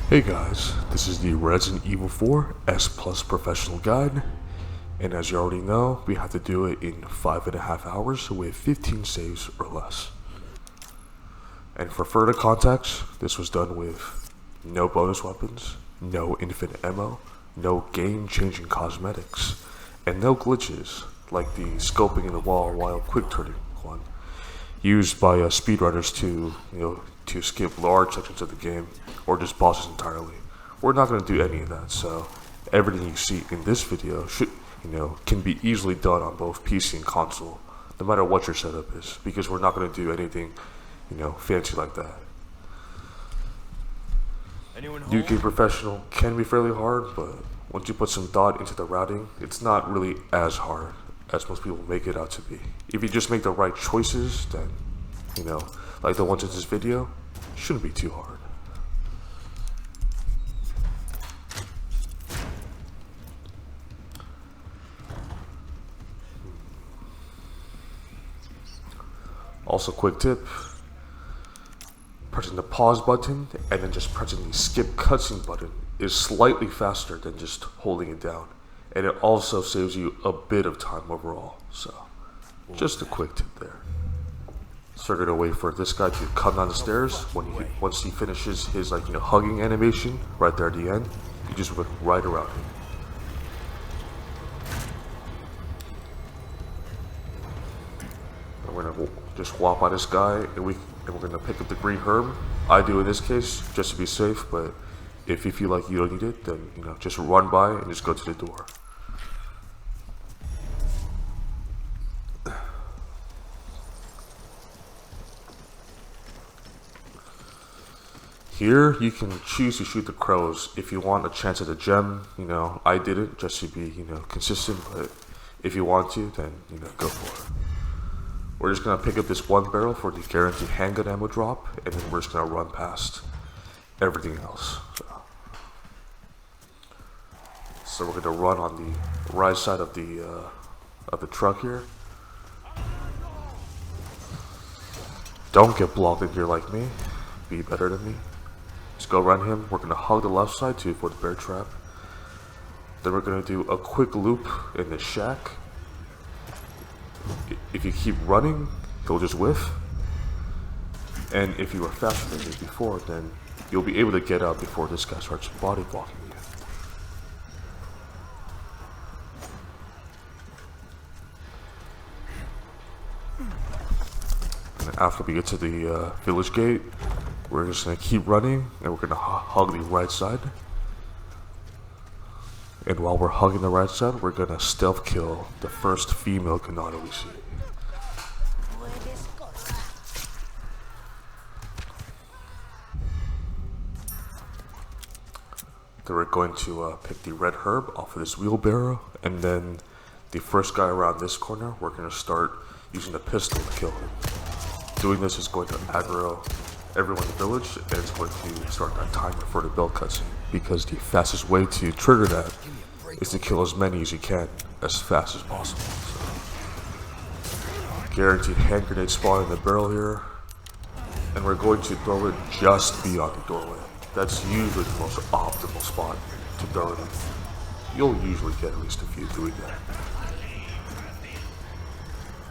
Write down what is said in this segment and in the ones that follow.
Hey guys, this is the Resident Evil 4 S Plus Professional Guide, and as you already know, we have to do it in 5.5 hours with 15 saves or less. And for further context, this was done with no bonus weapons, no infinite ammo, no game-changing cosmetics, and no glitches like the scoping in the wall while quick turning one, used by speedrunners to skip large sections of the game or just bosses entirely. We're not going to do any of that, so everything you see in this video can be easily done on both PC and console, no matter what your setup is, because we're not going to do anything, fancy like that. New Game Professional can be fairly hard, but once you put some thought into the routing, it's not really as hard as most people make it out to be. If you just make the right choices, then, like the ones in this video, it shouldn't be too hard. Also, quick tip, pressing the pause button and then just pressing the skip cutscene button is slightly faster than just holding it down, and it also saves you a bit of time overall, so just a quick tip there. So we're gonna wait for this guy to come down the stairs. Once he finishes his hugging animation right there at the end, you just look right around him. We're gonna just walk by this guy, and we're gonna pick up the green herb. I do in this case, just to be safe, but if you feel like you don't need it, then just run by and just go to the door. Here, you can choose to shoot the crows if you want a chance at a gem. I did it just to be, consistent, but if you want to, then, go for it. We're just gonna pick up this one barrel for the guaranteed handgun ammo drop, and then we're just gonna run past everything else. So we're gonna run on the right side of the truck here. Don't get blocked in here like me. Be better than me. Just go around him. We're gonna hug the left side to avoid the bear trap. Then we're gonna do a quick loop in the shack. If you keep running, he'll just whiff. And if you were faster than me before, then you'll be able to get out before this guy starts body blocking you. And after we get to the village gate, we're just gonna keep running, and we're gonna hug the right side. And while we're hugging the right side, we're gonna stealth kill the first female Ganado we see. Then we're going to pick the red herb off of this wheelbarrow, and then the first guy around this corner, we're gonna start using the pistol to kill him. Doing this is going to aggro everyone in the village, and it's going to start that timer for the build cutscene, because the fastest way to trigger that is to kill as many as you can as fast as possible. So, guaranteed hand grenade spawn in the barrel here, and we're going to throw it just beyond the doorway. That's usually the most optimal spot to throw it in. You'll usually get at least a few doing that.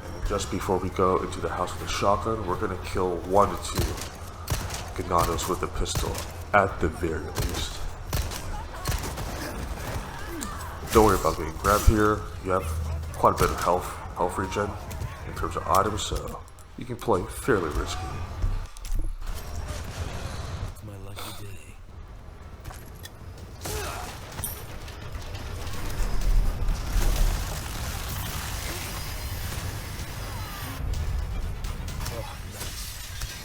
And just before we go into the house with a shotgun, we're going to kill 1 to 2 Ganados with a pistol, at the very least. Don't worry about getting grabbed here. You have quite a bit of health regen in terms of items, so you can play fairly risky. It's my lucky day.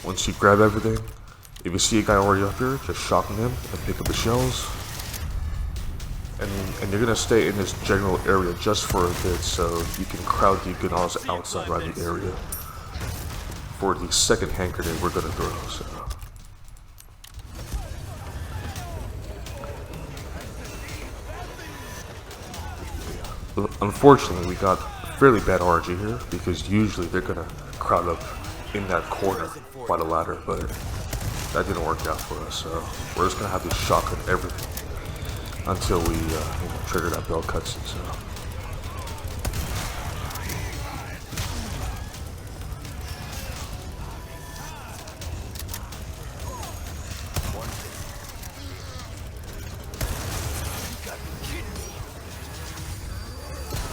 Once you grab everything, if you see a guy already up here, just shotgun him and pick up the shells. And you're gonna stay in this general area just for a bit, so you can crowd the Ganados outside around the area for the second hand grenade we're gonna throw. So, unfortunately, we got fairly bad RNG here, because usually they're gonna crowd up in that corner by the ladder, but that didn't work out for us, so we're just gonna have to shotgun everything until we trigger that bell cutscene. So.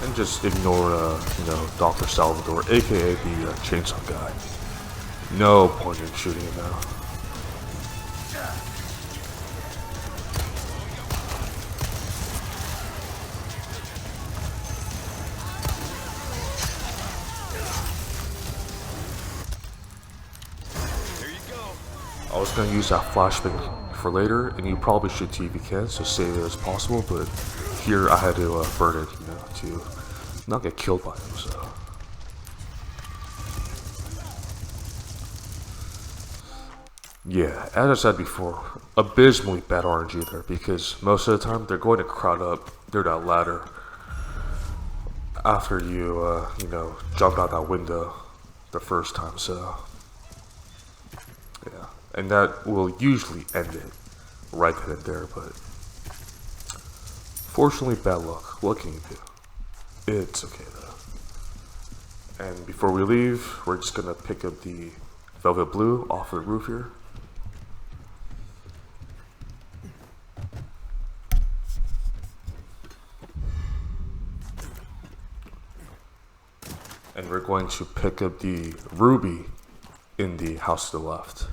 And just ignore, Dr. Salvador, aka the chainsaw guy. No point in shooting him now. I was gonna use that flashbang for later, and you probably should too if you can, so save it as possible, but here I had to burn it, to not get killed by him, so. Yeah, as I said before, abysmally bad RNG there, because most of the time they're going to crowd up near that ladder after you, jump out that window the first time, so. Yeah, and that will usually end it right then and there, but fortunately, bad luck. What can you do? It's okay though. And before we leave, we're just gonna pick up the Velvet Blue off the roof here. And we're going to pick up the Ruby in the house to the left.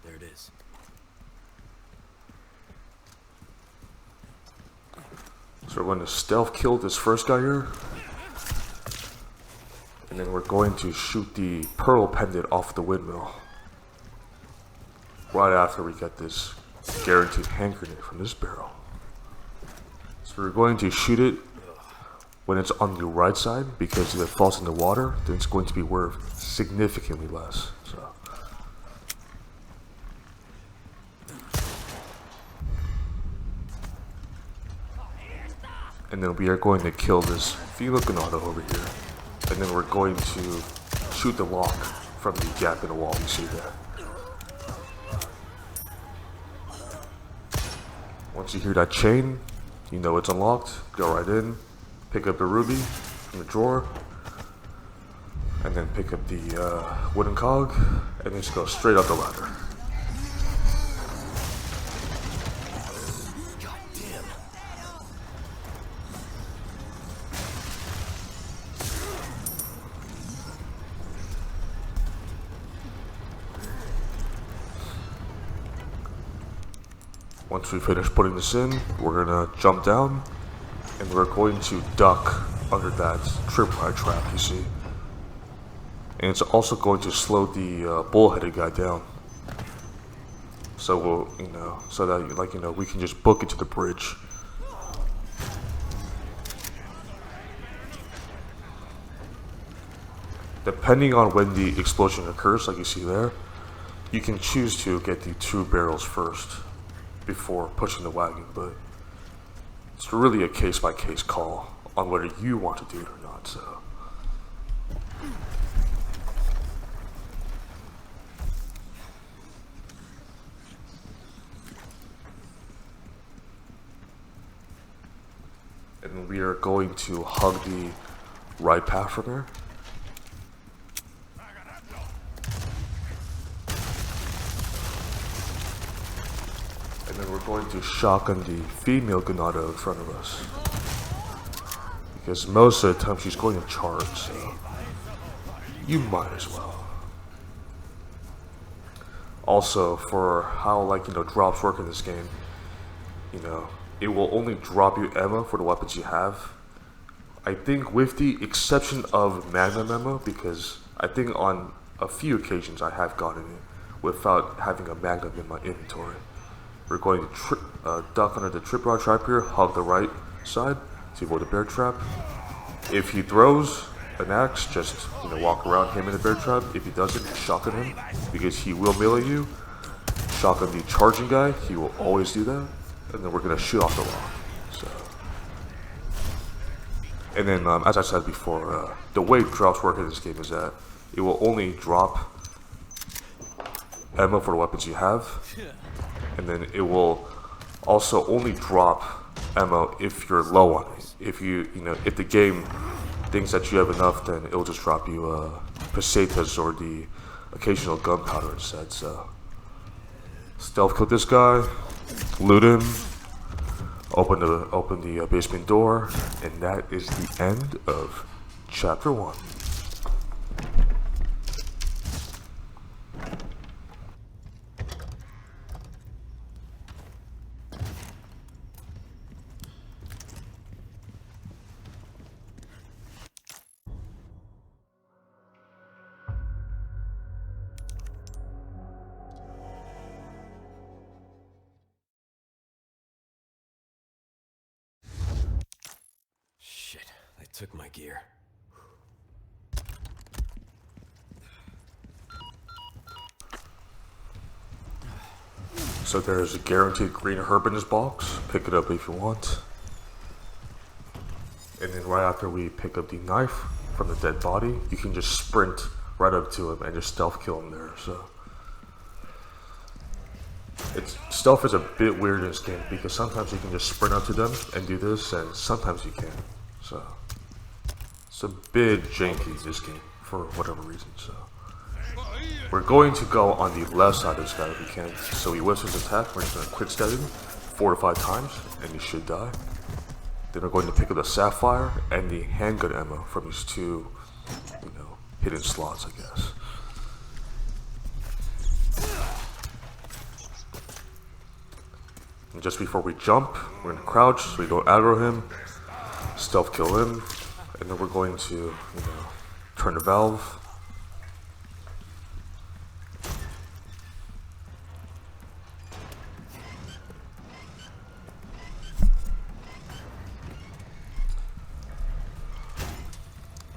There it is. So we're going to stealth kill this first guy here. And then we're going to shoot the pearl pendant off the windmill. Right after we get this guaranteed hand grenade from this barrel. So we're going to shoot it when it's on the right side, because if it falls in the water, then it's going to be worth significantly less. So. And then we are going to kill this female Ganado over here. And then we're going to shoot the lock from the gap in the wall you see there. Once you hear that chain, you know it's unlocked. Go right in, pick up the ruby from the drawer, and then pick up the wooden cog, and then just go straight up the ladder. Once we finish putting this in, we're gonna jump down, and we're going to duck under that tripwire trap you see. And it's also going to slow the bullheaded guy down. So we'll, so that we can just book it to the bridge. Depending on when the explosion occurs, like you see there, you can choose to get the 2 barrels first before pushing the wagon, but it's really a case-by-case call on whether you want to do it or not, so. And we are going to hug the right path from there. And then we're going to shotgun the female Ganado in front of us. Because most of the time she's going to charge, so you might as well. Also, for how drops work in this game, it will only drop you ammo for the weapons you have. I think with the exception of Magnum ammo, because I think on a few occasions I have gotten it without having a Magnum in my inventory. We're going to duck under the tripwire trap here, hug the right side to avoid the bear trap. If he throws, an axe, just walk around him in the bear trap. If he doesn't, shotgun him because he will melee you. Shotgun the charging guy, he will always do that. And then we're gonna shoot off the wall. So, and then as I said before, the way drops work in this game is that it will only drop ammo for the weapons you have, and then it will also only drop ammo if you're low on it. If if the game thinks that you have enough, then it'll just drop you pesetas or the occasional gunpowder instead. So stealth kill this guy, loot him, open the basement door, and that is the end of chapter 1. Shit, they took my gear. So there's a guaranteed green herb in this box. Pick it up if you want. And then right after we pick up the knife from the dead body, you can just sprint right up to him and just stealth kill him there. So stealth is a bit weird in this game because sometimes you can just sprint up to them and do this, and sometimes you can't. So it's a bit janky in this game for whatever reason. So we're going to go on the left side of this guy if we can. So he whiffs his attack. We're just going to quick step him 4 to 5 times, and he should die. Then we're going to pick up the sapphire and the handgun ammo from these 2, hidden slots, I guess. And just before we jump, we're going to crouch so we don't aggro him, stealth kill him, and then we're going to, turn the valve.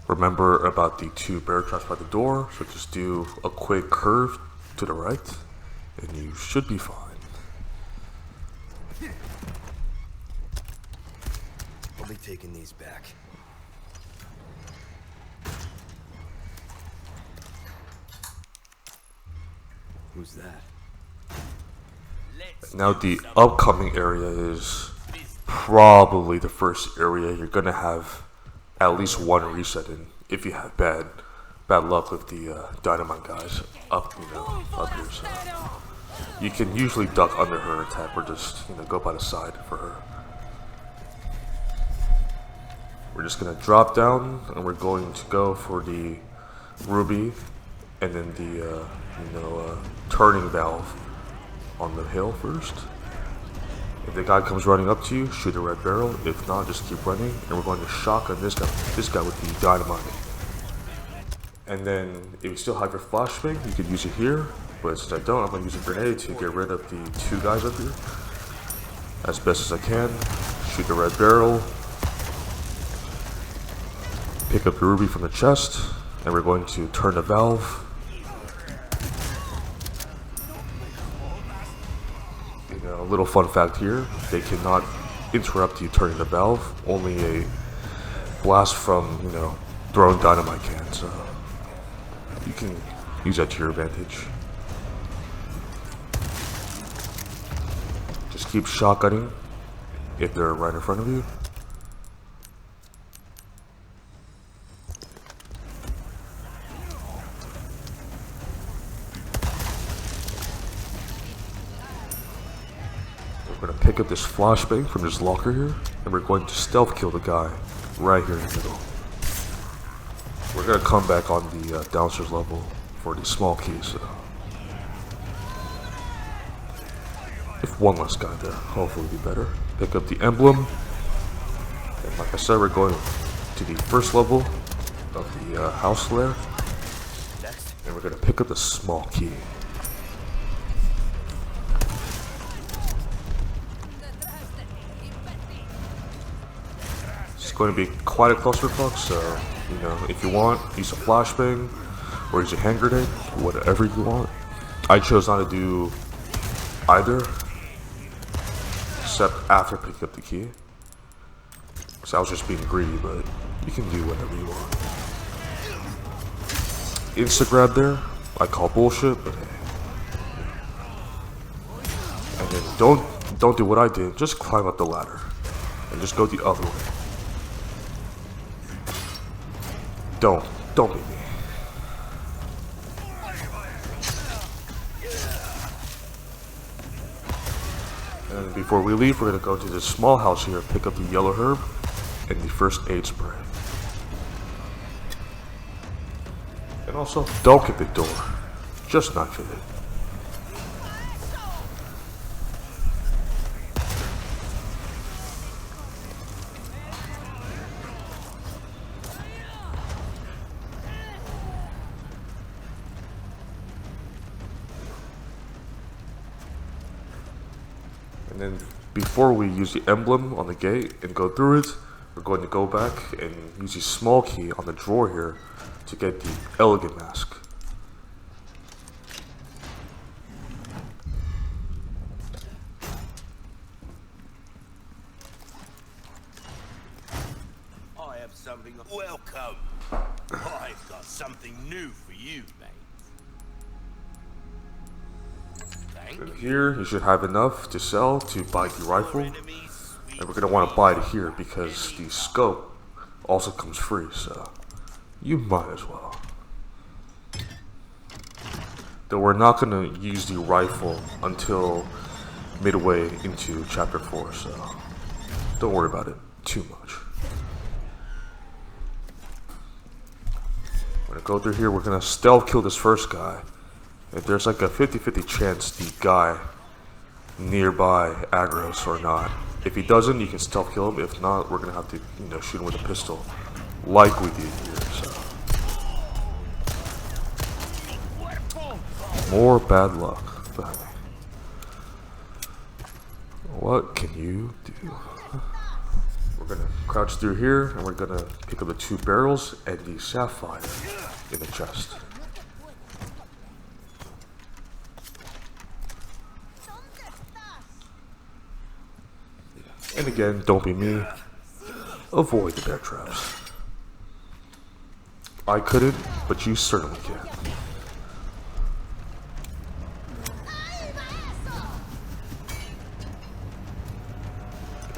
Remember about the 2 bear traps by the door, so just do a quick curve to the right, and you should be fine. I'll be taking these back. Who's that? Now the upcoming area is probably the first area you're gonna have at least 1 reset in if you have bad luck with the dynamite guys up here. So you can usually duck under her attack or just go by the side for her. We're just gonna drop down and we're going to go for the ruby and then the turning valve on the hill first. If the guy comes running up to you, shoot a red barrel. If not, just keep running, and we're going to shotgun this guy with the dynamite. And then, if you still have your flashbang, you could use it here. But since I don't, I'm going to use a grenade to get rid of the 2 guys up here as best as I can. Shoot the red barrel. Pick up the ruby from the chest, and we're going to turn the valve. A little fun fact here, they cannot interrupt you turning the valve, only a blast from, thrown dynamite can, so you can use that to your advantage. Just keep shotgunning if they're right in front of you. We're going to pick up this flashbang from this locker here, and we're going to stealth kill the guy right here in the middle. We're going to come back on the downstairs level for the small key, so if 1 less guy there, hopefully it'll be better. Pick up the emblem, and like I said, we're going to the first level of the house there, and we're going to pick up the small key. It's going to be quite a clusterfuck, so You know, if you want, use a flashbang or use a hand grenade, whatever you want. I chose not to do either, except after picking up the key. So I was just being greedy, but you can do whatever you want. Insta grab there, I call bullshit, but hey. And then don't do what I did, just climb up the ladder. And just go the other way. Don't beat me. And before we leave, we're gonna go to this small house here, pick up the yellow herb and the first aid spray. And also, don't kick the door, just knife it. And then before we use the emblem on the gate and go through it, we're going to go back and use the small key on the drawer here to get the elegant mask. I have something. Welcome. I've got something new for you, mate. Thank And you. here, you should have enough to sell to buy the rifle. And we're going to want to buy it here because the scope also comes free, so you might as well. Though we're not going to use the rifle until midway into chapter 4, so don't worry about it too much. We're going to go through here, we're going to stealth kill this first guy. If there's like a 50-50 chance the guy nearby aggro's or not. If he doesn't, you can stealth kill him. If not, we're gonna have to, you know, shoot him with a pistol, like we did here. So more bad luck. But what can you do? We're gonna crouch through here, and we're gonna pick up the 2 barrels and the sapphire in the chest. And again, don't be me. Avoid the bear traps. I couldn't, but you certainly can.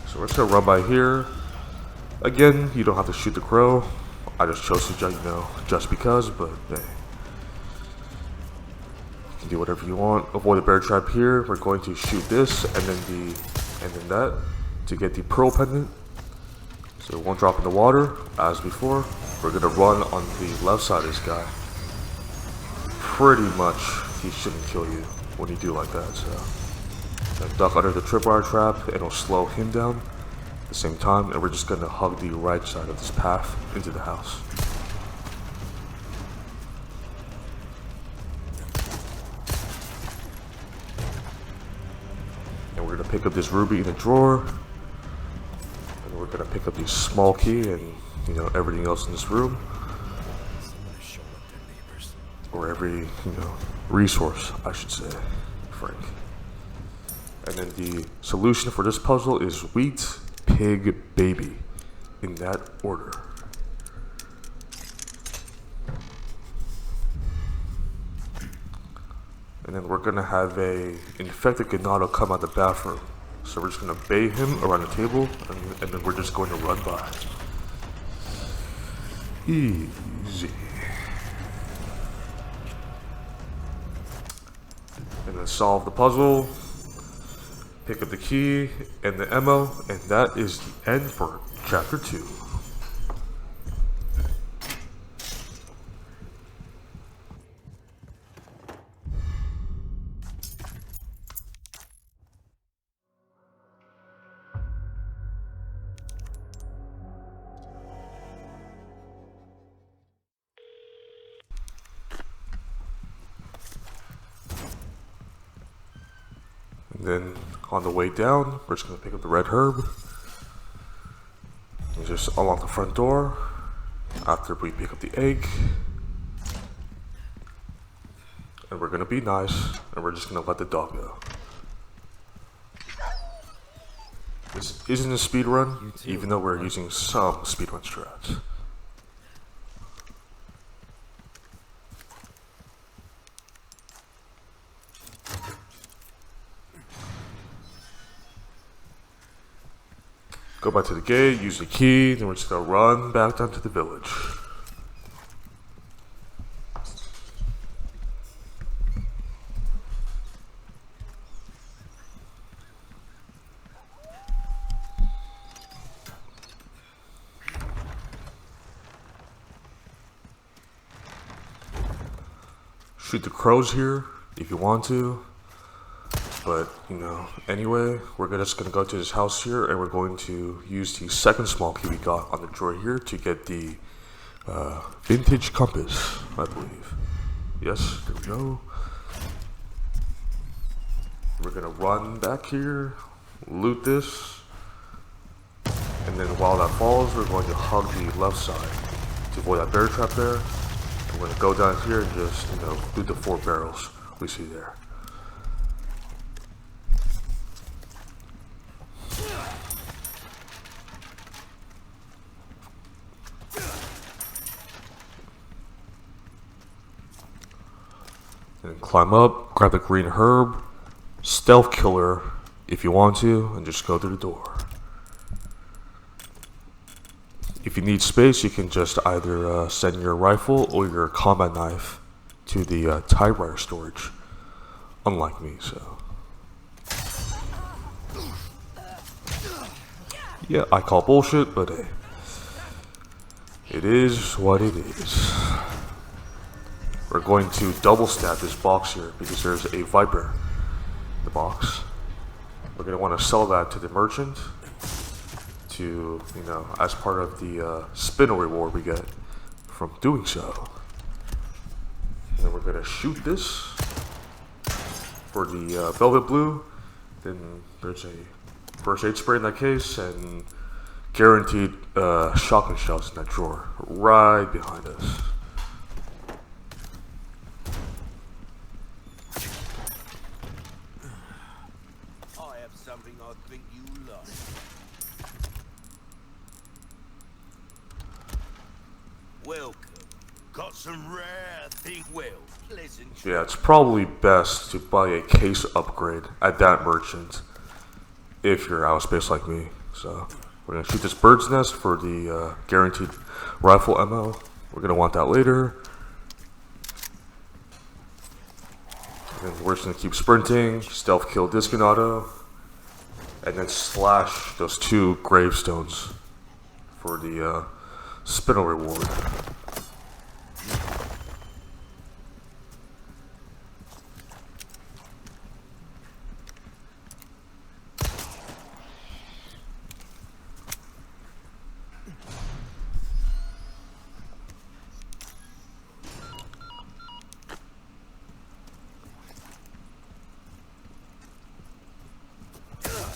So we're just gonna run by here. Again, you don't have to shoot the crow. I just chose to, you know, just because, but hey. You can do whatever you want. Avoid the bear trap here. We're going to shoot this and then that to get the pearl pendant. So 1 drop in the water, as before. We're gonna run on the left side of this guy. Pretty much, he shouldn't kill you when you do like that, so. Then duck under the tripwire trap, and it'll slow him down at the same time, and we're just gonna hug the right side of this path into the house. And we're gonna pick up this ruby in the drawer. We're gonna pick up the small key and, you know, everything else in this room, or every, you know, resource, I should say, Frank. And then the solution for this puzzle is wheat, pig, baby, in that order. And then we're gonna have a infected Ganado come out the bathroom. So we're just gonna bait him around the table, and then we're just going to run by. Easy. And then solve the puzzle, pick up the key and the ammo, and that is the end for chapter 2. And then on the way down, we're just gonna pick up the red herb. And just unlock the front door. after we pick up the egg. And we're gonna be nice, and we're just gonna let the dog go. This isn't a speed run, even though we're using some speedrun strats. Go back to the gate, use the key, then we're just gonna run back down to the village. Shoot the crows here if you want to, but you know, anyway, we're just gonna go to this house here and we're going to use the second small key we got on the drawer here to get the vintage compass, I believe. Yes, there we go. We're gonna run back here, loot this, and then while that falls, we're going to hug the left side to avoid that bear trap there. We're gonna go down here and just, you know, loot the 4 barrels we see there. And climb up, grab the green herb, stealth killer if you want to, and just go through the door. If you need space, you can just either send your rifle or your combat knife to the typewriter storage, unlike me, so. Yeah, I call bullshit, but hey, it is what it is. We're going to double stab this box here because there's a viper in the box. We're going to want to sell that to the merchant to, you know, as part of the spinner reward we get from doing so. And then we're going to shoot this for the velvet blue. Then there's a first aid spray in that case and guaranteed shotgun shells in that drawer right behind us. Something I think you like. Welcome. Got some rare thing. Well, pleasant. Yeah, it's probably best to buy a case upgrade at that merchant if you're out of space like me. So we're gonna shoot this bird's nest for the guaranteed rifle ammo. We're gonna want that later. And we're just gonna keep sprinting, stealth kill discount auto. And then slash those 2 gravestones for the spinner reward.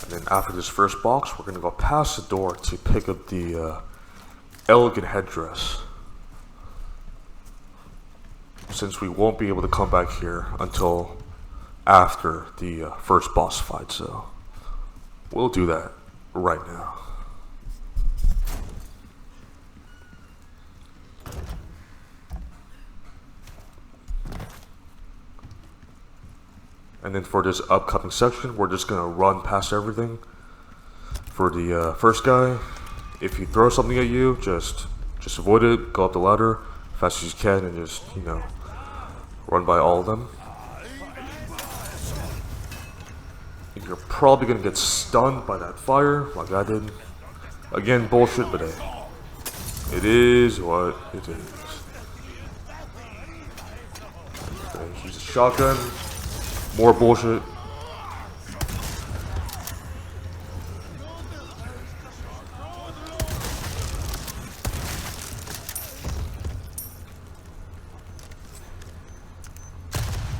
And then after this first box, we're going to go past the door to pick up the elegant headdress. Since we won't be able to come back here until after the first boss fight, so we'll do that right now. And then for this upcoming section, we're just gonna run past everything. For the first guy, if he throws something at you, just avoid it, go up the ladder as fast as you can, and just, you know, run by all of them. You're probably gonna get stunned by that fire, like I did. Again, bullshit, but hey, it is what it is. Okay, use a shotgun. More bullshit.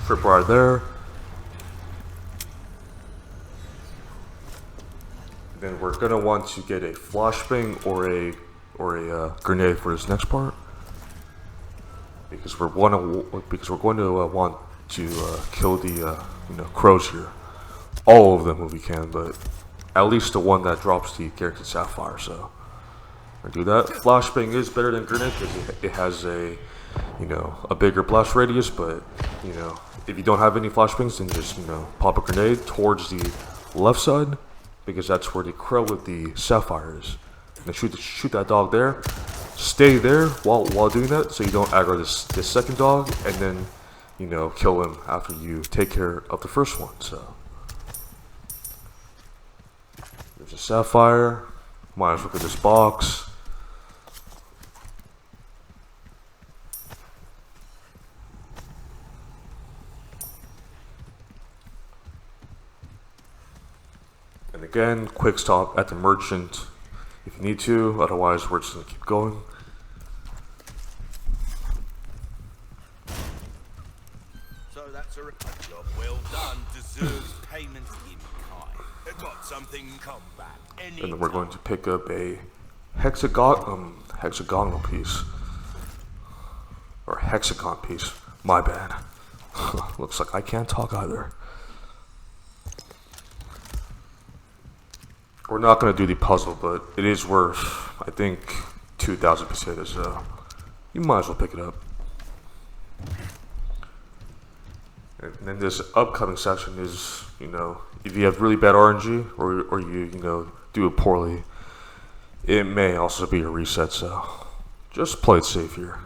Tripwire there. Then we're gonna want to get a flashbang or a grenade for this next part. because we're going to want to kill the crows here, all of them if we can, but at least the one that drops the Garrison Sapphire. So I do that. Flashbang is better than grenade because it has a bigger blast radius, but if you don't have any flashbangs, then just pop a grenade towards the left side, because that's where the crow with the sapphire is. And shoot that dog there. Stay there while doing that, so you don't aggro this second dog, and then kill him after you take care of the first one. So there's a sapphire. Might as well look at this box. And again, quick stop at the merchant if you need to, otherwise we're just going to keep going. So that's a job well done, deserves payment in kind. It got something come back. And then we're going to pick up a hexagonal piece. Or hexagon piece. My bad. Looks like I can't talk either. We're not going to do the puzzle, but it is worth, I think, 2,000 pesetas, so you might as well pick it up. And then this upcoming section is, if you have really bad RNG, or you do it poorly, it may also be a reset, so just play it safe here.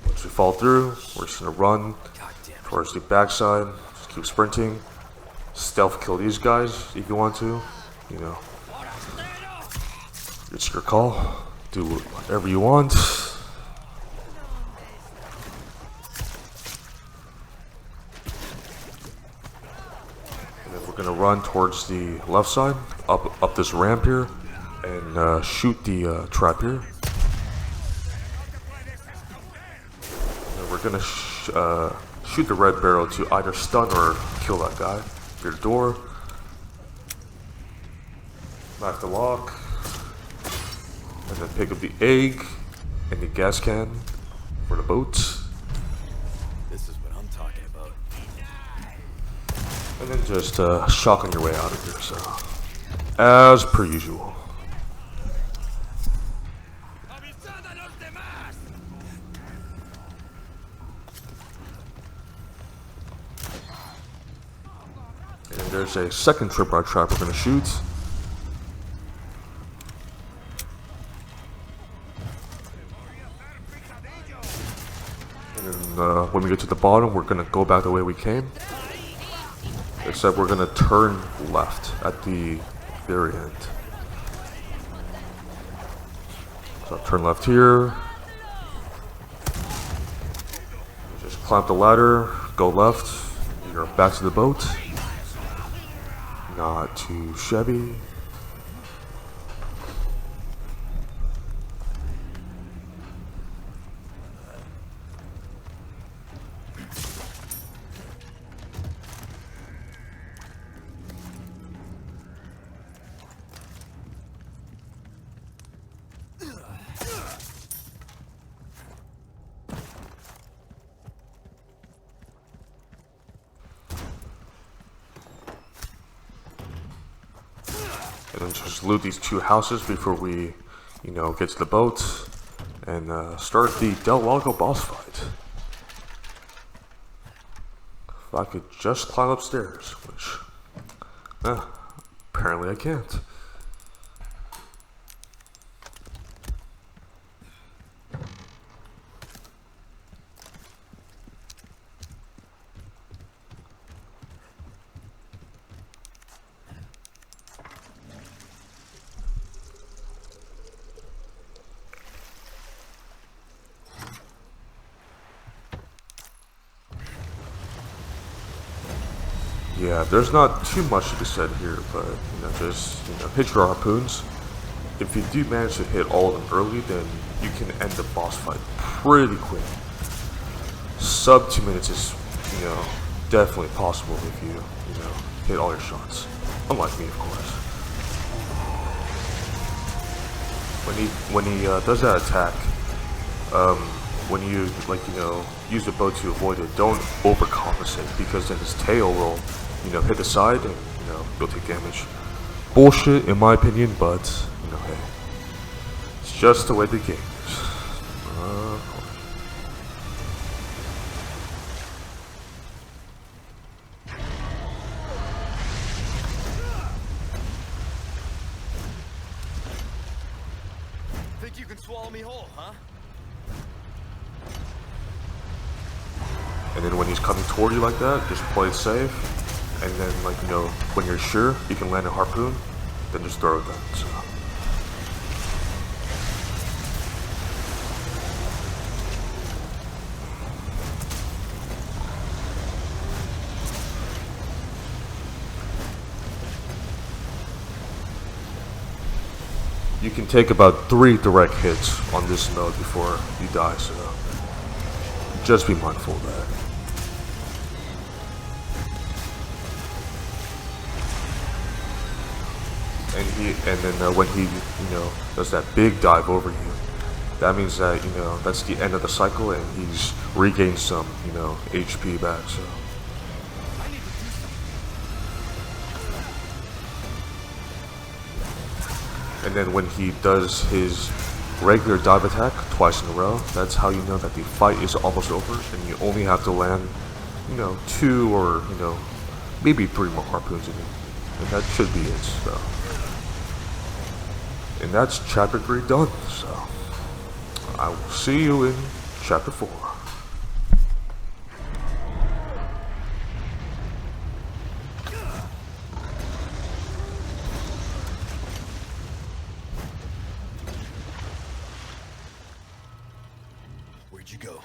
Once we fall through, we're just going to run towards the backside, just keep sprinting. Stealth kill these guys if you want to, it's your call, do whatever you want. And then we're gonna run towards the left side, up this ramp here, and shoot the trap here. And we're gonna shoot the red barrel to either stun or kill that guy. Your door, knife the lock, and then pick up the egg and the gas can for the boat. This is what I'm talking about. And then just shotgun your way out of here, so as per usual. There's a second tripwire trap we're going to shoot. And then when we get to the bottom, we're going to go back the way we came. Except we're going to turn left at the very end. So turn left here. Just climb the ladder, go left. You're back to the boat. Not too shabby. And then just loot these two houses before we, get to the boat and start the Del Lago boss fight. If I could just climb upstairs, which, apparently I can't. Yeah, there's not too much to be said here, but just hit your harpoons. If you do manage to hit all of them early, then you can end the boss fight pretty quick. Sub 2 minutes is definitely possible if you hit all your shots. Unlike me, of course. when he does that attack, when you use the bow to avoid it, don't overcompensate because then his tail will hit the side and you'll take damage. Bullshit in my opinion, but hey, it's just the way the game is. Think you can swallow me whole, huh? And then when he's coming toward you like that, just play it safe. And then when you're sure you can land a harpoon, then just throw it down. So. You can take about 3 direct hits on this mode before you die, so just be mindful of that. And then when he does that big dive over you, that means that that's the end of the cycle, and he's regained some HP back. So. And then when he does his regular dive attack twice in a row, that's how you know that the fight is almost over, and you only have to land 2 or maybe 3 more harpoons in it, and that should be it. So. And that's chapter 3 done, so I will see you in chapter 4. Where'd you go?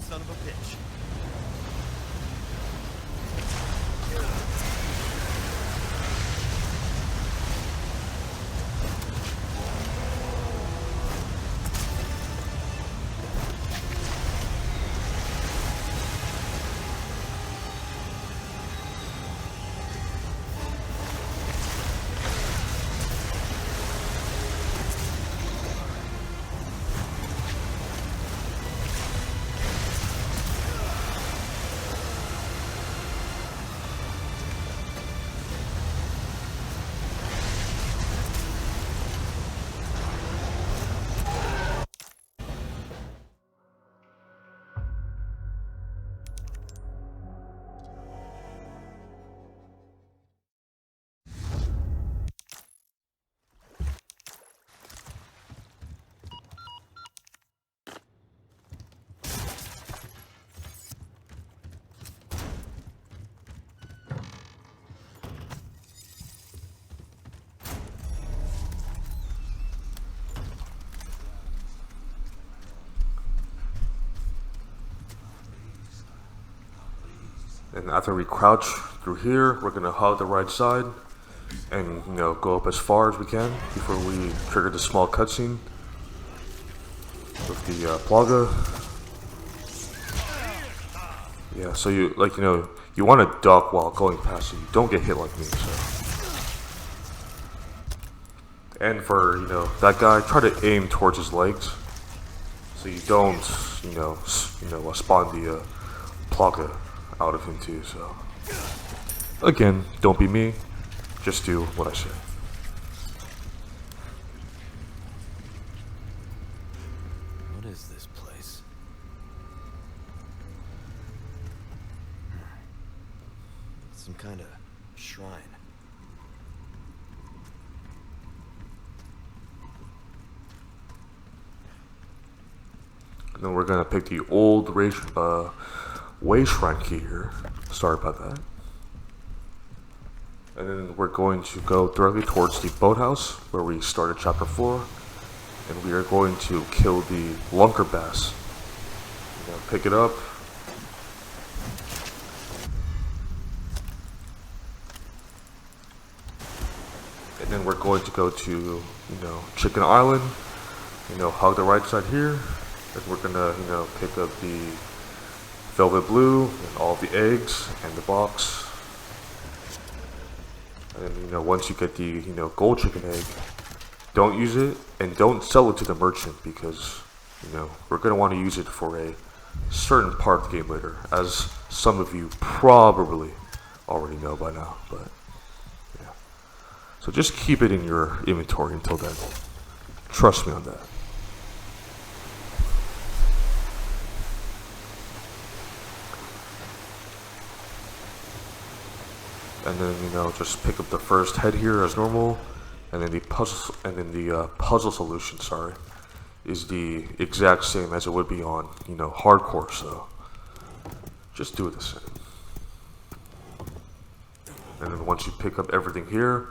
Son of a bitch. And after we crouch through here, we're gonna hug the right side and go up as far as we can before we trigger the small cutscene with the plaga. Yeah, so you you want to duck while going past it. You don't get hit like me. So. And for that guy, try to aim towards his legs so you don't spawn the plaga out of him too. So again, don't be me, just do what I say. What is this place? Some kind of shrine. And then we're gonna pick the old way shrine key here. Sorry about that. And then we're going to go directly towards the boathouse where we started chapter 4, and we are going to kill the lunker bass. Pick it up, And then we're going to go to, Chicken Island, hug the right side here. And we're gonna, pick up the Velvet Blue and all the eggs and the box. And once you get the, gold chicken egg, don't use it and don't sell it to the merchant because, we're gonna want to use it for a certain part of the game later, as some of you probably already know by now, but yeah. So just keep it in your inventory until then. Trust me on that. And then just pick up the first head here as normal, and then the puzzle solution, is the exact same as it would be on hardcore. So just do it the same. And then once you pick up everything here,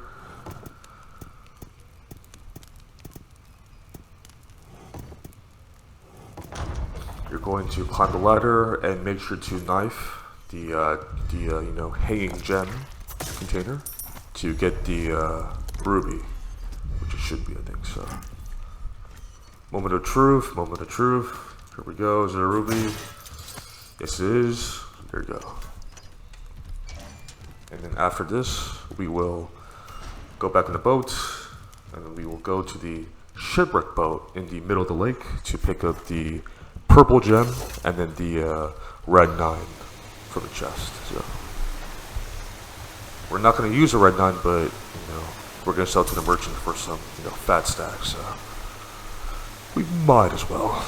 you're going to climb the ladder and make sure to knife the hanging gem container to get the ruby, which it should be, I think so. Moment of truth. Here we go. Is it a ruby? Yes, it is. There you go. And then after this, we will go back in the boat, and then we will go to the shipwreck boat in the middle of the lake to pick up the purple gem and then the red 9 for the chest. So we're not going to use a red 9, but we're going to sell it to the merchant for some fat stacks. So we might as well.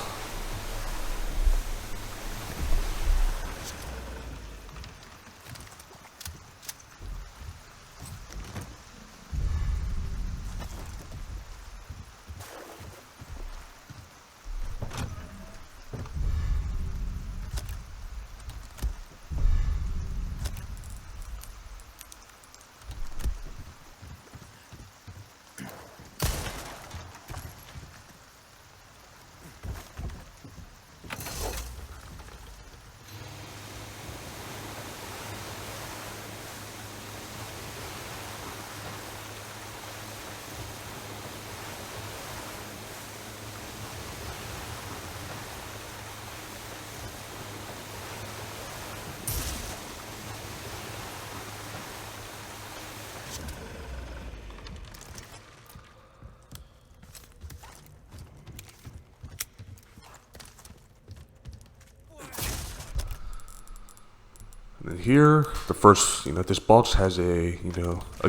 And then here, the first, this box has a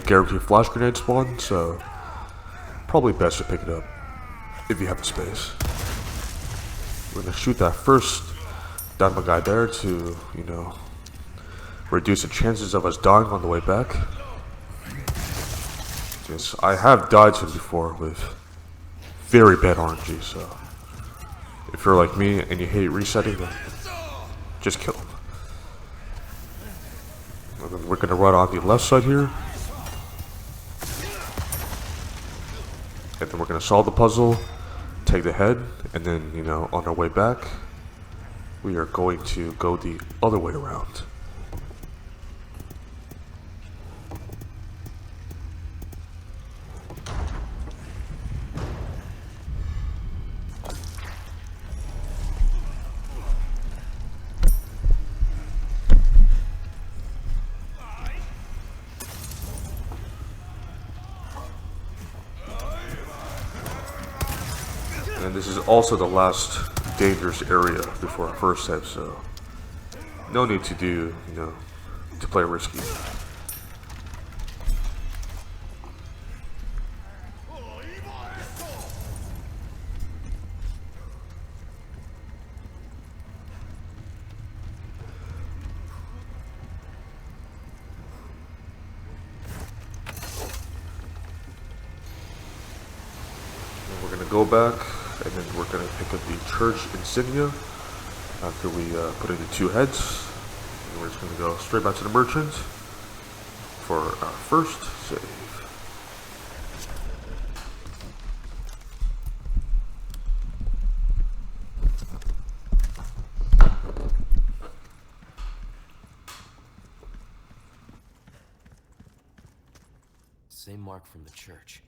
guaranteed flash grenade spawn, so probably best to pick it up if you have the space. We're gonna shoot that first diamond guy there to, reduce the chances of us dying on the way back. Because I have died to him before with very bad RNG, so if you're like me and you hate resetting, then just kill him. And then we're gonna run on the left side here. And then we're gonna solve the puzzle, take the head, and then, on our way back, we are going to go the other way around. And this is also the last dangerous area before our first save, so no need to do, to play risky. And we're gonna go back. And then we're going to pick up the church insignia after we put in the 2 heads. And we're just going to go straight back to the merchant for our first save. Same mark from the church.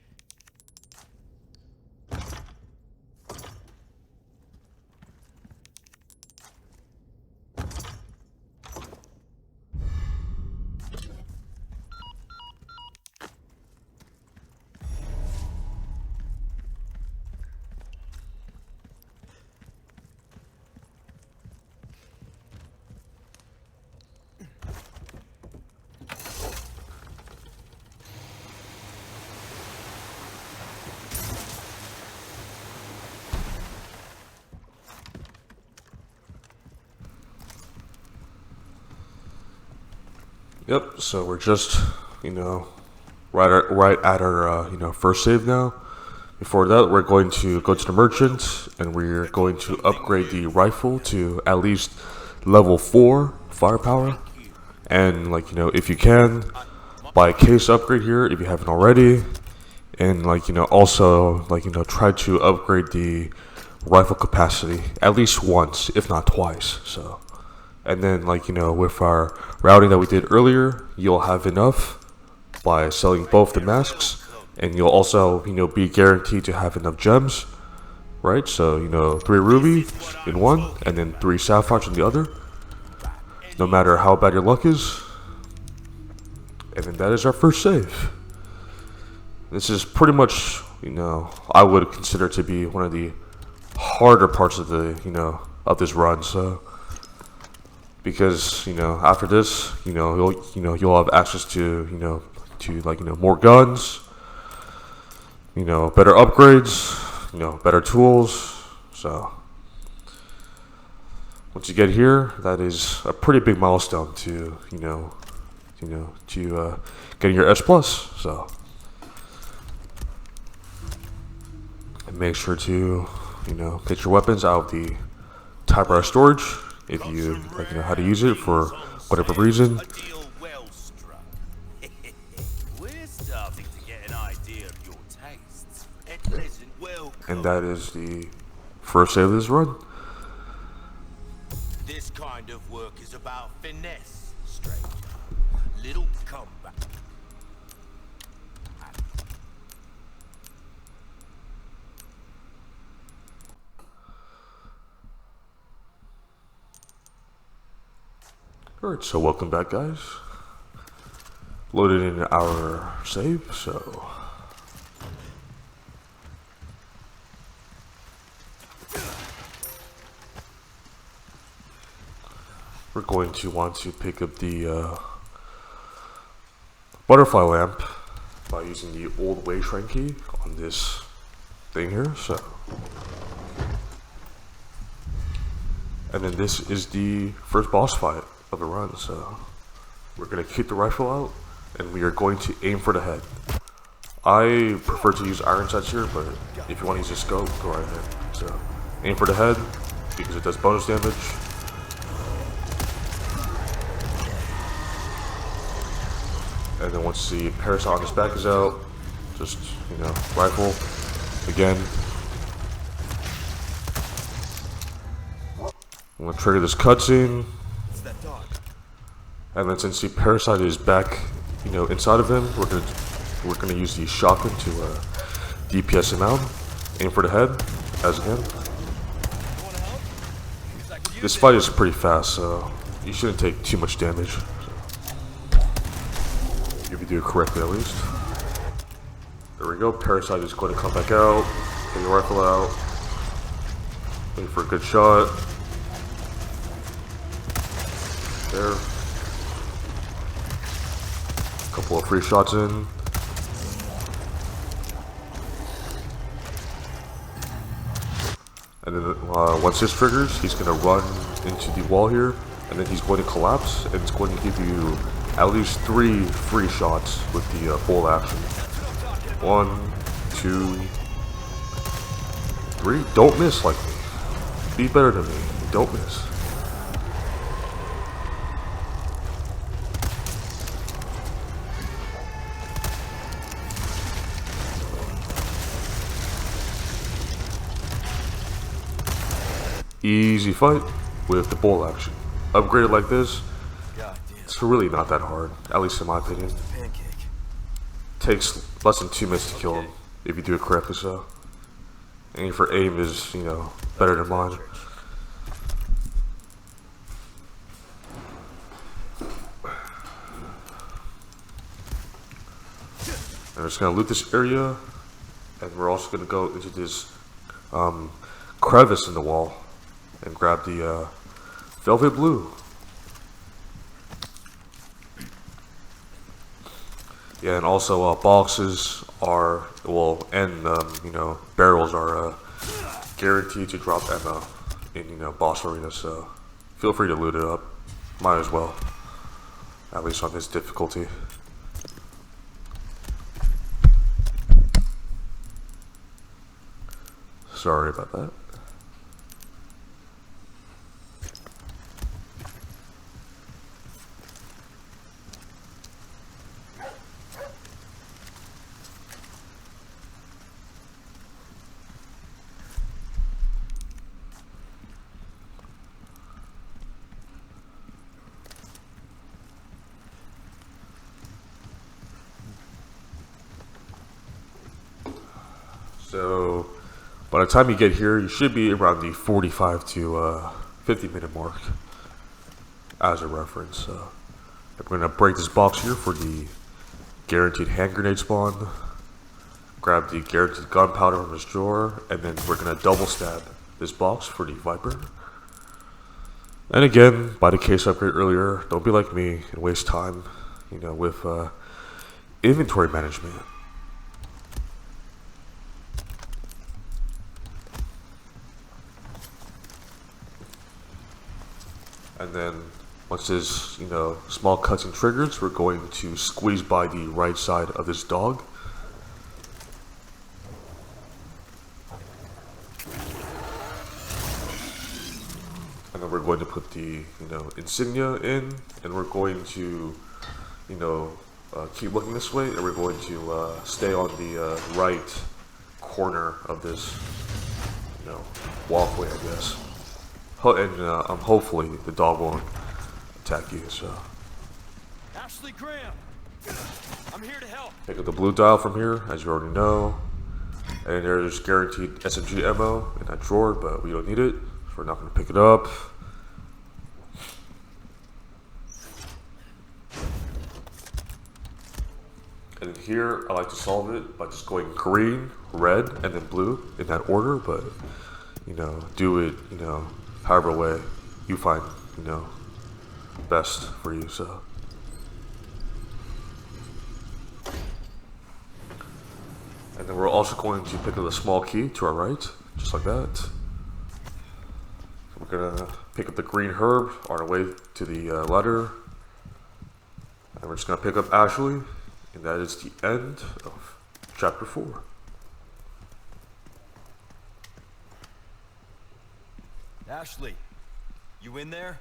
Yep, so we're just, right at our, first save now. Before that, we're going to go to the merchant, and we're going to upgrade the rifle to at least level 4 firepower. And, if you can, buy a case upgrade here if you haven't already. And, also, try to upgrade the rifle capacity at least once, if not twice, so. And then, with our routing that we did earlier, you'll have enough by selling both the masks, and you'll also, be guaranteed to have enough gems, right? So, 3 ruby in one, and then 3 sapphires in the other, no matter how bad your luck is. And then that is our first save. This is pretty much, I would consider to be one of the harder parts of the, of this run, so. Because after this, you'll have access to more guns, better upgrades, better tools. So once you get here, that is a pretty big milestone to getting your S plus. So and make sure to get your weapons out of the typewriter storage. If you know how to use it for whatever reason. We're starting to get an idea of your tastes. And that is the first save of this run. This kind of work is about finesse, stranger. Little combat. Alright, so welcome back, guys. Loaded in our save, so we're going to want to pick up the butterfly lamp by using the old way shrine key on this thing here, so. And then this is the first boss fight of the run, so we're gonna kick the rifle out and we are going to aim for the head. I prefer to use iron sights here, but if you want to use a scope, go right ahead. So aim for the head because it does bonus damage. And then once the parasite on his back is out, just rifle again. I'm gonna trigger this cutscene. And then since the parasite is back, inside of him, we're gonna use the shotgun to DPS him out. Aim for the head, as again. This fight is pretty fast, so you shouldn't take too much damage. If you do it correctly, at least. There we go. Parasite is going to come back out. Get your rifle out. Wait for a good shot. There. Couple of free shots in. And then once this triggers, he's going to run into the wall here, and then he's going to collapse, and it's going to give you at least 3 free shots with the full action. 1, 2, 3. Don't miss like me. Be better than me. Don't miss. Easy fight with the bolt action. Upgraded like this, it's really not that hard, at least in my opinion. takes less than 2 minutes to kill him if you do it correctly. So, and for aim is better than mine. And we're just gonna loot this area, and we're also gonna go into this crevice in the wall and grab the velvet blue. Yeah, and also boxes are barrels are guaranteed to drop ammo in boss arenas. So feel free to loot it up. Might as well, at least on this difficulty. Sorry about that. So by the time you get here, you should be around the 45 to 50 minute mark as a reference. We're going to break this box here for the guaranteed hand grenade spawn, grab the guaranteed gunpowder from this drawer, and then we're going to double stab this box for the Viper. And again, buy the case upgrade earlier. Don't be like me and waste time, with inventory management. And then once this, small cutscene triggers, we're going to squeeze by the right side of this dog. And then we're going to put the, insignia in, and we're going to, keep looking this way, and we're going to stay on the right corner of this, walkway, I guess. And hopefully the dog won't attack you. So Ashley Graham, I'm here to help. pick up the blue dial from here, as you already know. And there's guaranteed SMG ammo in that drawer, but we don't need it, so we're not going to pick it up. And here, I like to solve it by just going green, red, and then blue in that order. But do it, however way you find, best for you. So and then we're also going to pick up a small key to our right, just like that. So we're gonna pick up the green herb on our way to the ladder, and we're just gonna pick up Ashley, and that is the end of chapter 4. Ashley, you in there?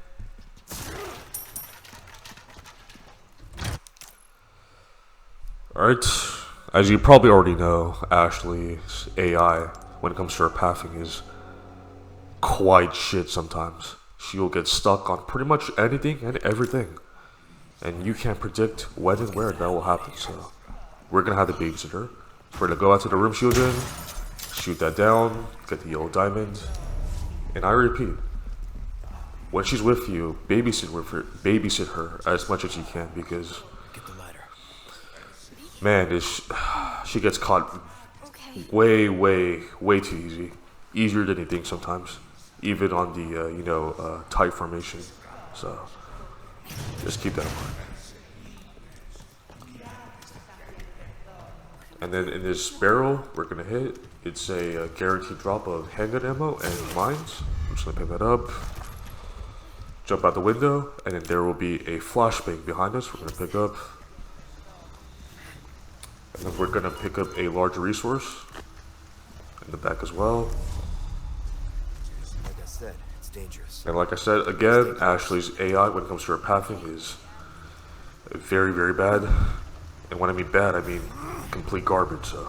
Alright, as you probably already know, Ashley's AI, when it comes to her pathing, is quite shit sometimes. She'll get stuck on pretty much anything and everything, and you can't predict when and where that will happen. So we're gonna have to babysit her. We're gonna go out to the room she was in, shoot that down, get the yellow diamond. And I repeat, when she's with you, babysit her as much as you can, because, man, she gets caught way too easy, easier than you think sometimes, even on the tight formation. So just keep that in mind. And then in this barrel we're gonna hit, it's a guaranteed drop of handgun ammo and mines. I'm just gonna pick that up, jump out the window, and then there will be a flashbang behind us we're gonna pick up. And then we're gonna pick up a large resource in the back as well. Like I said, it's dangerous. And like I said, again, Ashley's AI when it comes to her pathing is very bad. And when I mean bad, I mean complete garbage. So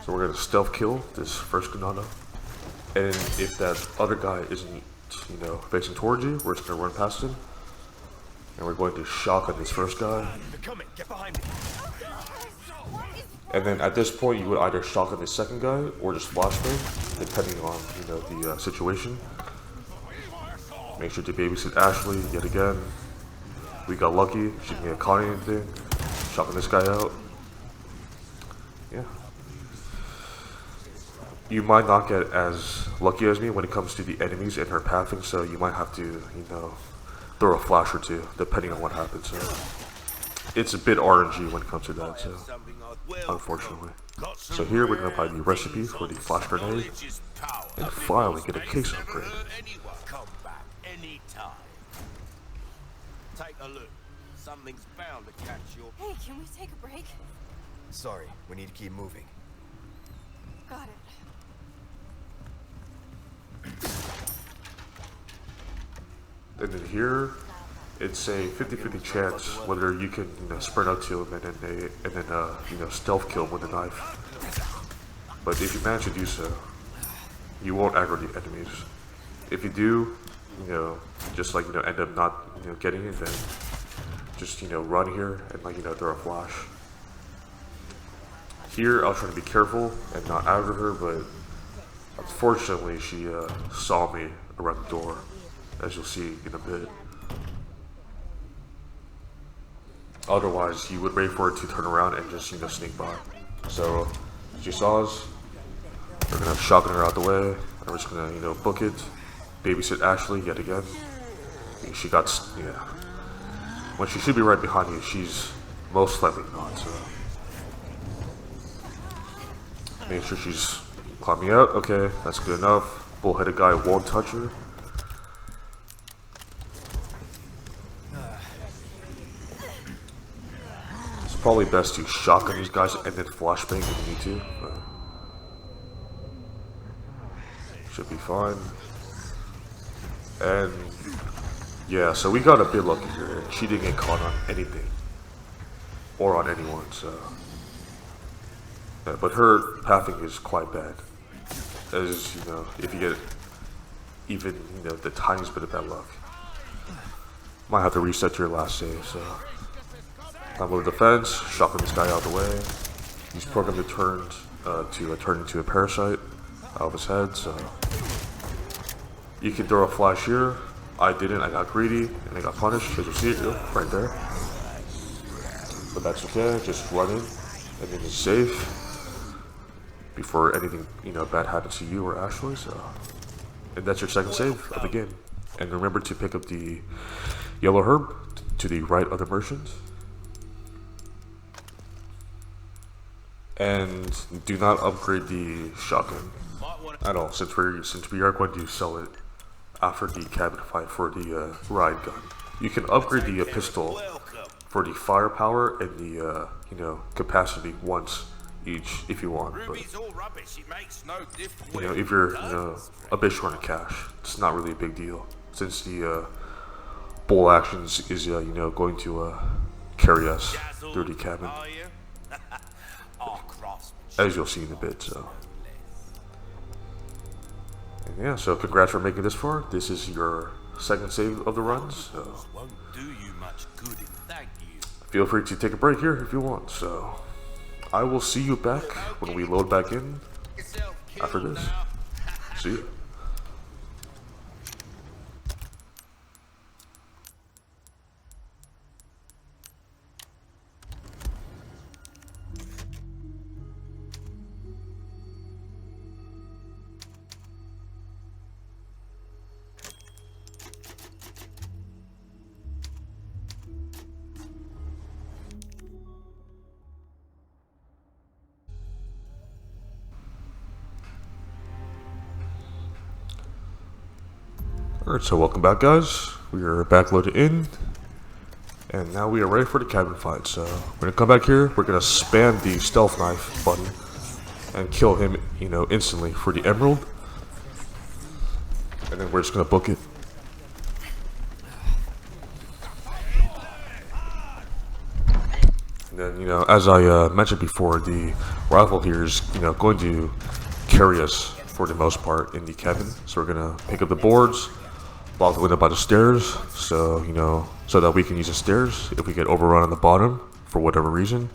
we're gonna stealth kill this first Ganado, and if that other guy isn't you know, facing towards you. We're just gonna run past him, and we're going to shotgun this first guy. They're coming. Get behind me. And then at this point, you would either shotgun the second guy or just flashbang, depending on, you know, the situation. Make sure to babysit Ashley yet again. We got lucky. She didn't get caught anything. Shotgun this guy out. Yeah. You might not get as lucky as me when it comes to the enemies and her pathing, so you might have to, you know, throw a flash or two, depending on what happens. So it's a bit RNG when it comes to that, so unfortunately. So here we're gonna buy the recipe for the flash grenade, and finally get a case upgrade. Come back anytime. Take a look. Something's bound to catch your. Hey, can we take a break? Sorry, we need to keep moving. Got it. And then here, it's a 50-50 chance whether you can, you know, sprint up to him and then you know, stealth kill him with a knife. But if you manage to do so, you won't aggro the enemies. If you do, you know, just like, you know, end up not, you know, getting it, then just, you know, run here and, like, you know, throw a flash. Here, I was trying to be careful and not aggro her, but unfortunately, she saw me around the door, as you'll see in a bit. Otherwise, you would wait for it to turn around and just, you know, sneak by. So, she saw us. We're gonna shotgun her out the way. And we're just gonna, you know, book it. Babysit Ashley yet again. She got, yeah. When she should be right behind you, she's most likely not. So, make sure she's climbing out. Okay, that's good enough. Bullheaded guy won't touch her. It's probably best to shotgun these guys and then flashbang if you need to. But should be fine. And yeah, so we got a bit lucky here. She didn't get caught on anything or on anyone. So, yeah, but her pathing is quite bad. As you know, if you get even, you know, the tiniest bit of bad luck, might have to reset your last save. So, time with defense, shotgun this guy out of the way. He's programmed to turn into a parasite out of his head. So, you can throw a flash here. I didn't. I got greedy and I got punished. As you see it, right there. But that's okay. Just run in, and then it's safe before anything, you know, bad happens to you or Ashley. So, and that's your second save of the game. And remember to pick up the yellow herb to the right of the merchant. And do not upgrade the shotgun at all, since we are going to sell it after the cabin fight for the ride gun. You can upgrade the pistol for the firepower and the you know, capacity once each if you want. But you know, if you're, you know, a bit short of cash, it's not really a big deal, since the bowl actions is you know, going to carry us through the cabin, as you'll see in a bit. So, and yeah, so congrats for making this far. This is your second save of the runs. So feel free to take a break here if you want. So I will see you back when we load back in after this. See you. Alright, so welcome back, guys. We are back loaded in, and now we are ready for the cabin fight. So we're gonna come back here, we're gonna spam the stealth knife button and kill him, you know, instantly for the emerald, and then we're just gonna book it. And then, you know, as I mentioned before, the rifle here is, you know, going to carry us for the most part in the cabin. So we're gonna pick up the boards, block the window by the stairs, so so that we can use the stairs if we get overrun on the bottom for whatever reason.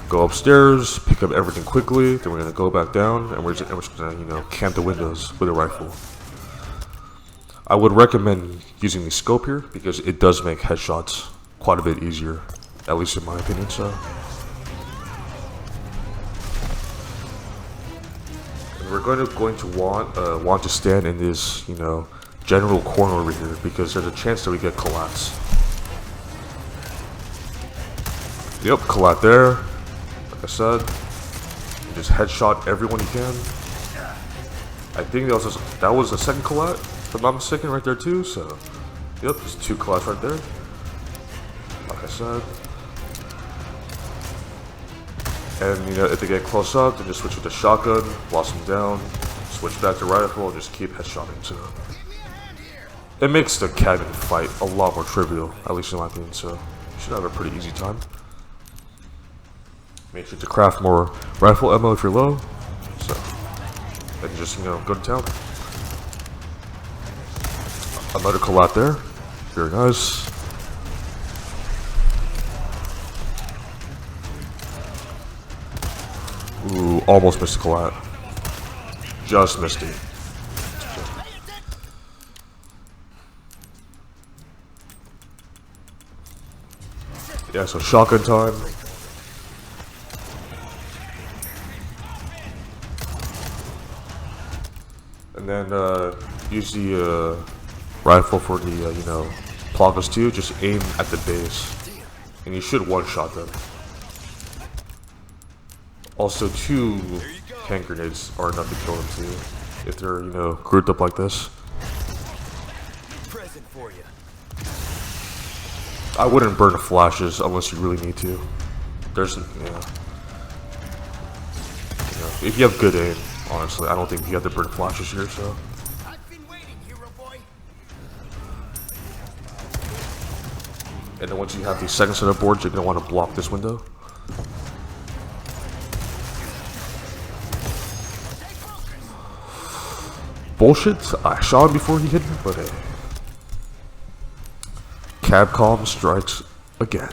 Go upstairs, pick up everything quickly, then we're gonna go back down, and we're just gonna camp the windows with a rifle. I would recommend using the scope here because it does make headshots quite a bit easier, at least in my opinion. So, and we're going to want to stand in this general corner over here because there's a chance that we get collapse. Yep, collat there. Like I said, you just headshot everyone you can. I think that was the second collat, if I'm not mistaken, right there too. So, yep, there's 2 collats right there. Like I said, and if they get close up, then just switch with the shotgun, lost them down, switch back to rifle, and just keep headshotting. So, it makes the cabin fight a lot more trivial, at least in my opinion. So, you should have a pretty easy time. Make sure to craft more rifle ammo if you're low. So, and just go to town. Another collat there. Very nice. Ooh, almost missed a collat. Just missed it. Yeah, so shotgun time. And then use the rifle for the Plagas too. Just aim at the base, and you should one-shot them. Also, 2 hand grenades are enough to kill them too, if they're grouped up like this. Present for you. I wouldn't burn flashes unless you really need to. There's if you have good aim. Honestly, I don't think you have to burn flashes here, so. I've been waiting, hero boy. And then once you have the second set of boards, you're going to want to block this window. Bullshit, I shot him before he hit me, but hey. Capcom strikes again.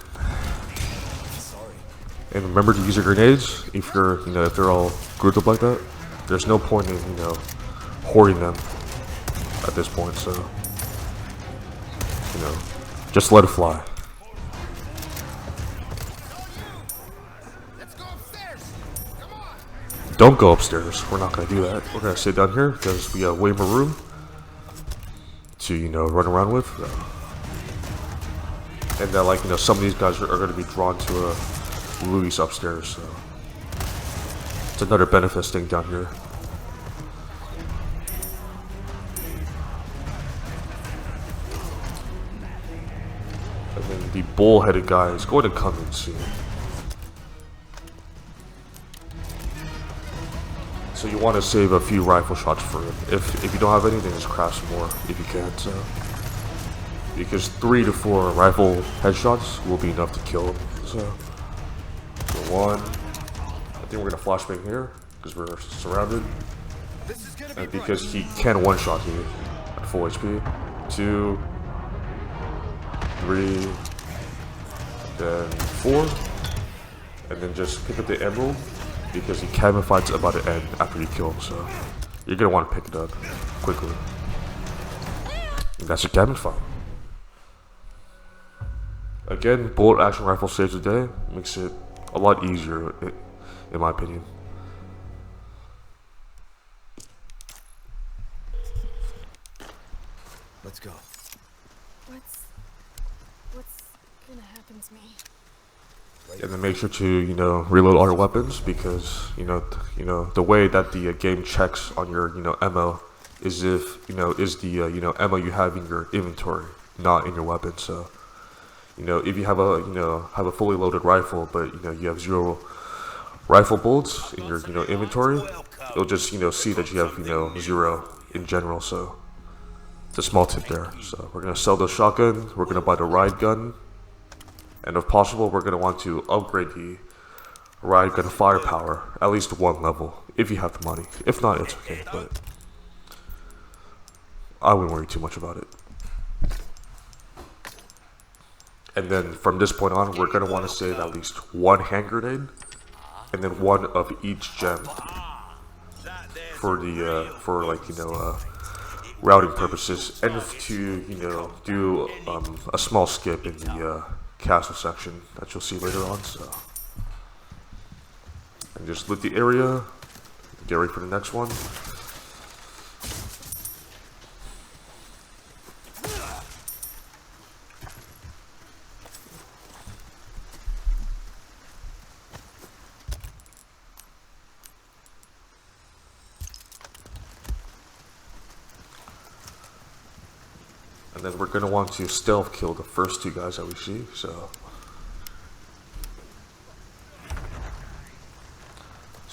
And remember to use your grenades if you're, if they're all grouped up like that. There's no point in, hoarding them at this point, so, just let it fly. Let's go upstairs. Come on. Don't go upstairs. We're not going to do that. We're going to sit down here because we have way more room to, run around with. And that, some of these guys are going to be drawn to a Luis upstairs, so. It's another benefit staying down here. And then the bull-headed guy is going to come in soon. So you want to save a few rifle shots for him. If you don't have anything, just craft some more if you can. So because 3 to 4 rifle headshots will be enough to kill him. So 1. I think we're gonna flashbang here because we're surrounded, and because he can one-shot you at full HP. 2, 3, then 4, and then just pick up the emerald because the cabin fight's about to end after you kill him. So you're gonna want to pick it up quickly. And that's your cabin fight. Again, bullet action rifle saves the day, makes it a lot easier. In my opinion. Let's go. What's gonna happen to me? And then make sure to reload all your weapons because the way that the game checks on your ammo is if is the ammo you have in your inventory, not in your weapon. So if you have a fully loaded rifle, but you have 0 rifle bullets in your inventory, it'll just see that you have 0 in general. So it's a small tip there. So we're gonna sell the shotgun, we're gonna buy the ride gun, and if possible we're gonna want to upgrade the ride gun firepower at least 1 level if you have the money. If not, it's okay. I wouldn't worry too much about it. And then from this point on, we're gonna want to save at least one hand grenade, and then one of each gem for the routing purposes, and to do a small skip in the castle section that you'll see later on. So, and just loot the area, get ready for the next one. And then we're going to want to stealth kill the first two guys that we see, so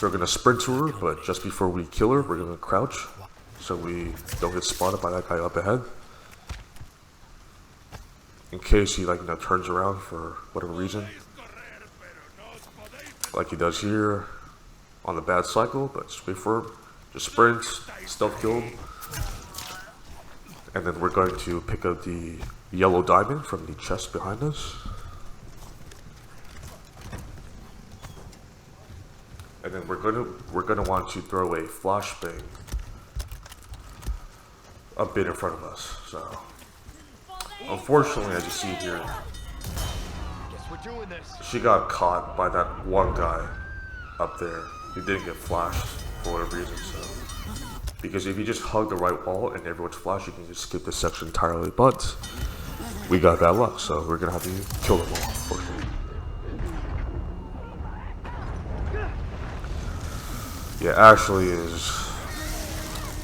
we're going to sprint to her, but just before we kill her, we're going to crouch, so we don't get spotted by that guy up ahead. In case he turns around for whatever reason, like he does here on the bad cycle, but just wait for him, just sprint, stealth kill him. And then we're going to pick up the yellow diamond from the chest behind us. And then we're gonna want to throw a flashbang a bit in front of us. So unfortunately, as you see here, she got caught by that one guy up there. He didn't get flashed for whatever reason. So. Because if you just hug the right wall and everyone's flash, you can just skip this section entirely. But we got bad luck, so we're gonna have to kill them all, unfortunately. Yeah, Ashley is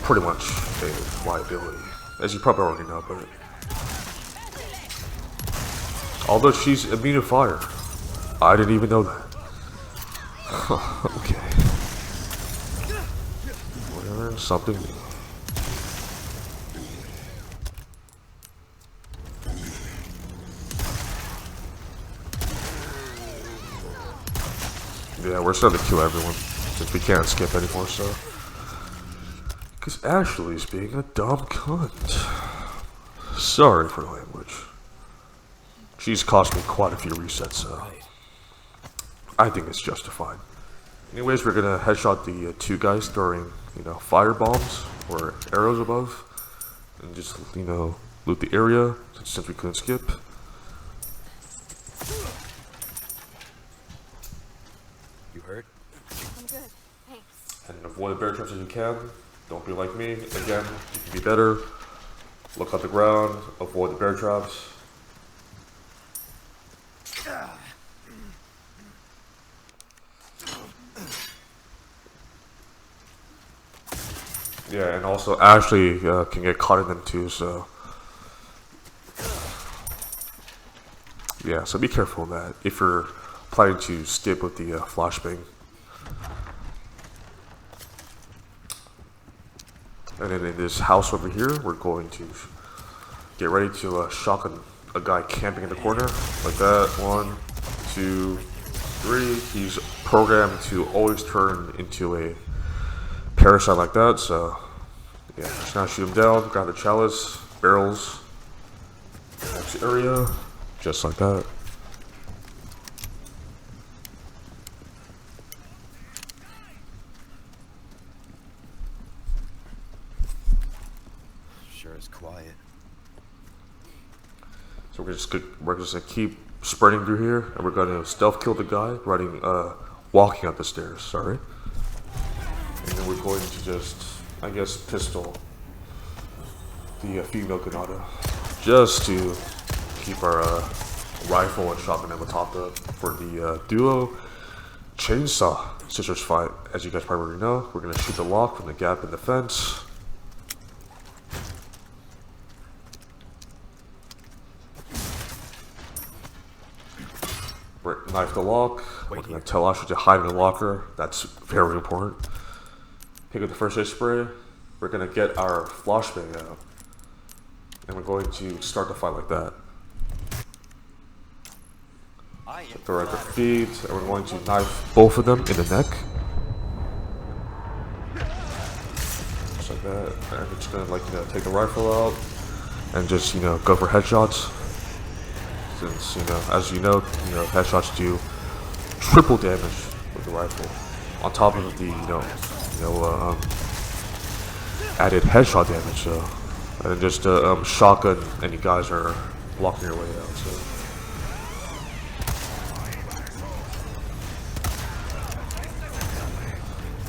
pretty much a liability, as you probably already know. But although she's immune to fire, I didn't even know that. Okay. Something new. Yeah, we're starting to kill everyone since we can't skip anymore, so. Because Ashley's being a dumb cunt. Sorry for the language. She's cost me quite a few resets, so I think it's justified. Anyways, we're gonna headshot the two guys throwing, fire bombs or arrows above, and just, loot the area since we couldn't skip. You hurt? I'm good, thanks. And avoid the bear traps as you can. Don't be like me. Again, you can be better. Look at the ground. Avoid the bear traps. Yeah, and also Ashley can get caught in them too, so yeah, so be careful of that if you're planning to skip with the flashbang. And then in this house over here, we're going to get ready to shotgun a guy camping in the corner, like that. 1, 2, 3. He's programmed to always turn into a parasite like that, so yeah, just now shoot him down, grab the chalice, barrels, next area, just like that. Sure is quiet. So we're just gonna keep sprinting through here, and we're gonna stealth kill the guy walking up the stairs. Sorry. And then we're going to just, I guess, pistol the female Ganada, just to keep our rifle and shotgun ammo topped up for the duo chainsaw scissors fight. As you guys probably already know, we're going to shoot the lock from the gap in the fence. Knife the lock. We're going to tell Ashley to hide in the locker. That's very important. Pick up the first aid spray. We're going to get our flashbang out. And we're going to start the fight like that. Throw her at their feet. And we're going to knife both of them in the neck. Just like like that. And I'm just gonna like, you know, take the rifle out and just, you know, go for headshots. Since, you know, as you know, headshots do triple damage with the rifle. On top of the, added headshot damage, so. And just shotgun any guys are blocking your way out, so.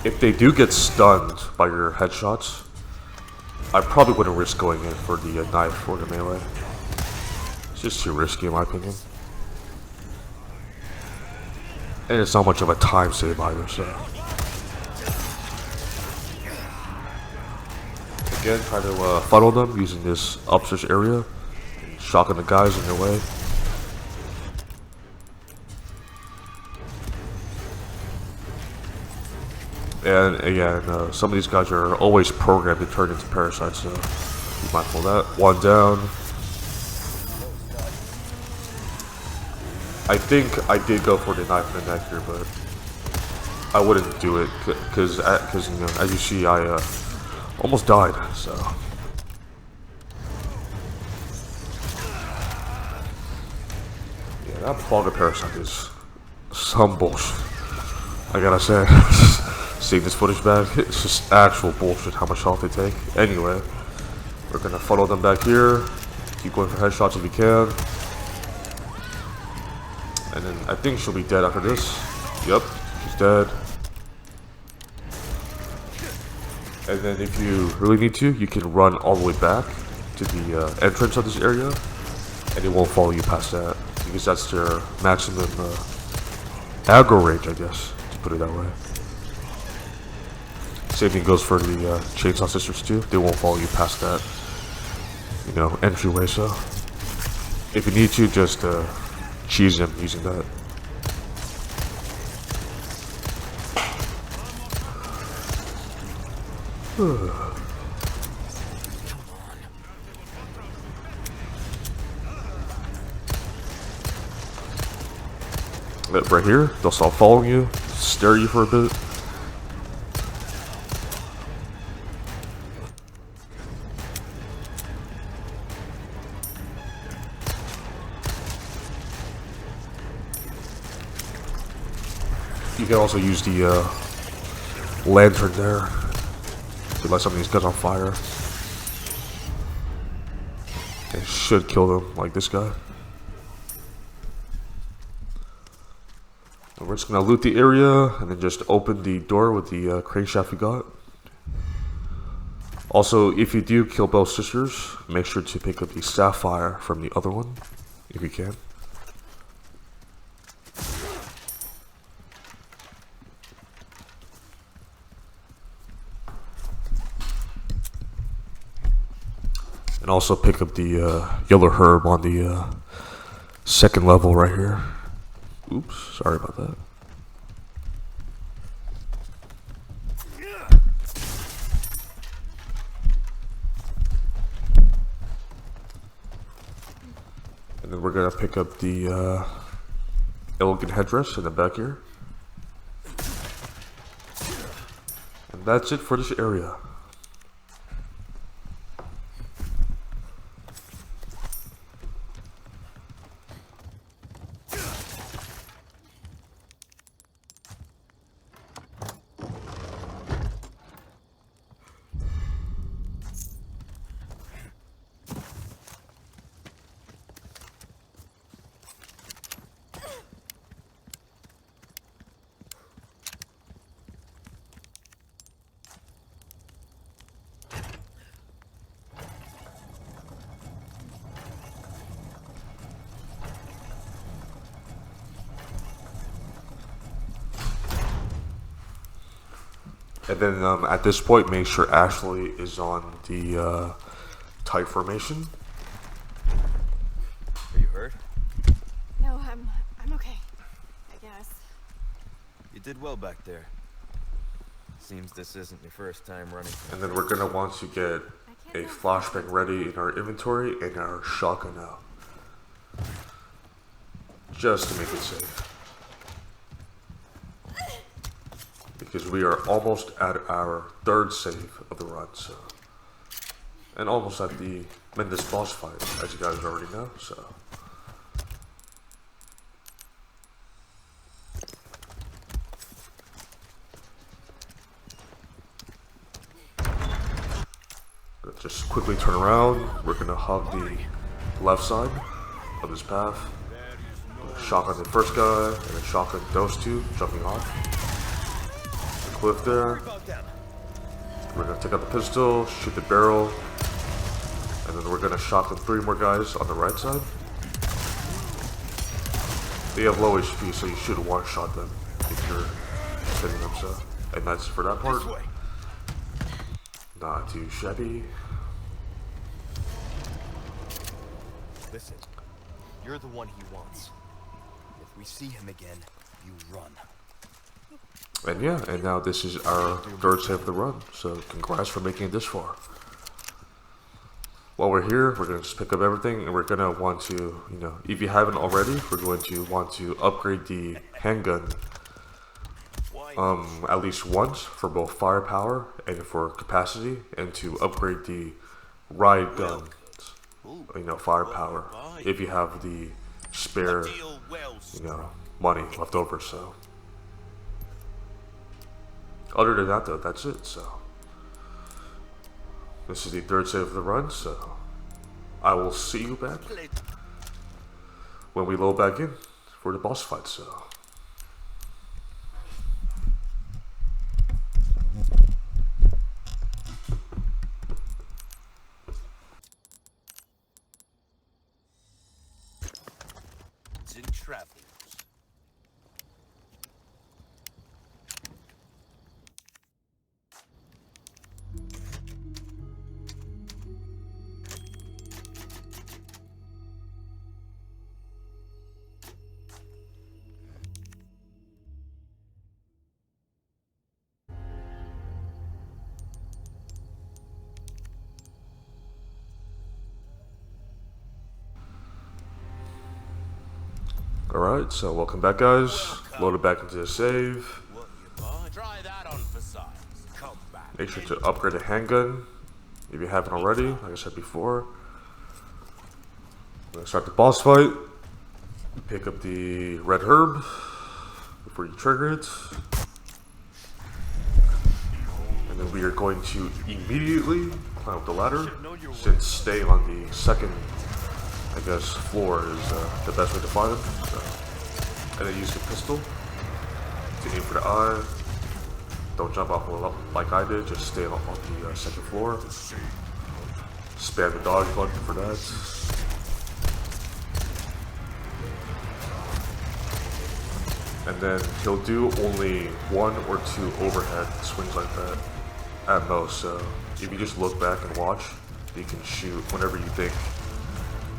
If they do get stunned by your headshots, I probably wouldn't risk going in for the knife or the melee. It's just too risky in my opinion. And it's not much of a time save either, so. Again, try to funnel them using this upstairs area. Shotgun the guys in their way. And again, some of these guys are always programmed to turn into parasites, so be mindful of that. One down. I think I did go for the knife in the neck here, but I wouldn't do it because you know, as you see, I almost died. So yeah, that plug of parasite is some bullshit. I gotta say, seeing this footage back, it's just actual bullshit how much health they take. Anyway, we're gonna funnel them back here. Keep going for headshots if you can. And then I think she'll be dead after this. Yep, she's dead. And then if you really need to, you can run all the way back to the entrance of this area. And it won't follow you past that. Because that's their maximum aggro range, I guess. To put it that way. Same thing goes for the Chainsaw Sisters too. They won't follow you past that, you know, entryway, so. If you need to, just cheese them using that. Right here, they'll stop following you, stare at you for a bit. You can also use the lantern there to light some of these guys on fire. It should kill them, like this guy. And we're just gonna loot the area and then just open the door with the crane shaft we got. Also, if you do kill both sisters, make sure to pick up the sapphire from the other one, if you can. And also pick up the yellow herb on the second level right here. Oops, sorry about that. And then we're gonna pick up the elegant headdress in the back here. And that's it for this area. And then at this point, make sure Ashley is on the tight formation. Are you hurt? No, I'm okay. I guess. You did well back there. Seems this isn't your first time running. And then we're gonna want to get a flashbang ready in our inventory and our shotgun out. Just to make it safe. because we are almost at our third save of the run, so. And almost at the Mendes boss fight, as you guys already know, so. Just quickly turn around. We're gonna hug the left side of this path. Shotgun the first guy, and then shotgun those two jumping off the cliff there. We're gonna take out the pistol, shoot the barrel, and then we're gonna shotgun 3 more guys on the right side. They have low HP, so you should one-shot them if you're hitting them. So, and that's for that part. Not too shabby. Listen, you're the one he wants. If we see him again, you run. And yeah, and now this is our third save of the run, so congrats for making it this far. While we're here, we're going to just pick up everything, and we're going to want to, you know, if you haven't already, we're going to want to upgrade the handgun at least once for both firepower and for capacity, and to upgrade the ride gun, you know, firepower, if you have the spare, you know, money left over. So other than that though, that's it. So this is the third save of the run, so I will see you back when we load back in for the boss fight. So And travelers. alright, so welcome back guys. Loaded back into the save. What you buy? Try that on for size. Come back. Make sure to upgrade the handgun if you haven't already, like I said before. We're gonna start the boss fight. Pick up the red herb before you trigger it. And then we are going to immediately climb up the ladder, since staying on the second, I guess, floor is the best way to find them. So. And then use the pistol to aim for the eye. Don't jump off like I did, just stay on the second floor. Spam the dodge button for that. And then he'll do only 1 or 2 overhead swings like that at most. So if you just look back and watch, you can shoot whenever you think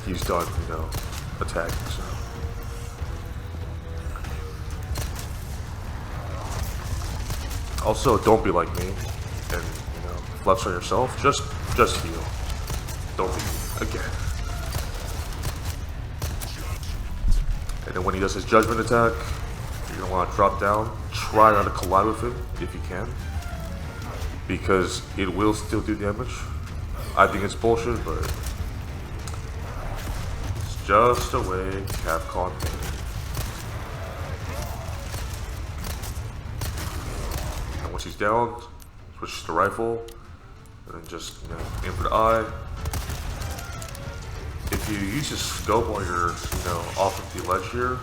he's done, you know, attacking. So. Also, don't be like me and, you know, flex on yourself. Just heal. Don't be again. And then when he does his judgment attack, you're gonna want to drop down. Try not to collide with him if you can, because it will still do damage. I think it's bullshit, but it's just a way Capcom made it. And once he's down, switch to the rifle, and then just, you know, aim for the eye. If you use a scope while you're, you know, off of the ledge here,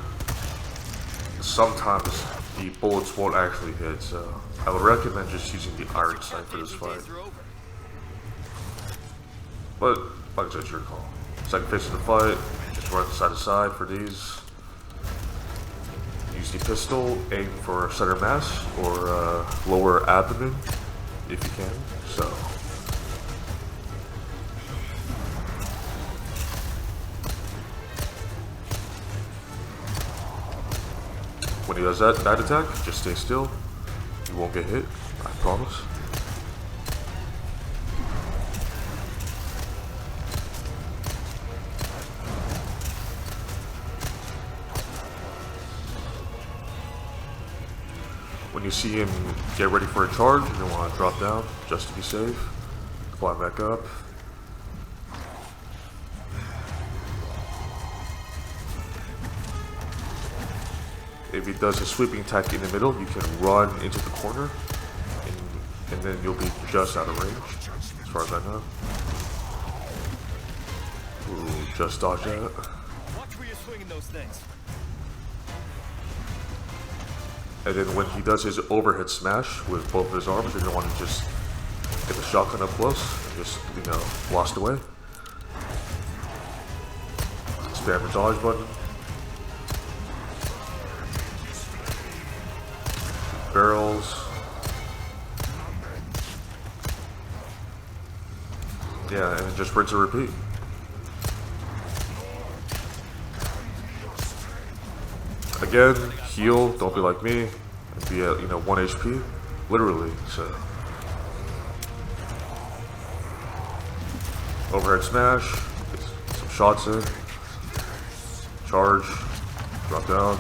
sometimes the bullets won't actually hit, so I would recommend just using the iron sight for this fight. But, like I said, it's your call. Second phase of the fight, just run side to side for these. Use the pistol, aim for center mass or lower abdomen if you can. So, when he does that attack, just stay still. You won't get hit, I promise. when you see him get ready for a charge, you're gonna want to drop down just to be safe. Fly back up. If he does a sweeping attack in the middle, you can run into the corner, and then you'll be just out of range, as far as I know. Ooh, just dodge that. Watch where you're swinging those things. And then when he does his overhead smash with both of his arms, you're gonna want to just get the shotgun up close and just, blast away. Spam the dodge button. Barrels. Yeah, and then just rinse and repeat. Again, heal, don't be like me, and be at 1 HP, literally. So overhead smash, get some shots in, charge, drop down,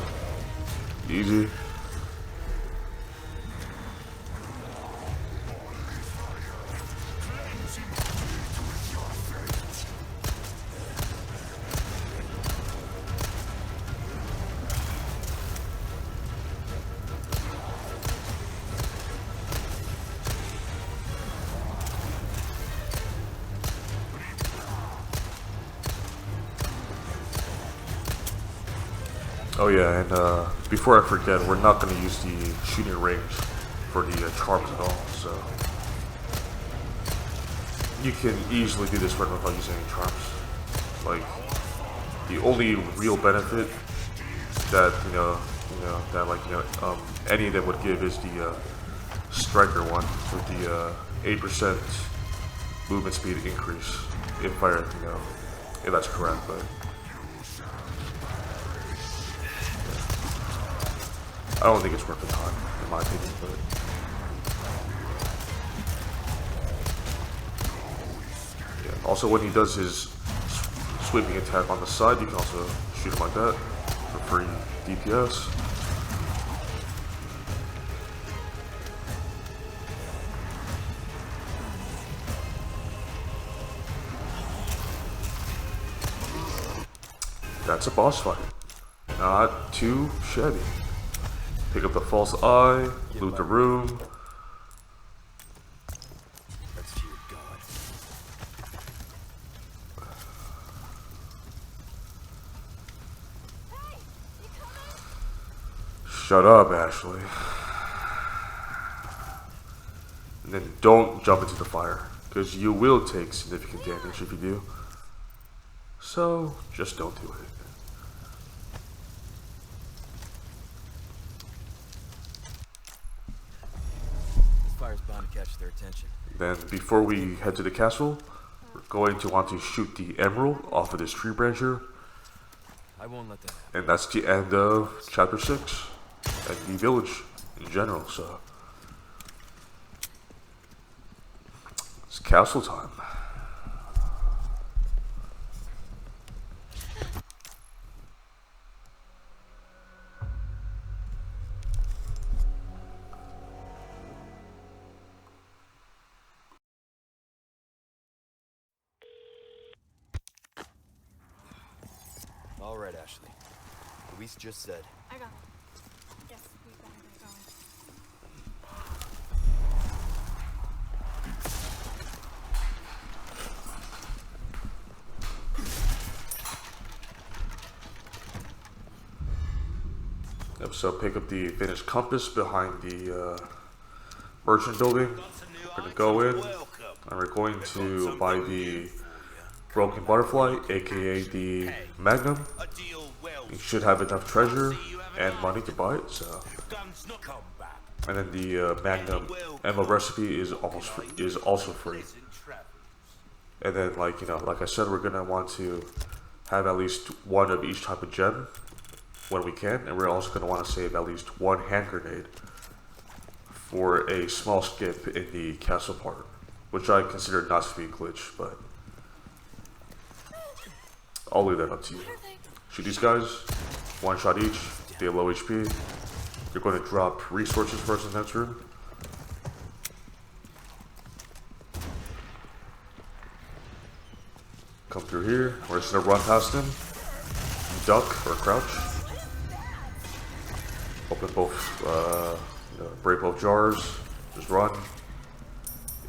easy. Oh yeah, and before I forget, we're not going to use the shooting range for the charms at all, so you can easily do this run without using any charms. Like, the only real benefit that any of them would give is the striker one with the 8% movement speed increase, if that's correct, but. I don't think it's worth the time, in my opinion, but yeah. Also, when he does his sweeping attack on the side, you can also shoot him like that for free DPS. That's a boss fight. Not too shabby. Pick up the false eye, loot the room. That's to your god. Shut up, Ashley. And then don't jump into the fire, because you will take significant damage if you do. So, just don't do it. Fire's bound to catch their attention. Then, before we head to the castle, we're going to want to shoot the emerald off of this tree branch here. I won't let that happen. And that's the end of chapter 6 and the village in general, so it's castle time. All right, Ashley. Luis just said. I got it. Yes, we better get going. Yep, so pick up the finished compass behind the merchant building. We're going to go in, and we're going to buy the broken butterfly, aka the magnum. You should have enough treasure and money to buy it, so. And then the magnum ammo recipe is also free. And then, like I said, we're gonna want to have at least one of each type of gem when we can, and we're also gonna want to save at least one hand grenade for a small skip in the castle part, which I consider not to be a glitch, but I'll leave that up to you. Shoot these guys, one shot each, they have low HP, You're going to drop resources for us in the next room. Come through here. We're just gonna run past him. Duck or crouch. Open both, break both jars. Just run.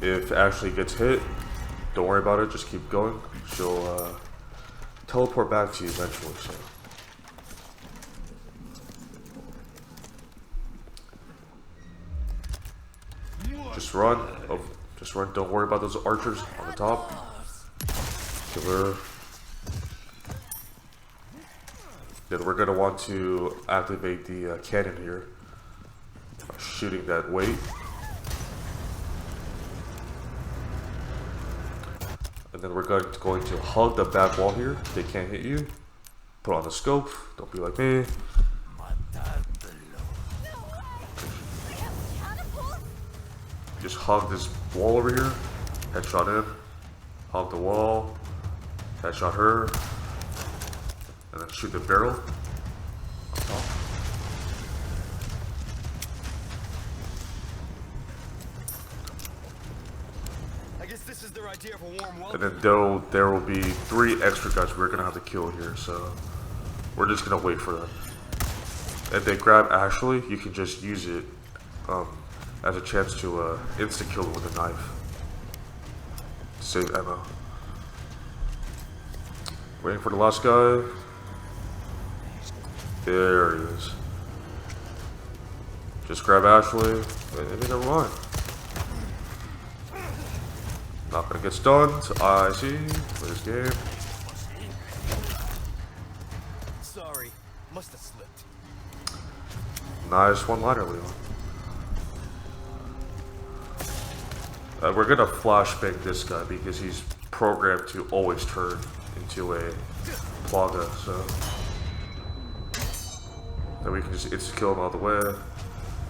If Ashley gets hit, don't worry about it. Just keep going. She'll teleport back to you eventually. So. Just run. Oh, just run. Don't worry about those archers on the top. Killer. Then we're gonna want to activate the cannon here by shooting that weight. And then we're going to hug the back wall here. They can't hit you. Put on the scope. Don't be like me. Just hug this wall over here. Headshot him. Hug the wall. Headshot her. And then shoot the barrel on top. I guess this is their idea of a warm welcome. And then there will be 3 extra guys we're gonna have to kill here, so we're just gonna wait for them. If they grab Ashley, you can just use it as a chance to insta kill them with a knife. Save ammo. Waiting for the last guy. There he is. Just grab Ashley. Maybe never mind. Not gonna get stunned. I see. Play this game. Sorry, must have slipped. Nice one-liner, Leon. We're gonna flashbang this guy because he's programmed to always turn into a plaga, so then we can just insta kill him out of the way.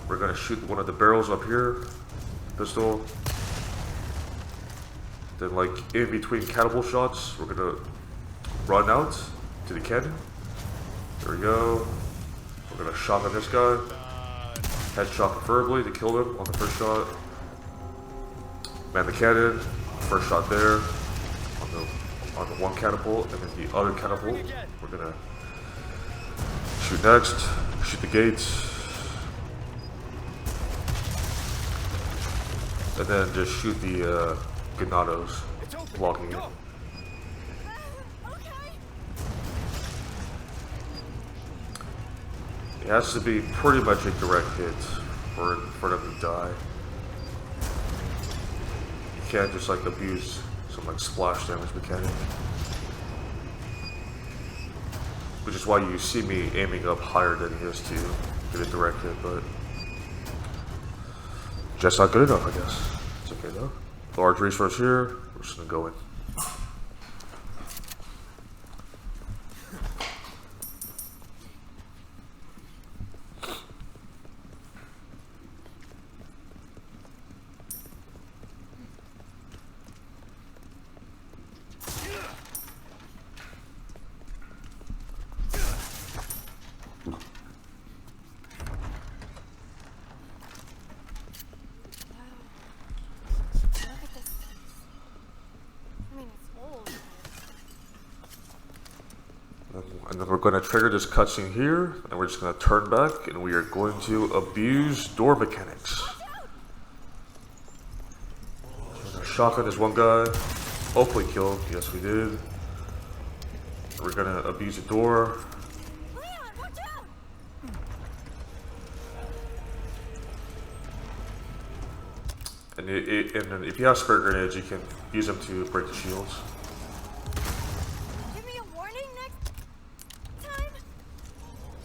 We're gonna shoot one of the barrels up here, pistol. Then, like in between catapult shots, we're gonna run out to the cannon. There we go. We're gonna shotgun this guy. Headshot preferably to kill him on the first shot. Man the cannon. First shot there on the one catapult, and then the other catapult. We're gonna shoot next. Shoot the gates. And then just shoot the Ganados blocking it. It has to be pretty much a direct hit for them to die. You can't just like abuse some like splash damage mechanic. Which is why you see me aiming up higher than he is to get a direct hit, but just not good enough, I guess. It's okay though. Large resource here. We're just gonna go in. And then we're going to trigger this cutscene here, and we're just going to turn back, and we are going to abuse door mechanics. Shotgun is one guy, hopefully killed, yes we did. We're going to abuse the door. And then if you have spare grenades, you can use them to break the shields.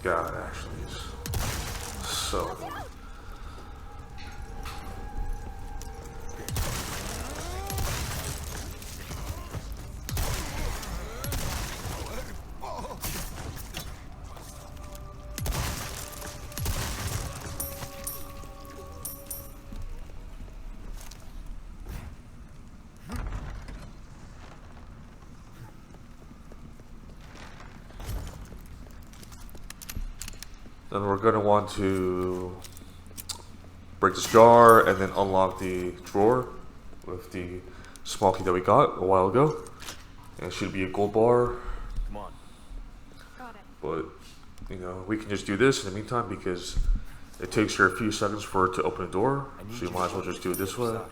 God, actually, is so annoying. Then we're going to want to break this jar and then unlock the drawer with the small key that we got a while ago. And it should be a gold bar, Come on. Got it. but you know, we can just do this in the meantime because it takes her a few seconds for it to open the door, I need so you to might as well show just you do it the this other way. side.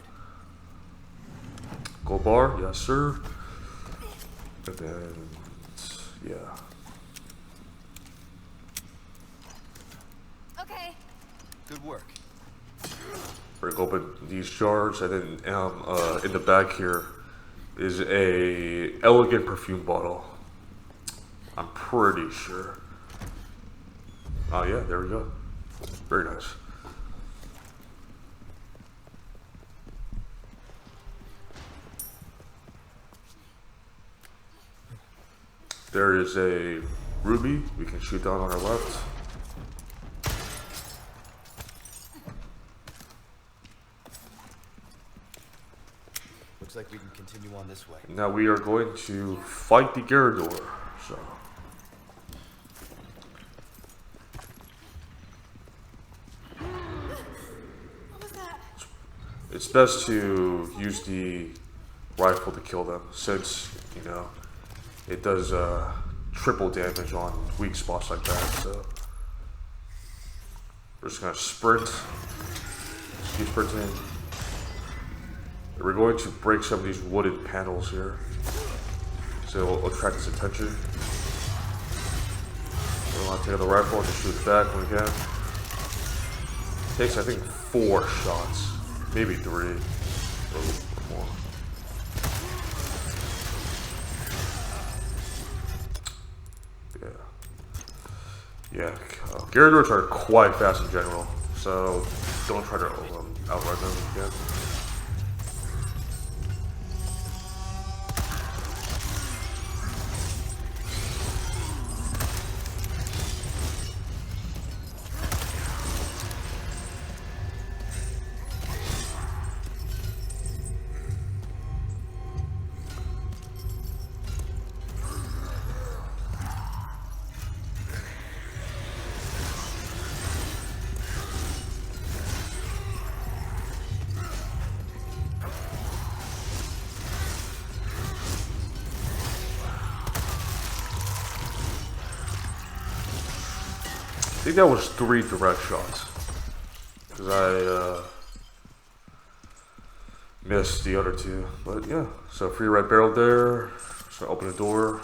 Gold bar, yes sir. And then, yeah. Okay. Good work. Break open these jars, and then in the back here is a elegant perfume bottle. I'm pretty sure. Oh yeah, there we go. Very nice. There is a ruby we can shoot down on our left. Looks like we can continue on this way. Now we are going to fight the Gyarados. So What was that? it's best to use the rifle to kill them, since you know it does triple damage on weak spots like that. So we're just gonna sprint. Just keep sprinting. We're going to break some of these wooden panels here, so it'll attract its attention. We want to take out the rifle and just shoot it back when we can. Takes, I think, 4 shots, maybe 3, or more. Yeah, Gyarados are quite fast in general, so don't try to outrun them again. I think that was 3 direct shots, because I missed the other 2. But yeah, so free red barrel there. So open the door.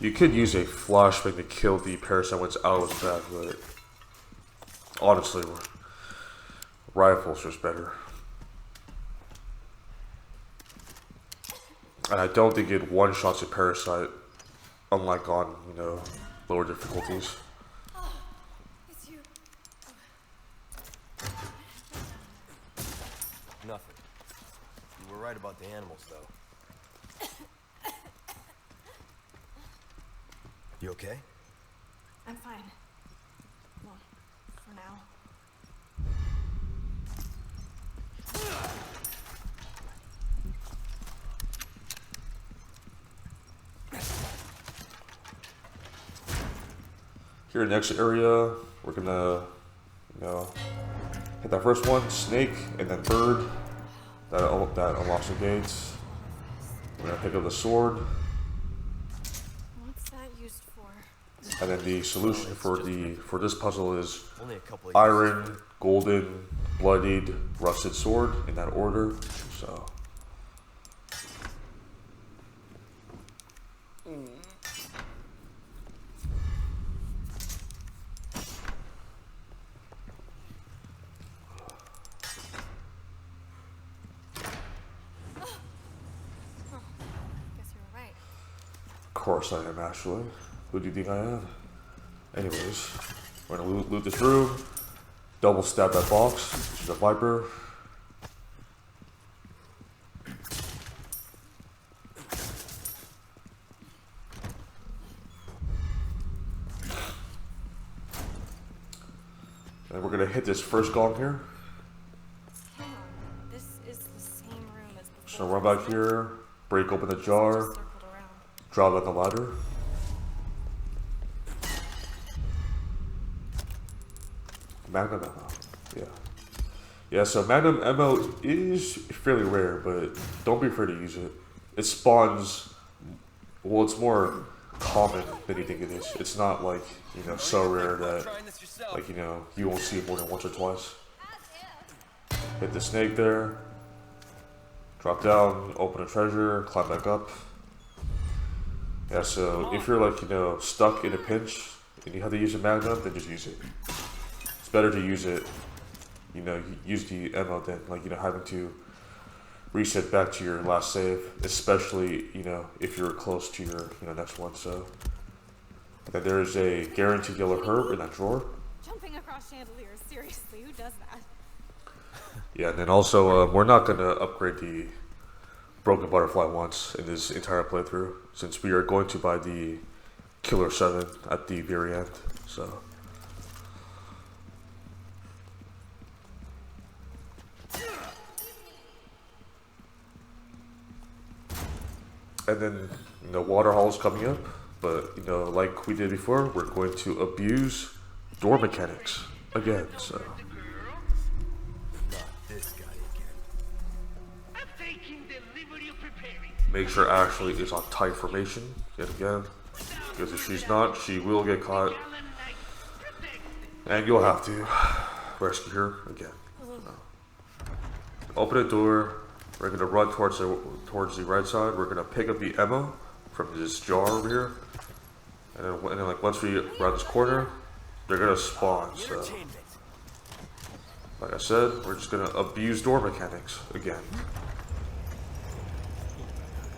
You could use a flashbang to kill the parasite when it's out of its back, but honestly, rifles just better. And I don't think it one-shots a parasite, unlike on, you know, lower difficulties. It's you. Nothing. You were right about the animals, though. You okay? I'm fine. Well, for now. Here, next area, we're gonna, you know, hit that first one, snake, and then bird. That unlocks the gates. We're gonna pick up the sword, What's that used for? and then the solution for this puzzle is Only a couple of iron, golden, bloodied, rusted sword in that order. So. Guess you were right. Of course I am, actually. Who do you think I am? Anyways, we're gonna loot this room, double stab that box, which is a viper. And we're gonna hit this first gong here. Hang on. This is the same room as before. So run back here, break open the jar, Just circled around. drop on the ladder. Magnum ammo. Yeah. Yeah, so Magnum ammo is fairly rare, but don't be afraid to use it. It spawns, well, it's more common than you think it is. It's not like, you know, so rare that, like, you know, you won't see it more than once or twice. Hit the snake there. Drop down, open a treasure, climb back up. Yeah, so if you're like, you know, stuck in a pinch and you have to use a Magnum, then just use it. It's better to use it, you know, use the ammo than, like, you know, having to reset back to your last save, especially, you know, if you're close to your, you know, next one. So then there is a guaranteed yellow herb in that drawer. Jumping across chandeliers, seriously, who does that? Yeah, and then also we're not gonna upgrade the broken butterfly once in this entire playthrough, since we are going to buy the Killer 7 at the very end. So and then, you know, water hall's coming up, but, you know, like we did before, we're going to abuse door mechanics again. So make sure Ashley is on tight formation yet again, because if she's not, she will get caught, and you'll have to rescue her again. Open the door. We're gonna run towards the right side. We're gonna pick up the ammo from this jar over here, and then like once we round this corner, they're gonna spawn. So, like I said, we're just gonna abuse door mechanics again.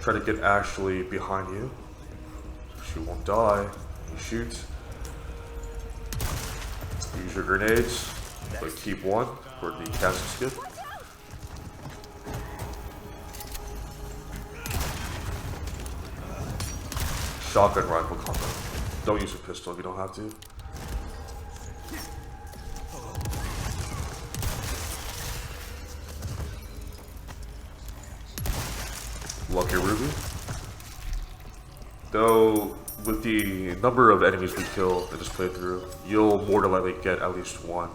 Try to get Ashley behind you. She won't die. You shoot. Use your grenades, but keep one for the casting skip. Shotgun rifle combo. Don't use a pistol if you don't have to. Lucky Ruby. Though, with the number of enemies we kill in this playthrough, you'll more than likely get at least one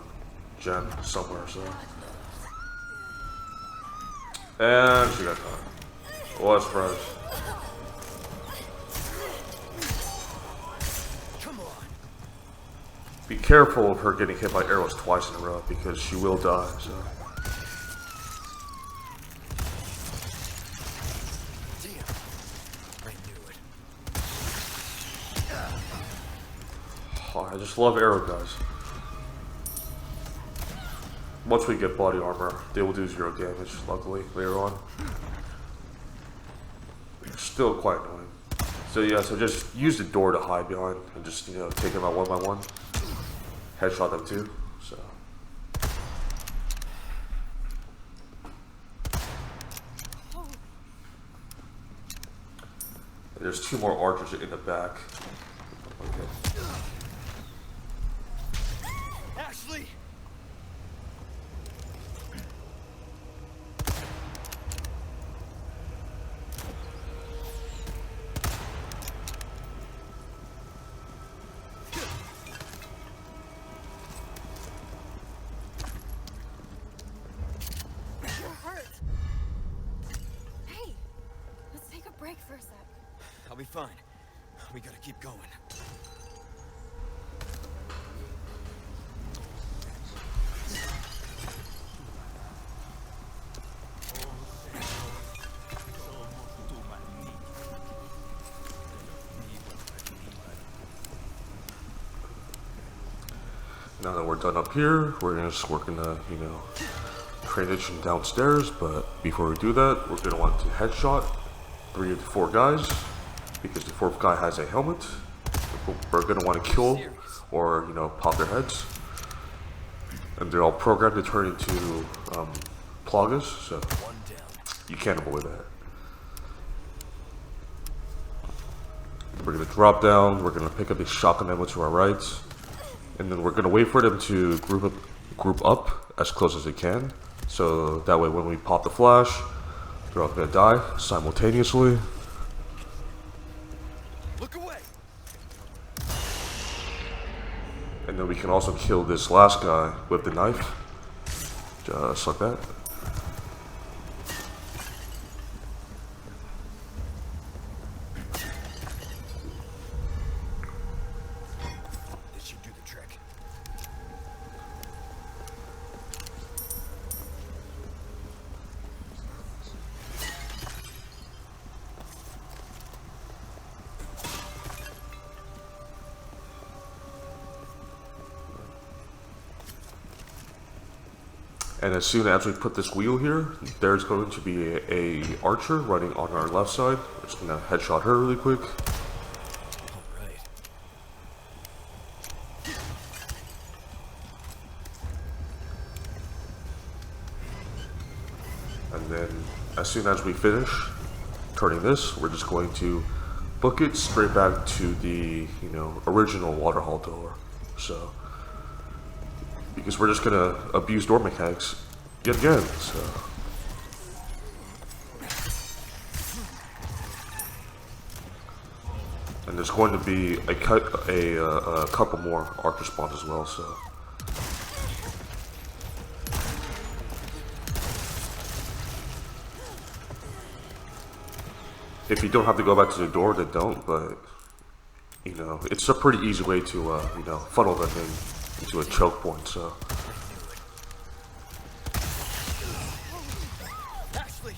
gem somewhere, so. And she got caught. What a surprise. Be careful of her getting hit by arrows twice in a row, because she will die, so. Oh, I just love arrow guys. Once we get body armor, they will do 0 damage, luckily, later on. Still quite annoying. So yeah, so just use the door to hide behind and just, you know, take them out one by one. Headshot them too, so. There's 2 more archers in the back. Okay. Ashley! For a sec. I'll be fine. We gotta keep going. Now that we're done up here, we're just working to, you know, transition downstairs, but before we do that, we're gonna want to headshot 3 of the 4 guys, because the 4th guy has a helmet. We're gonna want to kill or, you know, pop their heads, and they're all programmed to turn into plagas, so you can't avoid that. We're gonna drop down. We're gonna pick up a shotgun ammo to our right, and then we're gonna wait for them to group up as close as they can, so that way when we pop the flash, they're all gonna die simultaneously. then we can also kill this last guy with the knife. Just like that. This should do the trick. And as soon as we put this wheel here, there's going to be a archer running on our left side. We're just gonna headshot her really quick. All right. And then as soon as we finish turning this, we're just going to book it straight back to the, original waterhall door. So, because we're just gonna abuse door mechanics yet again, so. And there's going to be a couple more archer spawns as well, so. If you don't have to go back to the door, then don't, but, it's a pretty easy way to, funnel them into a choke point, so. Ashley.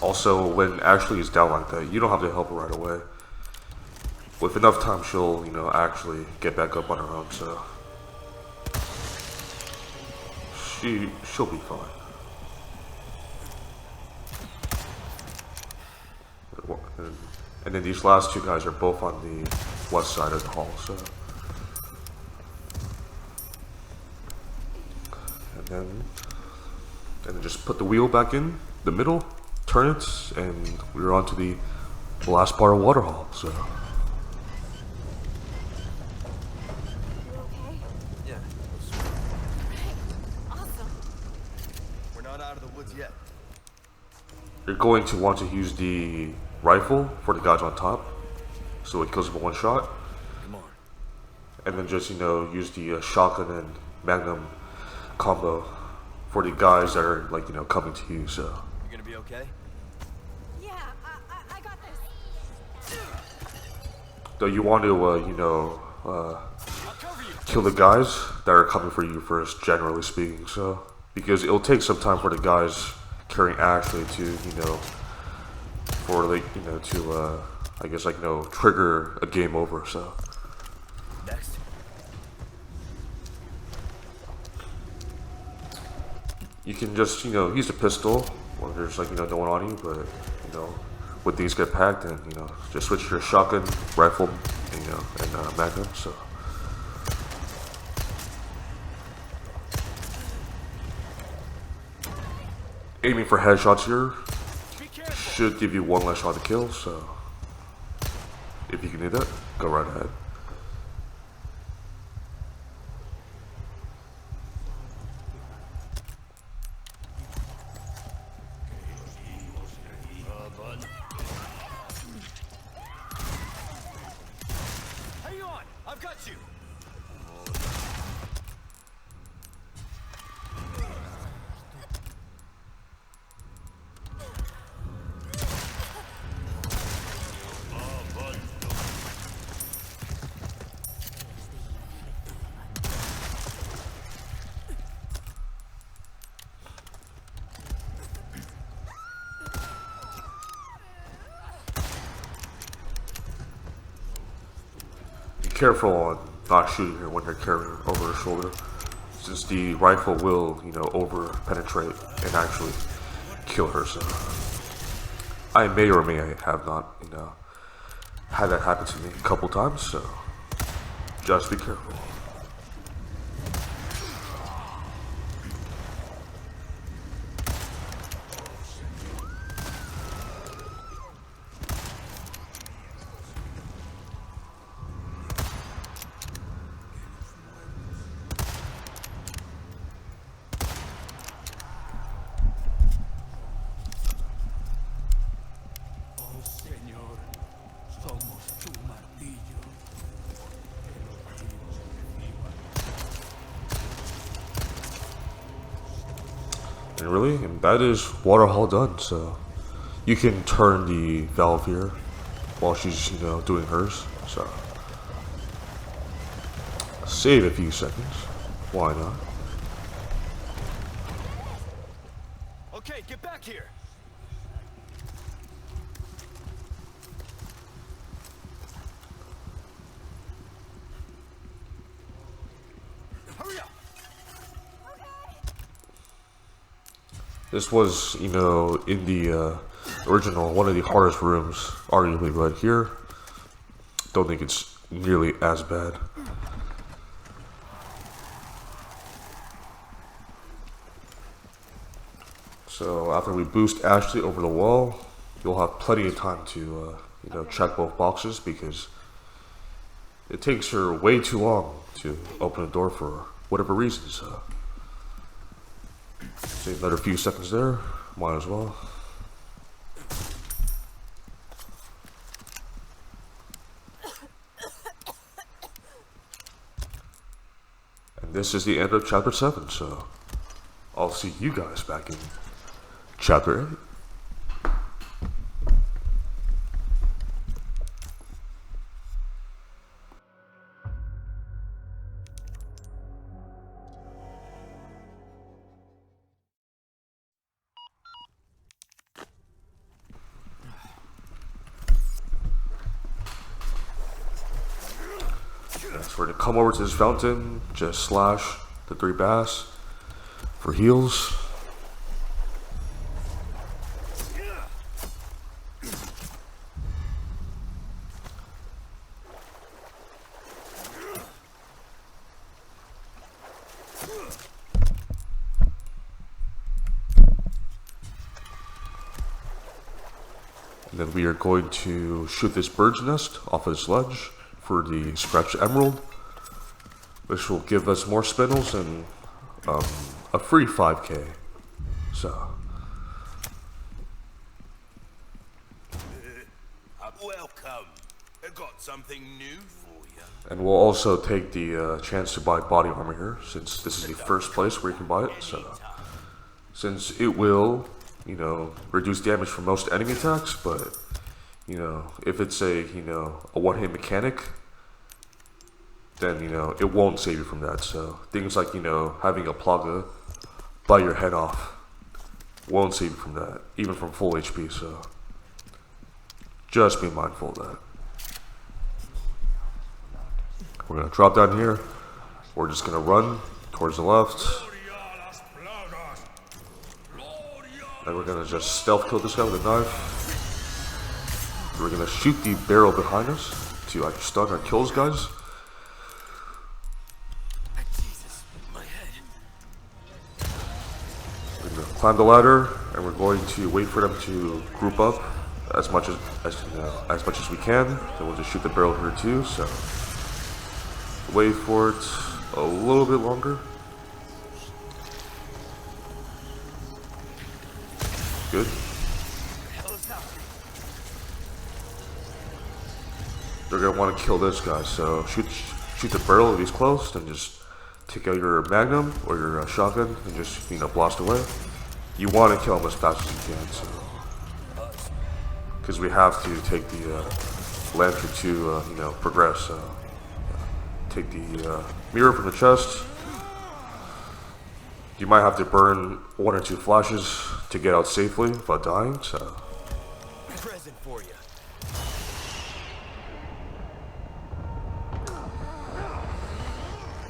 Also, when Ashley is down like that, you don't have to help her right away. With enough time, she'll, actually get back up on her own, so. She'll be fine. And then these last two guys are both on the west side of the hall, so. And then just put the wheel back in the middle, turn it, and we're on to the last part of Waterhall, so. You okay? Yeah. Awesome. We're not out of the woods yet. You're going to want to use the rifle for the guys on top, so it kills them in one shot. Come on. And then just, use the shotgun and magnum combo for the guys that are, like, coming to you, so. You gonna be okay? Yeah, I got this. Though you want to, kill the guys that are coming for you first, generally speaking, so. Because it'll take some time for the guys carrying Ashley to, for, like, to, I guess, like, trigger a game over, so. Next. You can just, use a pistol when there's, like, no one on you, but, when things get packed, then, just switch to your shotgun, rifle, and magnum, so. Aiming for headshots here should give you one less shot to kill, so. If you can do that, go right ahead. Hang on! I've got you! Be careful on not shooting her when you're carrying her over her shoulder, since the rifle will, over penetrate and actually kill her. So I may or may have not, had that happen to me a couple times. So just be careful. And really, and that is water hull done, so you can turn the valve here while she's, you know, doing hers. So save a few seconds. Why not? Okay, get back here. Hurry up. This was, you know, in the original, one of the hardest rooms, arguably, but here, don't think it's nearly as bad. So after we boost Ashley over the wall, you'll have plenty of time to, you know, check both boxes because it takes her way too long to open the door for whatever reason. So save another few seconds there, might as well. And this is the end of chapter 7, so I'll see you guys back in chapter 8. That's where to come over to this fountain, just slash the 3 bass for heals. And then we are going to shoot this bird's nest off of this ledge for the scratched emerald, which will give us more spindles and a free 5k. So Welcome. I got something new for you. and we'll also take the chance to buy body armor here, since this is the first place where you can buy it. So since it will, you know, reduce damage from most enemy attacks, but you know, if it's a, you know, a one-hit mechanic, then, you know, it won't save you from that. So things like, you know, having a plaga bite your head off won't save you from that, even from full HP. So just be mindful of that. We're gonna drop down here. We're just gonna run towards the left, and we're gonna just stealth kill this guy with a knife. We're gonna shoot the barrel behind us to either stun or kill those guys. We're gonna climb the ladder, and we're going to wait for them to group up as much as we can. Then we'll just shoot the barrel here too. So wait for it a little bit longer. Good. They're gonna want to kill this guy, so shoot the barrel if he's close, then just take out your magnum or your shotgun and just, you know, blast away. You want to kill him as fast as you can, so because we have to take the lantern to you know, progress. So take the mirror from the chest. You might have to burn 1 or 2 flashes to get out safely without dying. So Present for you.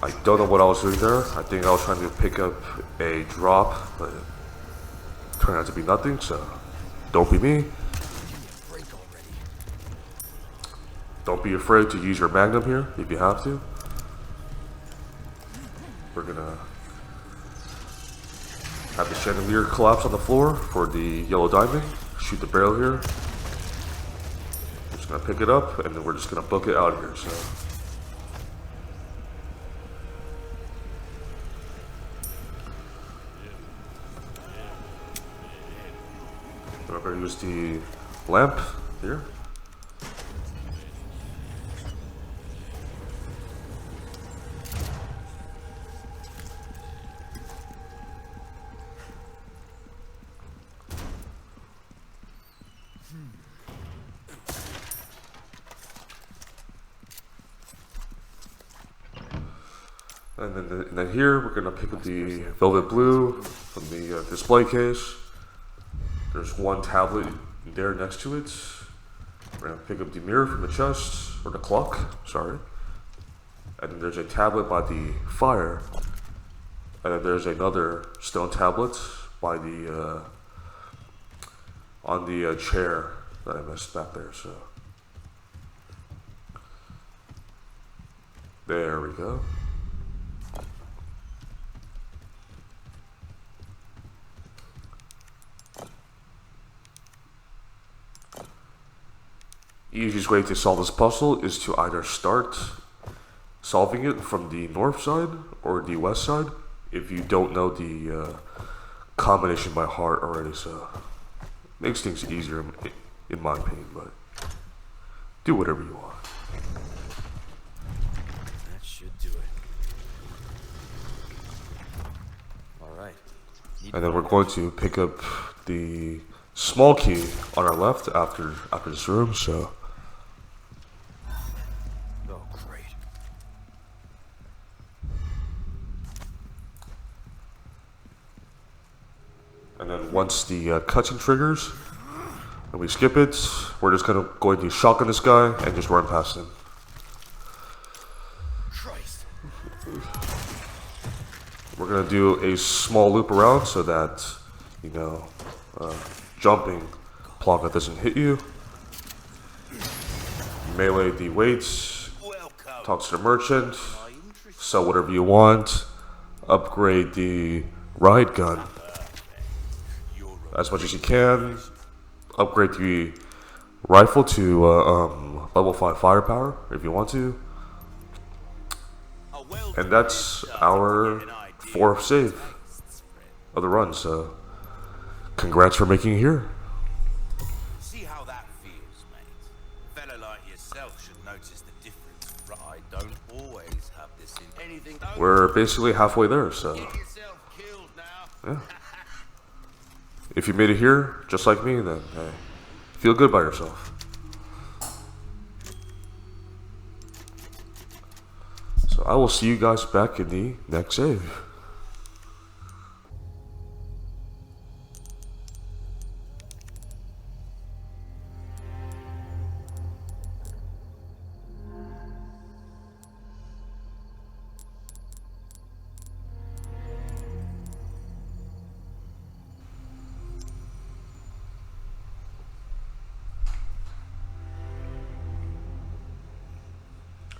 I don't know what I was doing there. I think I was trying to pick up a drop, but it turned out to be nothing, so don't be me. Don't be afraid to use your magnum here if you have to. We're gonna have the chandelier collapse on the floor for the yellow diamond. Shoot the barrel here. I'm just gonna pick it up, and then we're just gonna book it out of here. So we're gonna use the lamp here. And then here we're gonna pick up the velvet blue from the display case. There's one tablet there next to it. We're gonna pick up the mirror from the chest, or the clock, sorry. And then there's a tablet by the fire. And then there's another stone tablet by the on the chair that I missed back there. So there we go. Easiest way to solve this puzzle is to either start solving it from the north side or the west side if you don't know the combination by heart already, so makes things easier in my opinion, but do whatever you want. That should do it. Alright. And then we're going to pick up the small key on our left after this room, so Oh, great. and then once the cutscene triggers and we skip it, we're just going to shotgun this guy and just run past him. Christ. We're gonna do a small loop around so that, you know, jumping Plonka doesn't hit you. Melee the weights, Welcome. talk to the merchant, My interest. sell whatever you want, upgrade the riot gun You're as much as you can, upgrade the rifle to level 5 firepower if you want to, a well and that's our 4th save of the run, so congrats for making it here. See how that feels, mate. A fella like yourself should notice the difference. I don't always have this in anything. Don't We're basically halfway there, so get yourself killed now. yeah. If you made it here, just like me, then hey, feel good by yourself. So I will see you guys back in the next save.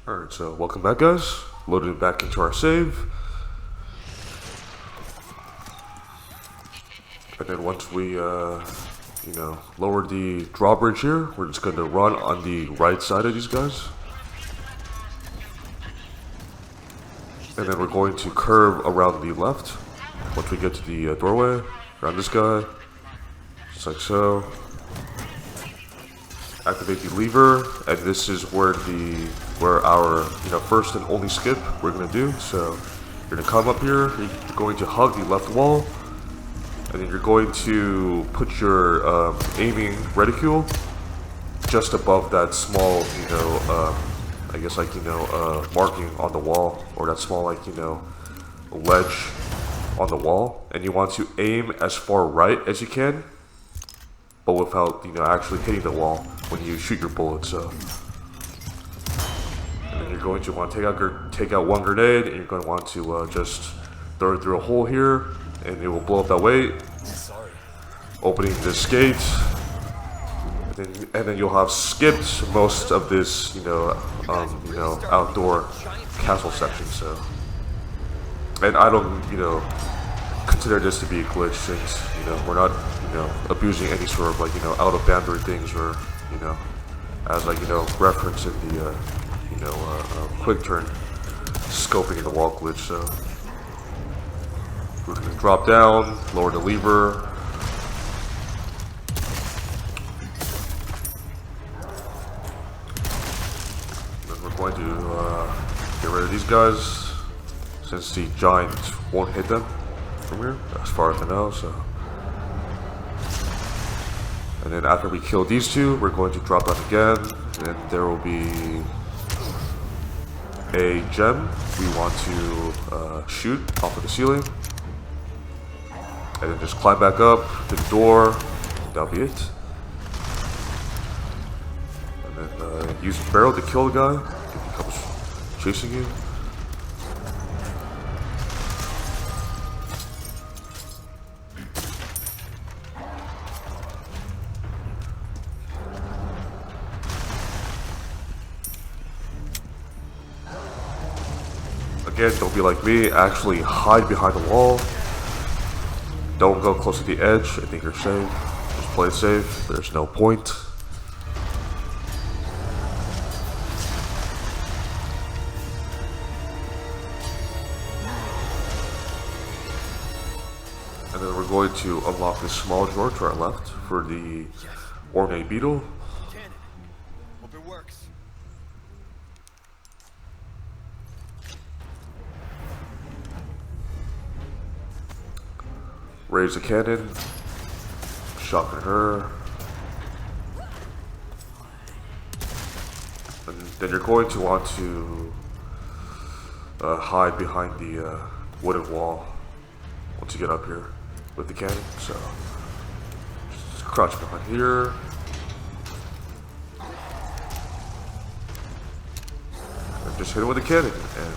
Alright, so welcome back, guys. Loaded back into our save. And then once we, you know, lower the drawbridge here, we're just going to run on the right side of these guys. And then we're going to curve around the left. Once we get to the doorway, around this guy, just like so. Activate the lever, and this is where our first and only skip we're gonna do. So you're gonna come up here, you're going to hug the left wall, and then you're going to put your aiming reticule just above that small, I guess marking on the wall, or that small ledge on the wall, and you want to aim as far right as you can, but without actually hitting the wall when you shoot your bullet. So, and then you're going to want to take out one grenade, and you're going to want to just throw it through a hole here, and it will blow up that way, opening this gate. And then you'll have skipped most of this, outdoor castle section. So, and I don't, consider this to be a glitch, since we're not abusing any sort of out of boundary things, or as reference in the quick turn scoping in the wall glitch. So we're gonna drop down, lower the lever. Then we're going to get rid of these guys, since the giant won't hit them from here, as far as I know. So, and then after we kill these two, we're going to drop down again, and then there will be a gem we want to shoot off of the ceiling. And then just climb back up to the door. That'll be it. And then use the barrel to kill the guy if he comes chasing you. Again, don't be like me, actually hide behind the wall. Don't go close to the edge, I think you're safe. Just play it safe, there's no point. And then we're going to unlock this small drawer to our left for the ornate beetle. Cannon. Hope it works. Raise the cannon, shotgun her, and then you're going to want to hide behind the wooden wall once you get up here with the cannon. So just crouch behind here. And just hit it with the cannon, and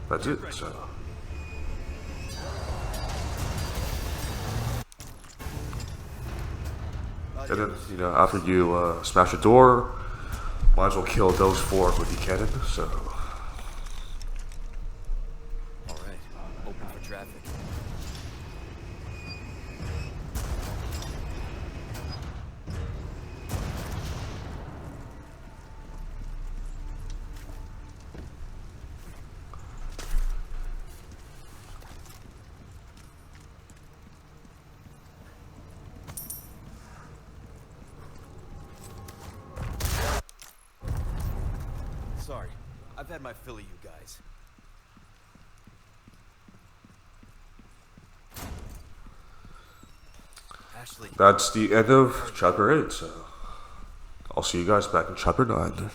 that's it. So. And then, you know, after you smash the door, might as well kill those four with the cannon, so. Alright, open for traffic. Sorry, I've had my fill of you guys. Ashley. That's the end of chapter 8, so I'll see you guys back in chapter 9.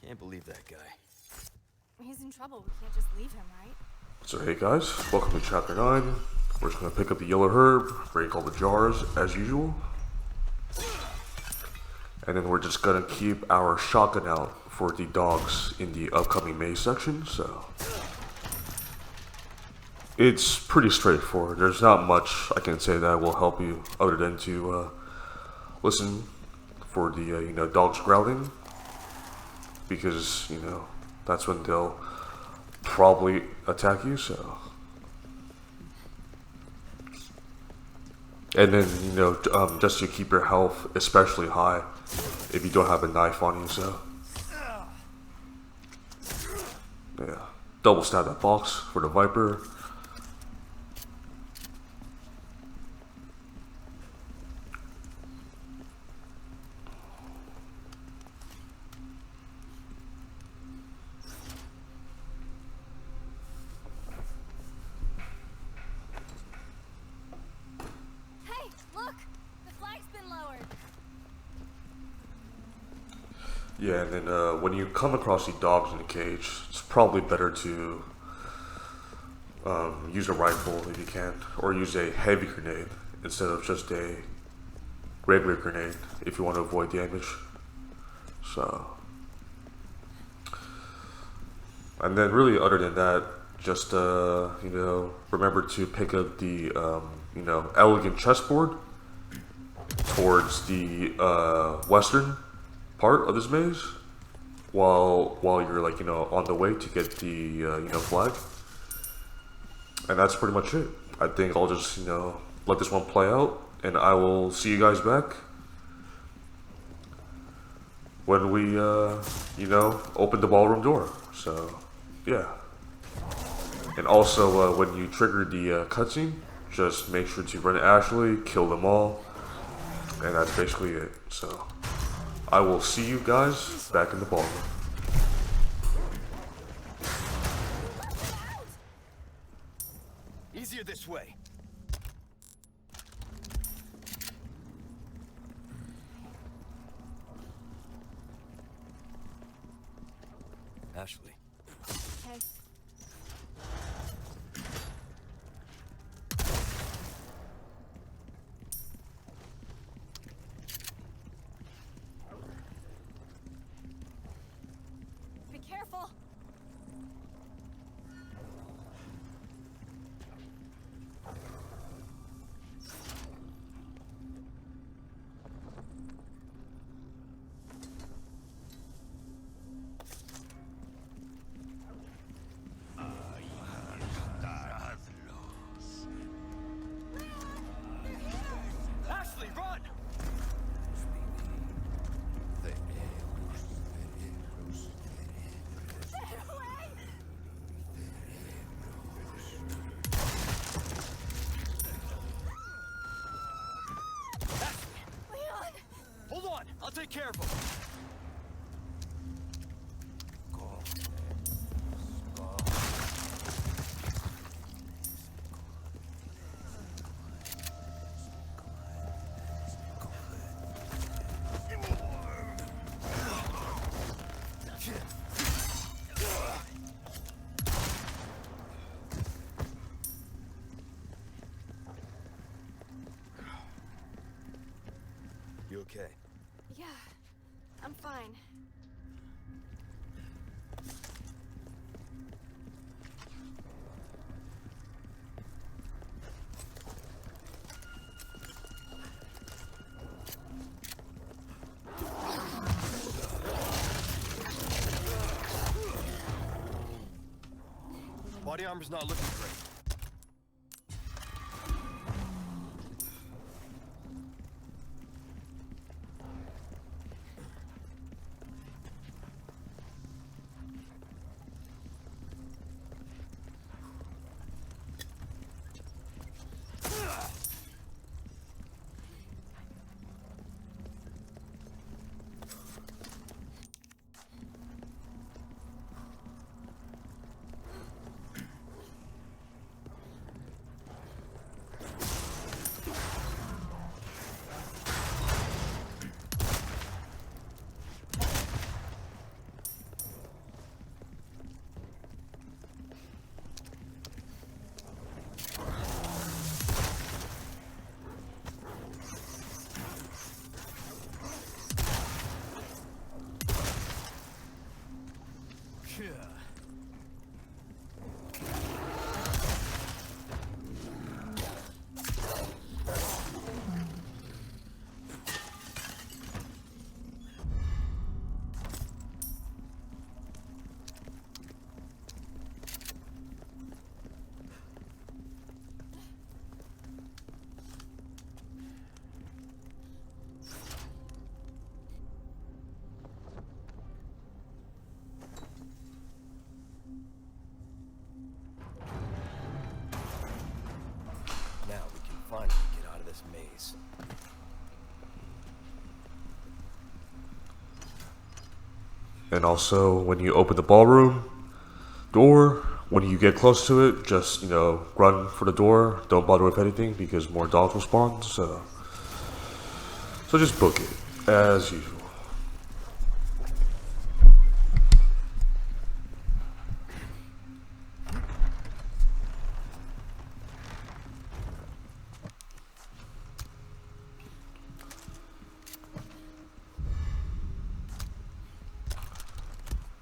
Can't believe that guy. He's in trouble. We can't just leave him, right? So hey guys, welcome to chapter 9. We're just going to pick up the yellow herb, break all the jars as usual. And then we're just going to keep our shotgun out for the dogs in the upcoming maze section, so. It's pretty straightforward. There's not much I can say that will help you other than to listen for the, you know, dogs growling. Because, you know, that's when they'll probably attack you, so. And then, you know, just to keep your health especially high if you don't have a knife on you, so. Yeah. Double stab that box for the Viper. Hey, look! The flag's been lowered. Yeah, and then when you come across the dogs in the cage, it's probably better to use a rifle if you can, or use a heavy grenade instead of just a regular grenade if you want to avoid damage. So, and then really other than that, just you know, remember to pick up the you know, elegant chessboard towards the western part of this maze while you're, like, you know, on the way to get the you know, flag. And that's pretty much it. I think I'll just, you know, let this one play out, and I will see you guys back when we you know, open the ballroom door. So yeah. And also when you trigger the cutscene, just make sure to run Ashley, kill them all, and that's basically it. So I will see you guys back in the ballroom. Easier this way. Ashley. Okay. Be careful. Ashley, run! Leon! Hold on, I'll take care of him. You okay? Yeah, I'm fine. Body armor's not looking great. Now we can finally get out of this maze. And also, when you open the ballroom door, when you get close to it, just, run for the door. Don't bother with anything because more dogs will spawn. So just book it, as usual.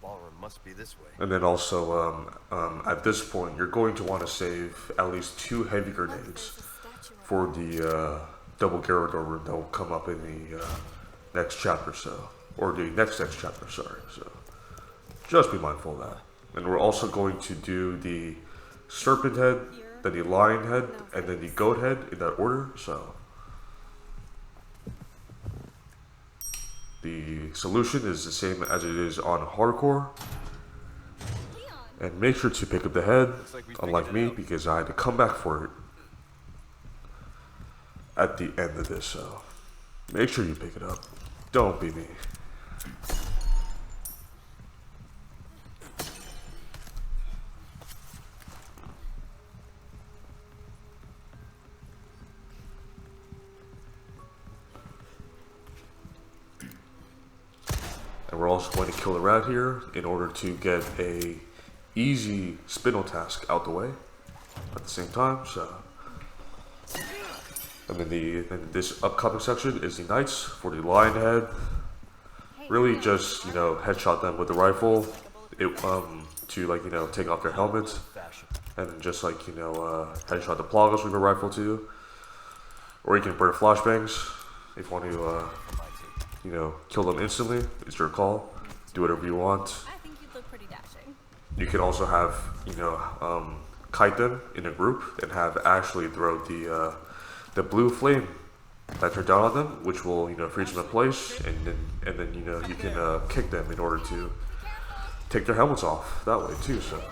Ballroom must be this way. And then also, at this point, you're going to want to save at least 2 heavy grenades for the double Garrador room that will come up in the next chapter, or the next chapter, sorry. So just be mindful of that. And we're also going to do the serpent head, then the lion head, and then the goat head in that order. So the solution is the same as it is on hardcore. And make sure to pick up the head, unlike me, because I had to come back for it at the end of this, so make sure you pick it up. Don't be me. we're also going to kill the rat here in order to get a easy spindle task out the way at the same time. So, and then this upcoming section is the knights for the lion head. Really, just headshot them with the rifle, to like take off their helmets, and then just like headshot the ploggers with a rifle too. Or you can burn flashbangs if you want to kill them instantly. It's your call. Do whatever you want. I think you look pretty dashing. You can also have kite them in a group and have Ashley throw the blue flame that turned down on them, which will freeze them in place, and then you can kick them in order to take their helmets off that way too. So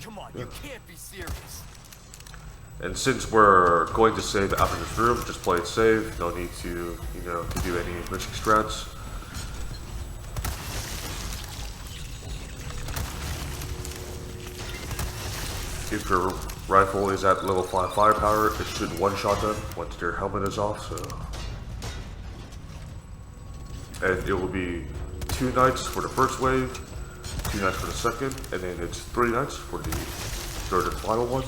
Come on, you can't be serious. and since we're going to save after this room, just play it safe. No need to to do any risky strats. If your rifle is at level 5 firepower, it should one-shot them once their helmet is off, so... And it will be 2 knights for the first wave, 2 knights for the second, and then it's 3 knights for the third and final one.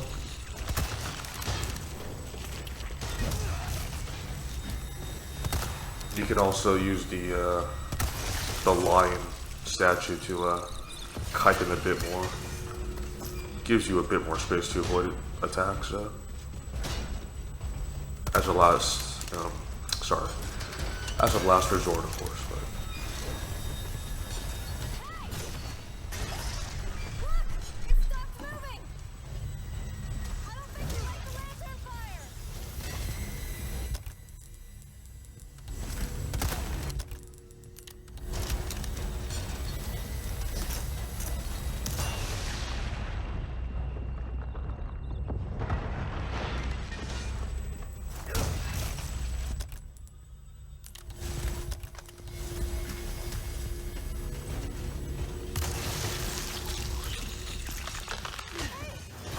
You can also use the lion statue to kite them a bit more. Gives you a bit more space to avoid attacks, as a last, as a last resort, of course. But It stopped moving! I don't think you like the lantern fire!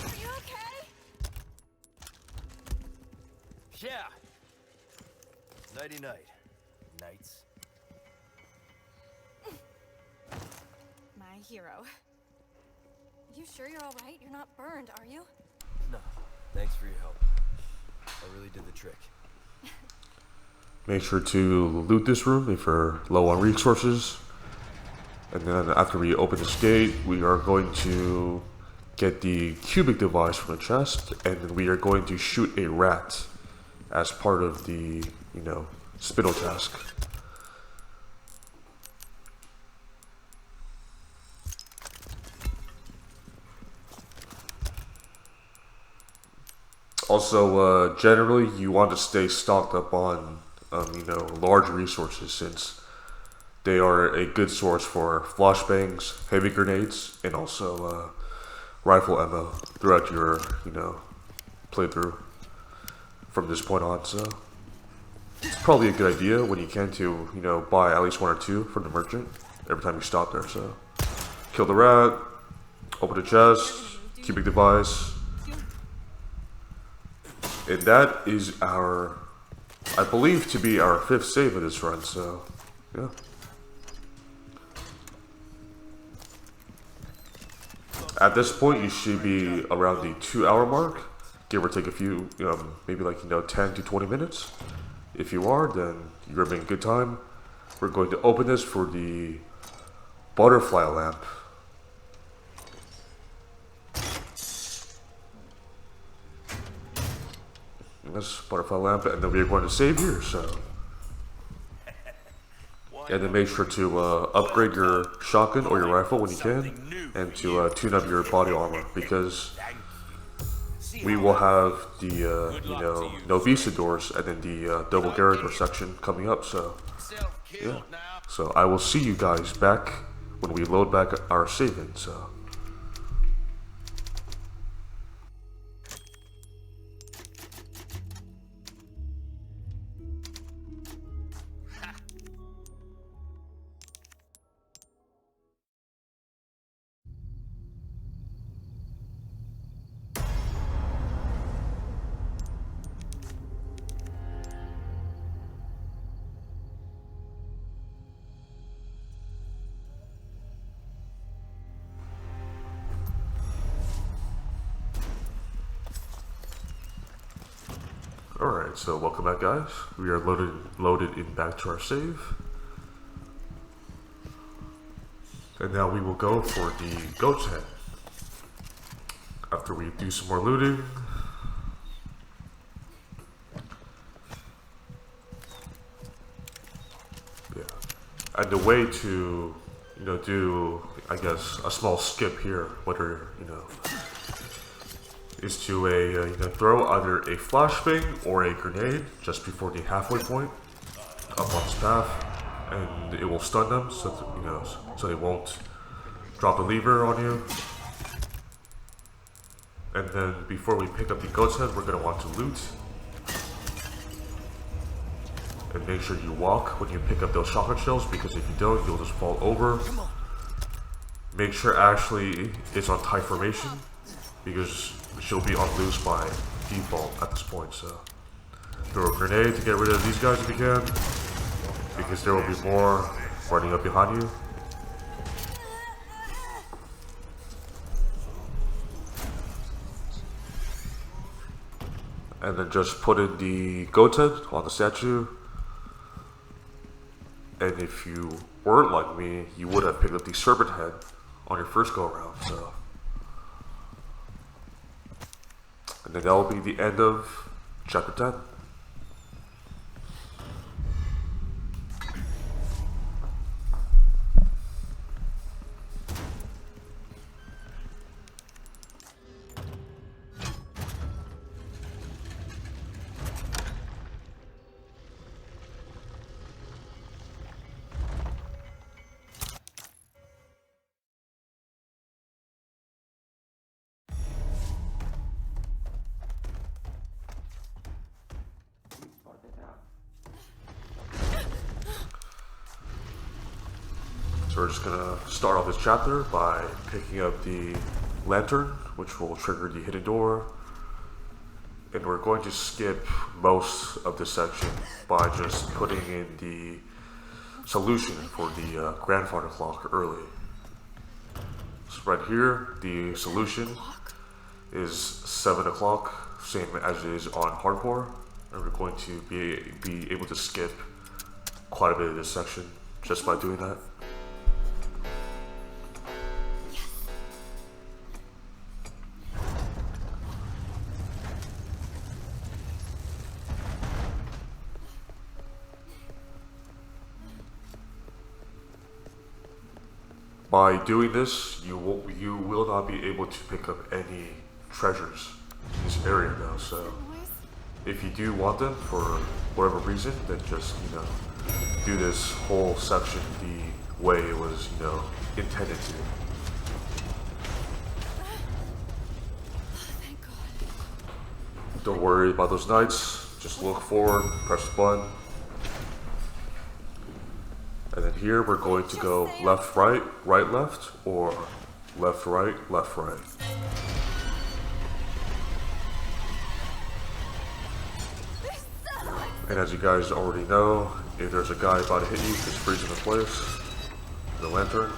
Are you okay? Yeah. Nighty night, knights. My hero. You sure you're alright? You're not burned, are you? No, thanks for your help. I really did the trick. make sure to loot this room if you're low on resources. And then after we open this gate, we are going to get the cubic device from the chest, and then we are going to shoot a rat as part of the, spindle task. Also, generally, you want to stay stocked up on, large resources, since they are a good source for flashbangs, heavy grenades, and also rifle ammo throughout your, playthrough from this point on. So it's probably a good idea when you can to, buy at least 1 or 2 from the merchant every time you stop there. So kill the rat, open the chest, cubic device. And that is our, I believe, to be our 5th save of this run, so, yeah. At this point, you should be around the 2-hour mark, give or take a few, maybe like, 10 to 20 minutes. If you are, then you're having a good time. We're going to open this for the butterfly lamp. This butterfly lamp, and then we're going to save here, so. And then make sure to upgrade your shotgun or your rifle when you can, and to tune up your body armor, because we will have the, Novisa doors and then the double Garrick section coming up, so. Yeah. So I will see you guys back when we load back our saving, so. Alright, so welcome back, guys. We are loaded in back to our save. And now we will go for the goat's head. After we do some more looting. Yeah. And the way to, do, I guess, a small skip here, whether, is to throw either a flashbang or a grenade just before the halfway point up on this path, and it will stun them so that, so they won't drop the lever on you. And then before we pick up the goat's head, we're gonna want to loot and make sure you walk when you pick up those shotgun shells, because if you don't, you'll just fall over. Make sure actually it's on tight formation, because she'll be on loose by default at this point. So throw a grenade to get rid of these guys if you can, because there will be more running up behind you. And then just put in the goat's head on the statue. And if you weren't like me, you would have picked up the serpent head on your first go around. So, and then that will be the end of chapter 10. So we're just gonna start off this chapter by picking up the lantern, which will trigger the hidden door. And we're going to skip most of this section by just putting in the solution for the grandfather clock early. So right here, the solution is 7 o'clock, same as it is on hardcore. And we're going to be able to skip quite a bit of this section just by doing that. By doing this, you will not be able to pick up any treasures in this area now. So if you do want them for whatever reason, then just do this whole section the way it was intended to. Thank God. Don't worry about those knights. Just look forward, press the button. And then here we're going to go left, right, right, left, or left, right, left, right. And as you guys already know, if there's a guy about to hit you, just freeze him in place. The lantern.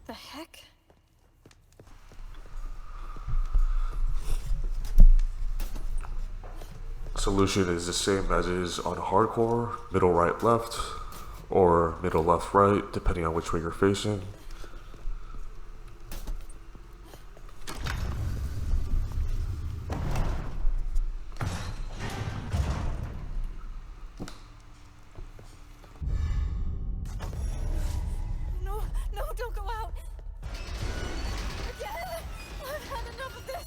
The heck? Solution is the same as it is on hardcore, middle, right, left, or middle, left, right, depending on which way you're facing. No, don't go out. Again. I've had enough of this.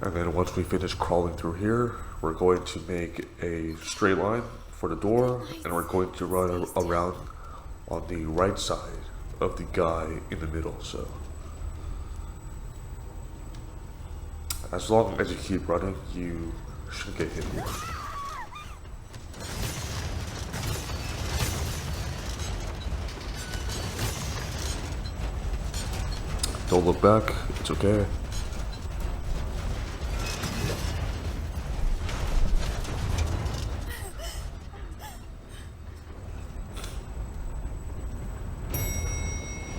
And then once we finish crawling through here, we're going to make a straight line for the door, and we're going to run around on the right side of the guy in the middle, so as long as you keep running, you shouldn't get hit here. Don't look back, it's okay.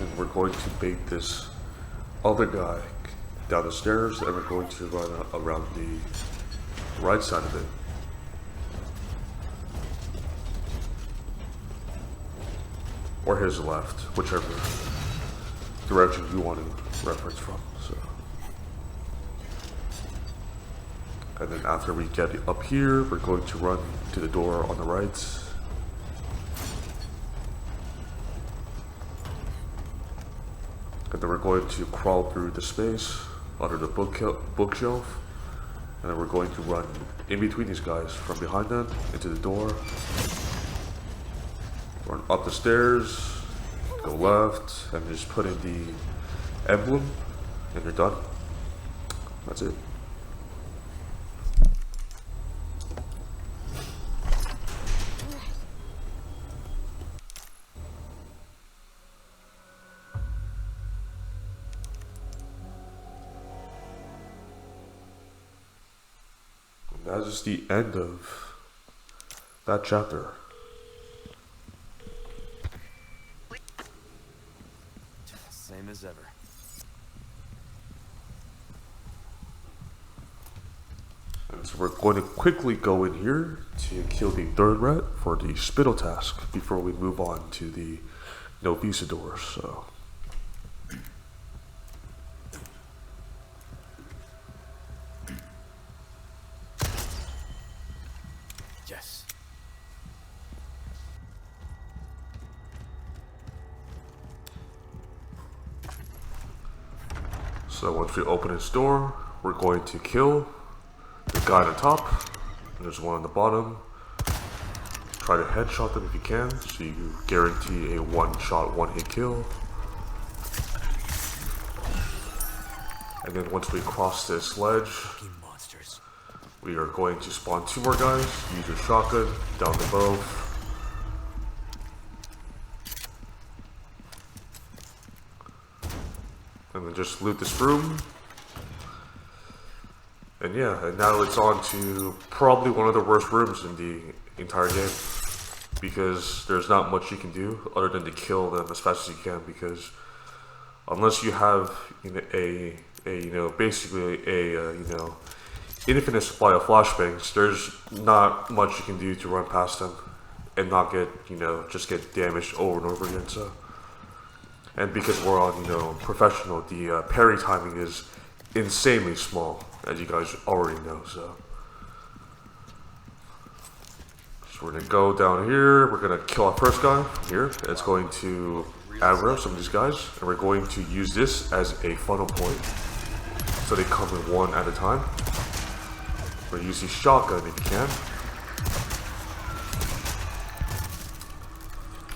And we're going to bait this other guy down the stairs, and we're going to run around the right side of it. Or his left, whichever direction you want to reference from. So, and then after we get up here, we're going to run to the door on the right. And then we're going to crawl through the space under the bookshelf. And then we're going to run in between these guys from behind them into the door. Run up the stairs, go left, and just put in the emblem, and you're done. That's it. And that is the end of that chapter. Same as ever. And so we're going to quickly go in here to kill the third rat for the spittle task before we move on to the no visa doors. So Yes. So once we open his door, we're going to kill the guy on the top, and there's one on the bottom. Try to headshot them if you can, so you guarantee a one-shot, one-hit kill. And then once we cross this ledge, Monsters. we are going to spawn two more guys. Use your shotgun, down them both. And then just loot this room. And yeah, and now it's on to probably one of the worst rooms in the entire game. Because there's not much you can do other than to kill them as fast as you can, because unless you have basically a infinite supply of flashbangs, there's not much you can do to run past them and not get, just get damaged over and over again. So, and because we're on, professional, the parry timing is insanely small, as you guys already know. So we're gonna go down here. We're gonna kill our first guy here. It's going to aggro some of these guys, and we're going to use this as a funnel point, so they come in one at a time. We're gonna use the shotgun if you can.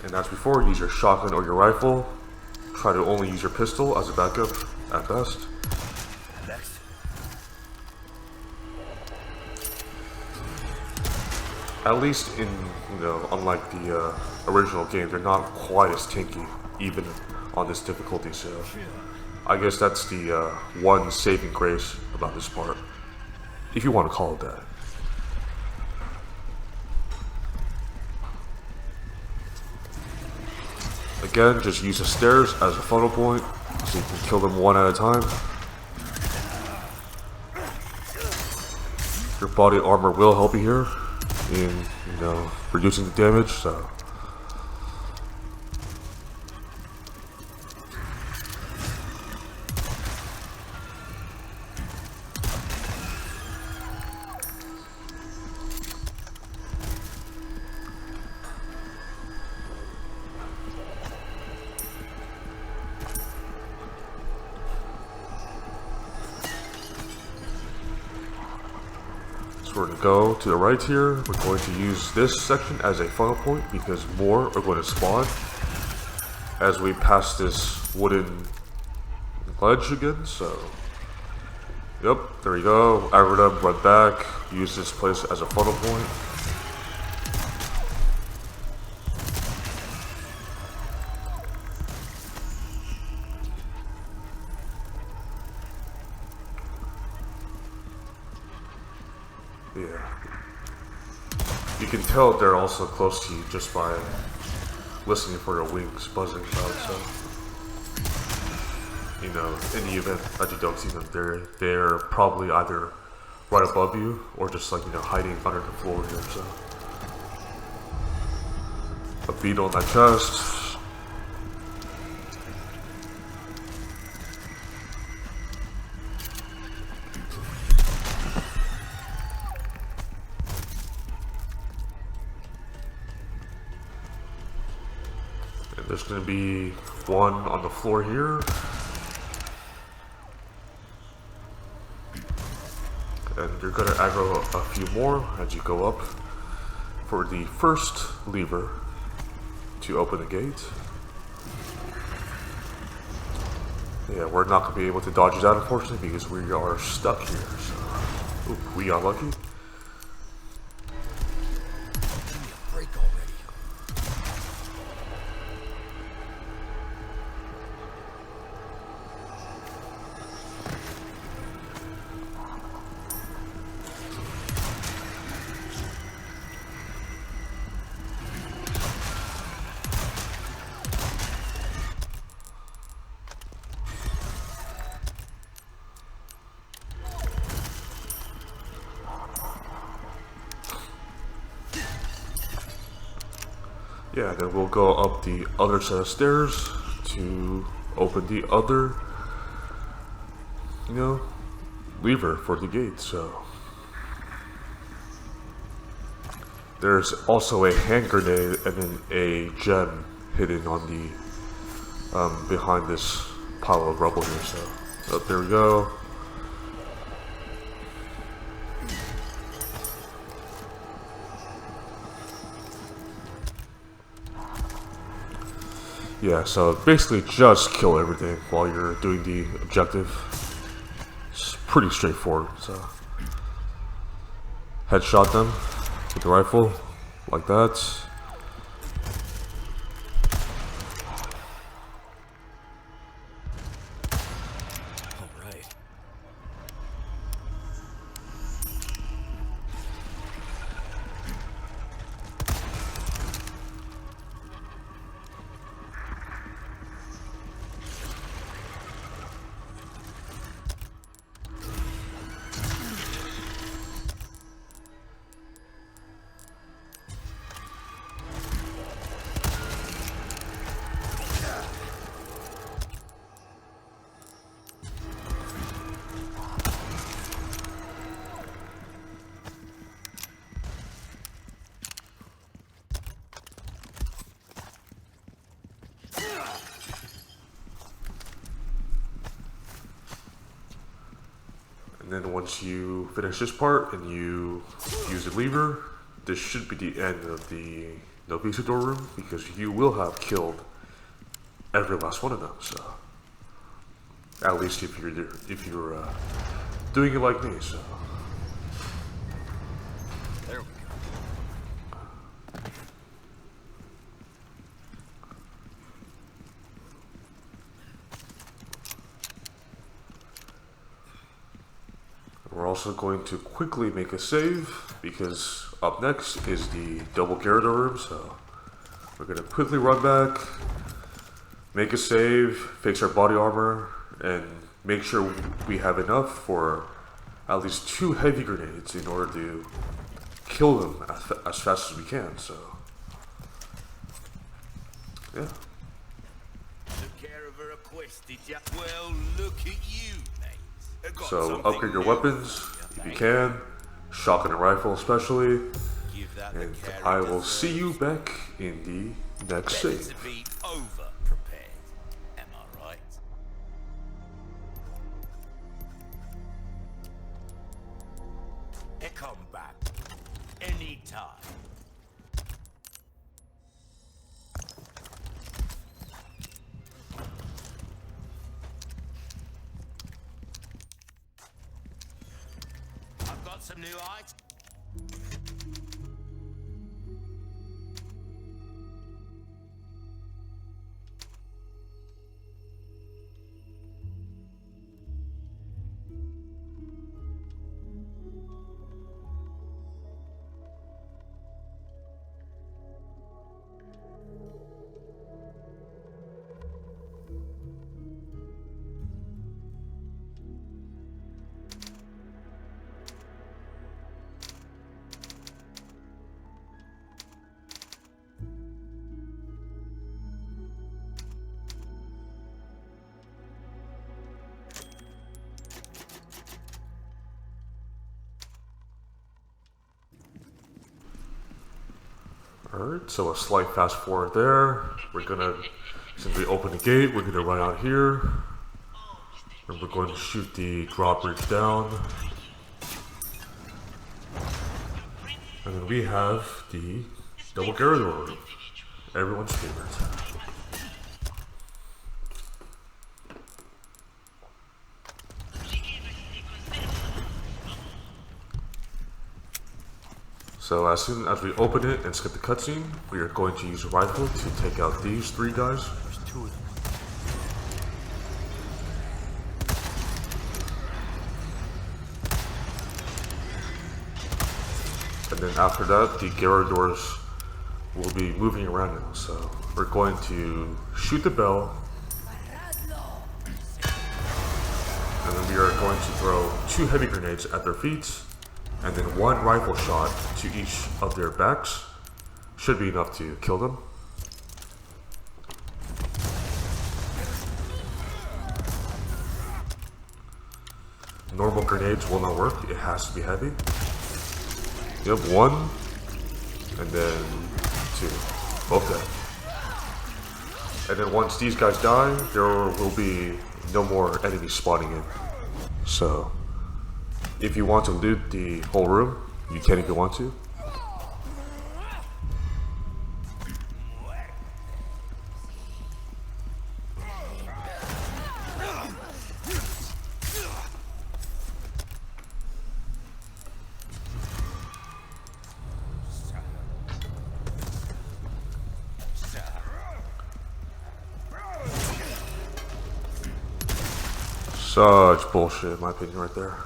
And as before, use your shotgun or your rifle. Try to only use your pistol as a backup at best. Next. At least in, unlike the original game, they're not quite as tanky, even on this difficulty, so I guess that's the one saving grace about this part, if you want to call it that. Again, just use the stairs as a funnel point, so you can kill them one at a time. Your body armor will help you here in, reducing the damage, so. We're going to go to the right here. We're going to use this section as a funnel point because more are going to spawn as we pass this wooden ledge again, so... Yep, there we go. Aggro them, run back, use this place as a funnel point. Yeah. You can tell they're also close to you just by listening for their wings buzzing out, so... You know, in the event that you don't see them, they're probably either right above you or just like, you know, hiding under the floor here, so. A beat on that chest. And there's gonna be one on the floor here. And you're gonna aggro a few more as you go up for the first lever to open the gate. Yeah, we're not gonna be able to dodge that unfortunately because we are stuck here. So, oop, we got lucky. Give me a break already. Yeah, then we'll go up the other set of stairs to open the other, you know, lever for the gate, so. There's also a hand grenade and then a gem hidden on the, behind this pile of rubble here, so. Oh, there we go. Yeah, so basically just kill everything while you're doing the objective. It's pretty straightforward, so. Headshot them with the rifle, like that. Alright. And then once you finish this part and you use the lever, this should be the end of the no visitor room because you will have killed every last one of them. So, at least if you're doing it like me. So. There we go. We're also going to quickly make a save because up next is the double Gyarados room, so we're going to quickly run back, make a save, fix our body armor, and make sure we have enough for at least 2 heavy grenades in order to kill them as fast as we can, so yeah. Took care of a request, did ya? Well, look at you, mate. I got So something upgrade your new weapons for if you mate. can, shotgun and rifle especially, Give that the and care I it will deserves. see you back in the next Better save. to be over prepared. Am I right? Come back anytime. some new items? Alright, so a slight fast forward there. We're gonna, since we open the gate, we're gonna run out here. And we're going to shoot the drawbridge down. And then we have the double garage door room. Everyone's favorite. So as soon as we open it and skip the cutscene, we are going to use a rifle to take out these 3 guys. There's 2 of them. And then after that, the garage doors will be moving around now. So we're going to shoot the bell. And then we are going to throw 2 heavy grenades at their feet. And then 1 rifle shot to each of their backs. Should be enough to kill them. Normal grenades will not work, it has to be heavy. Yep, 1, and then 2. Both dead. And then once these guys die, there will be no more enemies spawning in. So, if you want to loot the whole room, you can if you want to. Such bullshit, in my opinion, right there.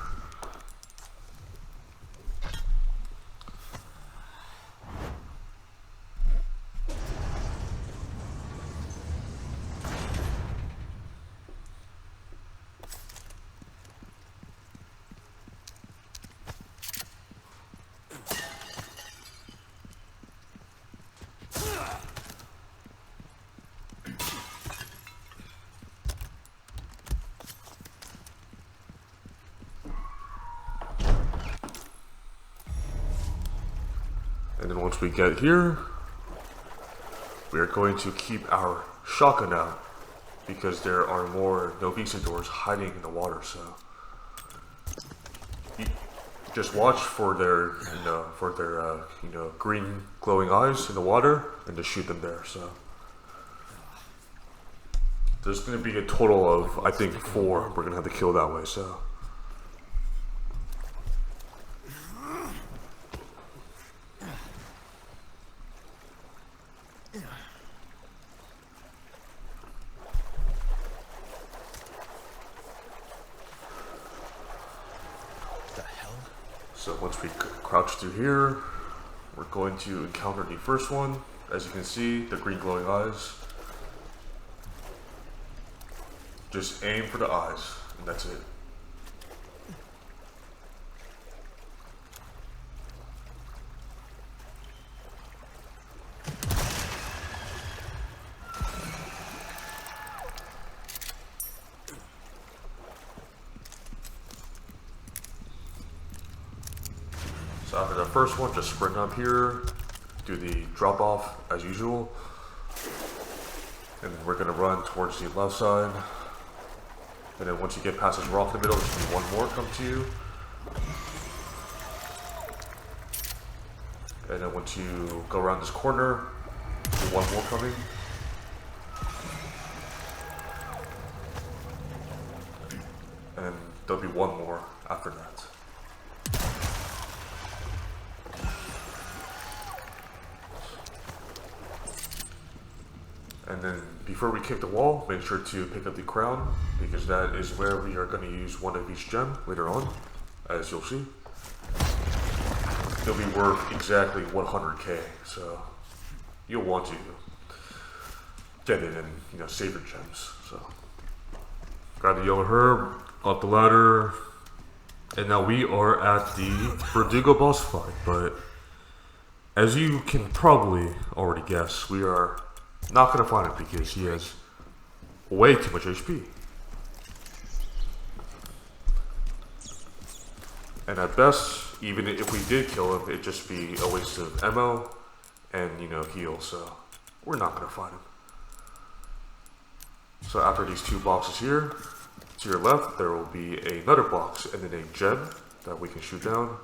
And then once we get here, we are going to keep our shotgun out because there are more Novisadors hiding in the water. So you just watch for their, green glowing eyes in the water, and just shoot them there. So there's going to be a total of, I think, 4 we're going to have to kill that way. So. So once we crouch through here, we're going to encounter the first one. As you can see, the green glowing eyes. Just aim for the eyes, and that's it. So after the first one, just sprint up here, do the drop off as usual, and then we're gonna run towards the left side. And then once you get past this rock in the middle, there's gonna be 1 more come to you. And then once you go around this corner, there's 1 more coming. And there'll be 1 more after that. And then before we kick the wall, make sure to pick up the crown, because that is where we are going to use one of each gem later on, as you'll see. It'll be worth exactly 100k, so you'll want to get it and, you know, save your gems. So got the yellow herb, up the ladder, and now we are at the Verdugo boss fight. But as you can probably already guess, we are not going to find him because he has way too much HP. And at best, even if we did kill him, it'd just be a waste of ammo and, you know, heal, so we're not going to find him. So after these two boxes here, to your left, there will be another box and then a gem that we can shoot down.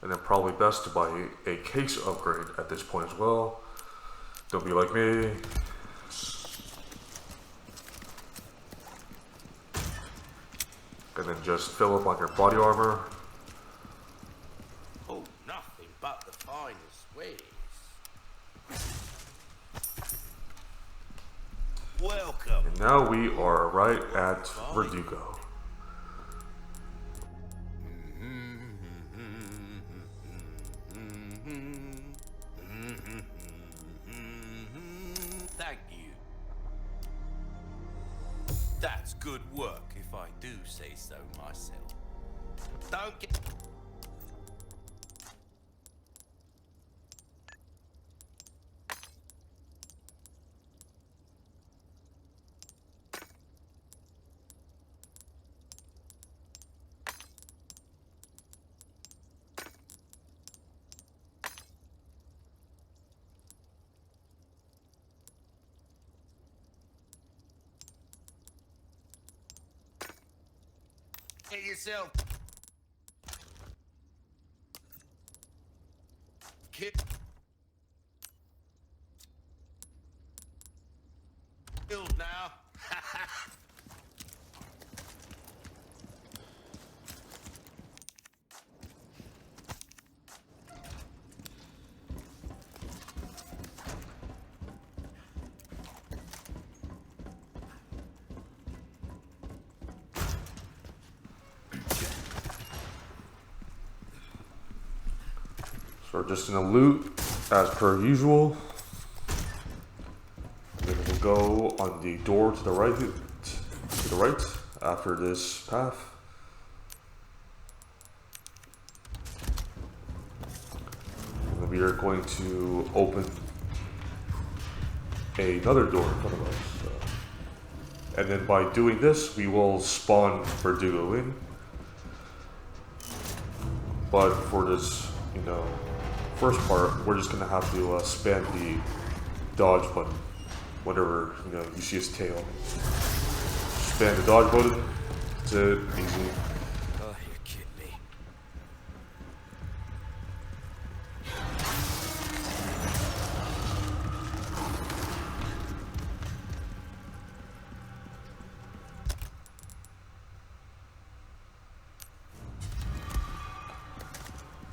And then probably best to buy a case upgrade at this point as well. Don't be like me. And then just fill up on your body armor. Oh, nothing but the finest ways. Welcome. And now we are right at Verdugo. Thank you. That's good work, if I do say so myself. Don't get... Get yourself... Killed now. So we're just gonna loot as per usual. Then we'll go on the door to the right after this path. And then we are going to open another door in front of us. And then by doing this, we will spawn Verdugo in. But for this, you know, first part, we're just gonna have to spam the dodge button whenever, you know, you see his tail. Spam the dodge button. That's it. Easy. Oh, you're kidding me.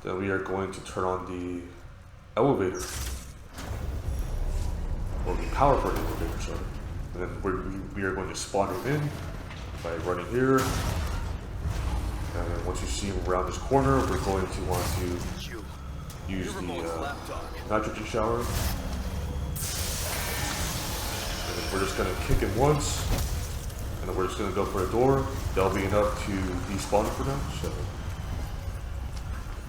Then we are going to turn on the elevator. Or the power for the elevator, sorry. And then we are going to spawn him in by running here. And then once you see him around this corner, we're going to want to use the nitrogen shower. And then we're just going to kick him once. And then we're just going to go for a door. That'll be enough to despawn him for now, so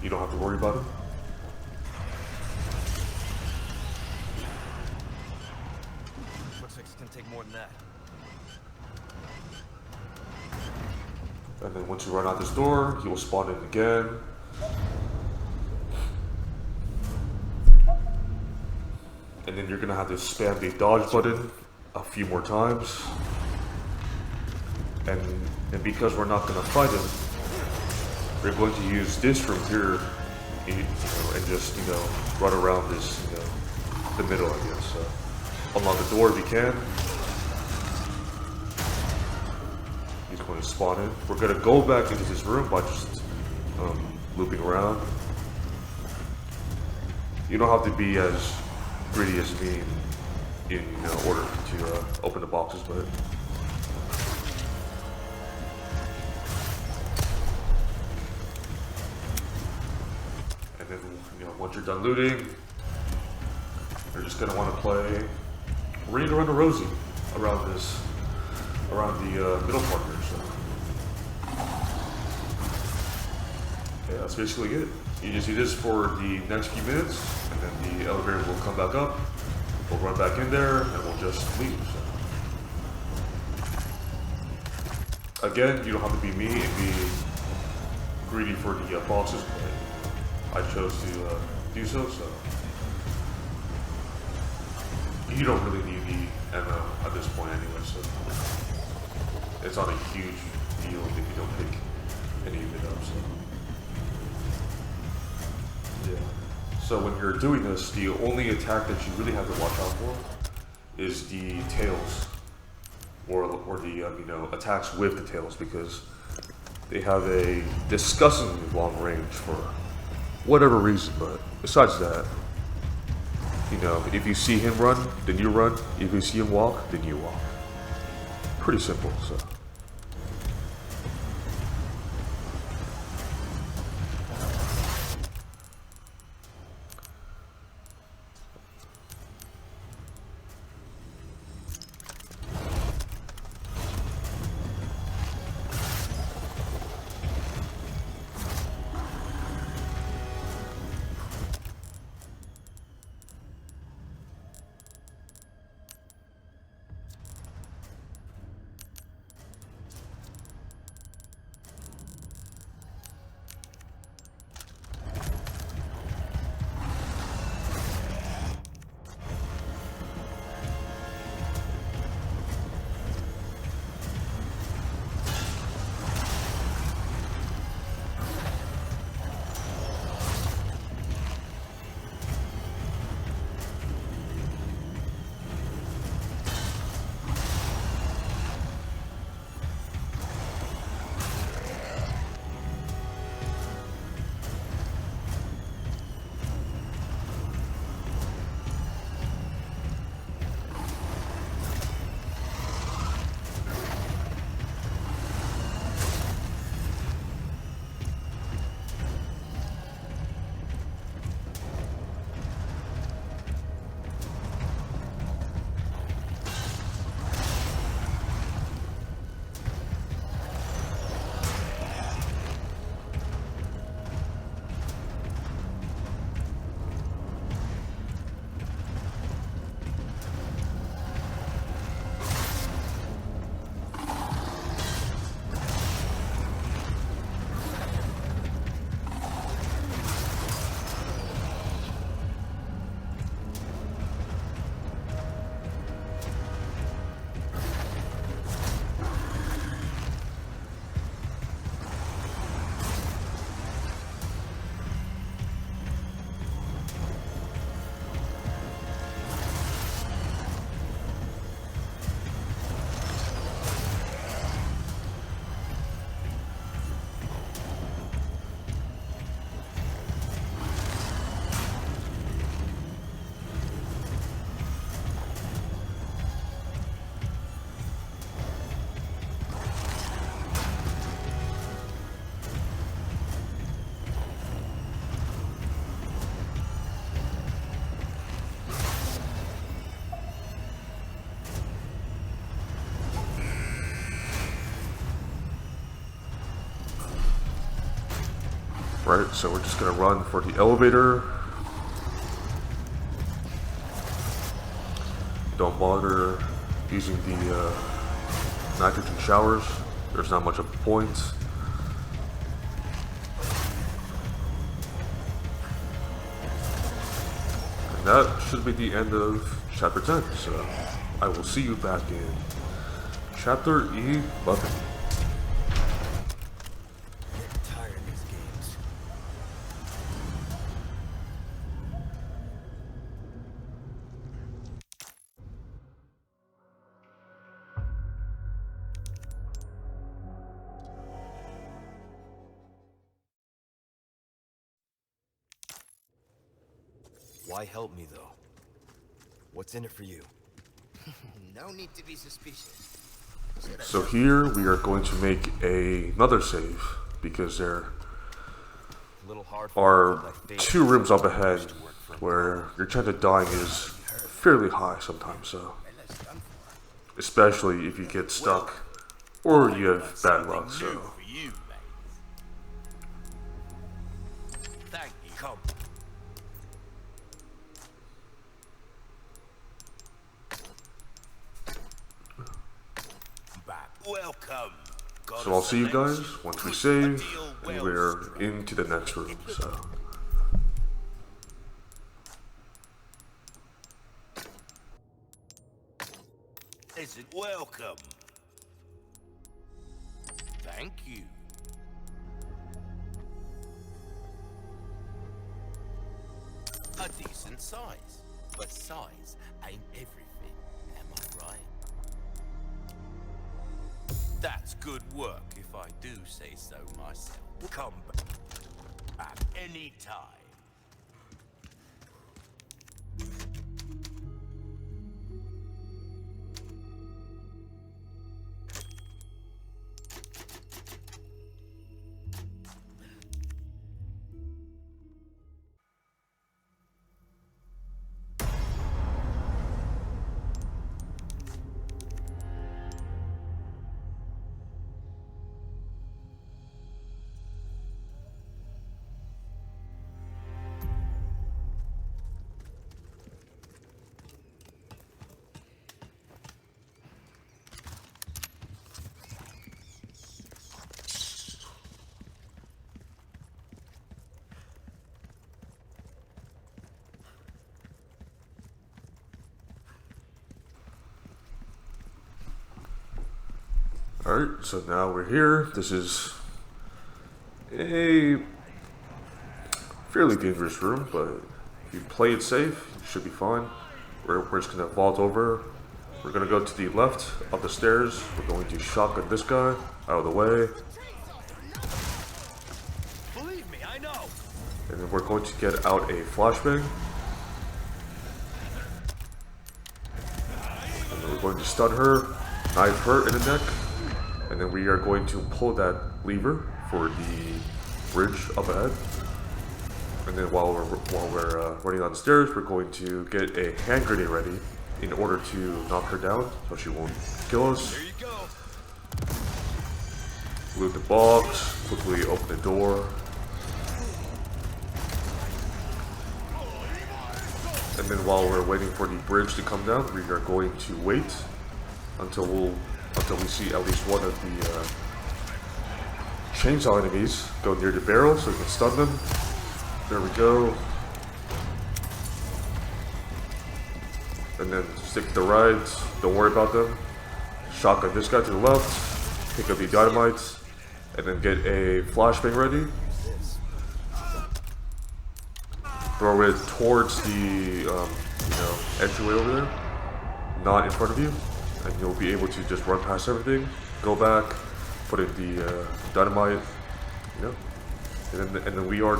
you don't have to worry about him. Looks like it's gonna take more than that. And then once you run out this door, he will spawn in again. And then you're gonna have to spam the dodge button a few more times. And because we're not gonna fight him, we're going to use this from here, you know, and just, you know, run around this, you know, the middle, I guess. So unlock the door if you can. He's going to spawn in. We're going to go back into this room by just looping around. You don't have to be as greedy as me in order to open the boxes, but and then once you're done looting, you're just gonna want to play Ring Around the Rosie around the middle part here. So yeah, that's basically it. You just do this for the next few minutes, and then the elevator will come back up. We'll run back in there, and we'll just leave. So. Again, you don't have to be me and be greedy for the bosses, but I chose to do so. So you don't really need the ammo at this point anyway. So it's not a huge deal if you don't pick any of it up. So. Yeah. So when you're doing this, the only attack that you really have to watch out for is the tails, or the attacks with the tails, because they have a disgustingly long range for whatever reason. But besides that, if you see him run, then you run. If you see him walk, then you walk. Pretty simple. So. Right, so we're just gonna run for the elevator. Don't bother using the nitrogen showers. There's not much of a point. And that should be the end of chapter 10. So I will see you back in chapter 11. Why help me, though? What's in it for you? No need to be suspicious. So here we are going to make another save because there A little hard for me to are put my faith 2 in rooms up someone who ahead used to work for a where your chance of dying is fairly high sometimes, so Well, that's done for. especially if you get stuck or you have bad luck, New so for you, mate. Thank you. Come. Back. Welcome. Got so a I'll see you guys selection. once we Good save deal, and well we're struck. into the next room, so Isn't welcome. Thank you. A decent size, but size ain't everything, am I right? That's good work, if I do say so myself. Come back any time. alright, so now we're here. This is a fairly dangerous room, but if you play it safe, you should be fine. We're just gonna vault over. We're gonna go to the left up the stairs. We're going to shotgun this guy out of the way, Believe me, I know. and then we're going to get out a flashbang. And then we're going to stun her, knife her in the neck, and then we are going to pull that lever for the bridge up ahead. And then while we're running down the stairs, we're going to get a hand grenade ready in order to knock her down so she won't kill us. There you go. Loot the box, quickly open the door. And then while we're waiting for the bridge to come down, we are going to wait until we see at least one of the chainsaw enemies go near the barrel so we can stun them. There we go. And then stick to the right, don't worry about them. Shotgun this guy to the left, pick up the dynamite, and then get a flashbang ready. Throw it towards the entryway over there, not in front of you, and you'll be able to just run past everything, go back, put in the dynamite, and then we are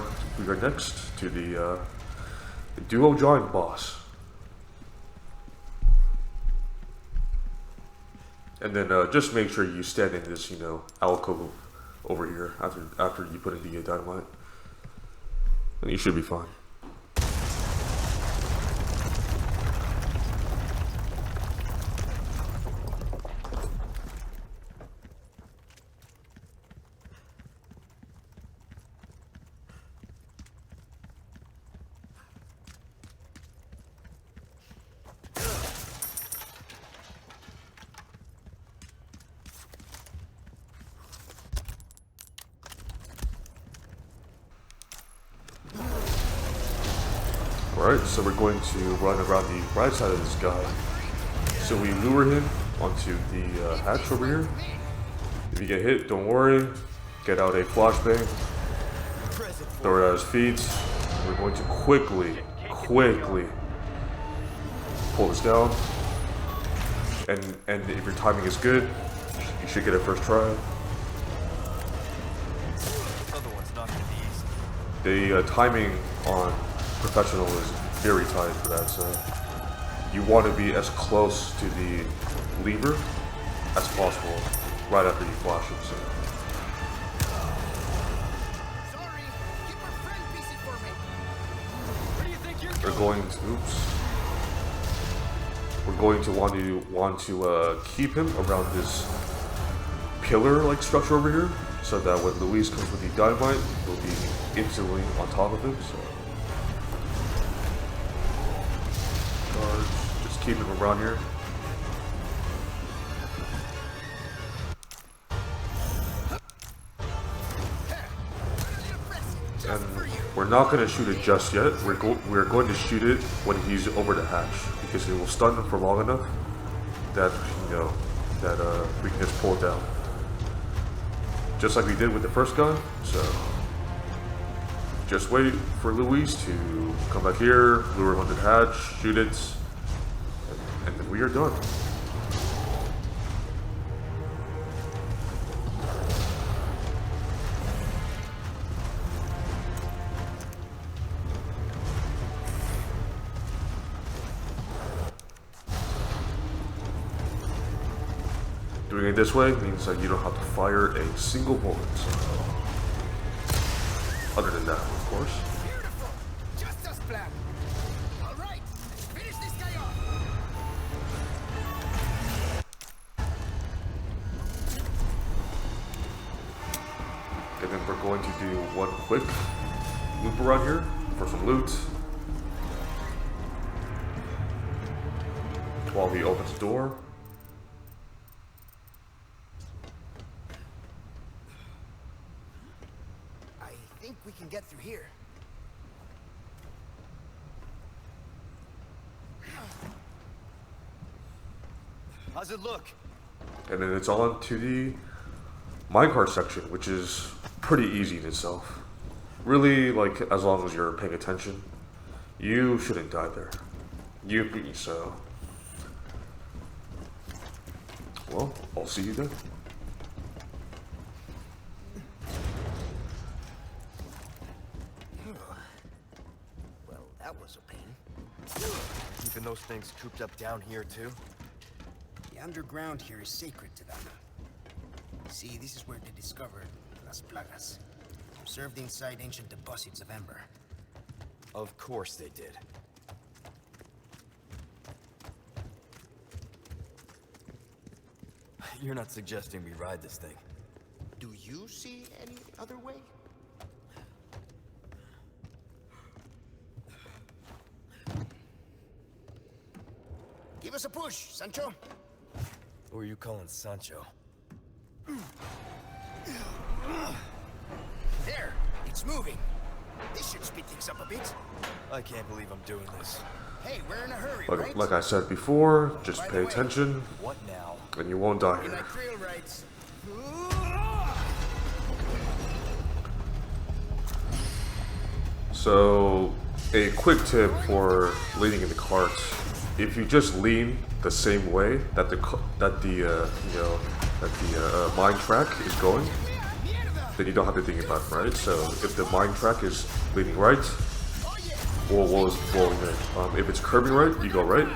next to the duo giant boss. And then just make sure you stand in this, alcove over here after you put in the dynamite, and you should be fine. Alright, so we're going to run around the right side of this guy. So we lure him onto the hatch over here. If you get hit, don't worry. Get out a flashbang. Throw it at his feet. We're going to quickly pull this down. And if your timing is good, you should get it first try. This other one's not gonna be easy. The timing on professional is very tight for that, so you want to be as close to the lever as possible right after you flash it. So. Sorry, keep our friend busy for me. Where do you think you're We're going to, oops. We're going to want to keep him around this pillar-like structure over here, so that when Luis comes with the dynamite, we'll be instantly on top of him. So, guards, just keep him around here. And we're not going to shoot it just yet. We're going to shoot it when he's over the hatch, because it will stun him for long enough that that we can just pull it down, just like we did with the first guy. So just wait for Luis to come back here, lure him under the hatch, shoot it, and then we are done. Doing it this way means that you don't have to fire a single bullet. Other than that, of course. Beautiful! Just as planned. All right, let's finish this guy off. And then we're going to do one quick loop around here for some loot. While he opens the door. I think we can get through here. How's it look? And then it's on to the minecart section, which is pretty easy in itself. Really, like, as long as you're paying attention, you shouldn't die there. So. Well, I'll see you then. Well, that was a pain. Keeping those things cooped up down here too? The underground here is sacred to them. See, this is where they discovered Las Plagas, preserved inside ancient deposits of ember. Of course they did. You're not suggesting we ride this thing? Do you see any other way? Give us a push, Sancho. Who are you calling Sancho? There, it's moving. This should speed things up a bit. I can't believe I'm doing this. Hey, we're in a hurry, right? Like I said before, just By the pay way, attention, What now? and you won't die You here. like trail rides? So, a quick tip for leaning in the carts: if you just lean the same way that the mine track is going, then you don't have to think about it, right? So, if the mine track is leaning right, if it's curving right, you go right.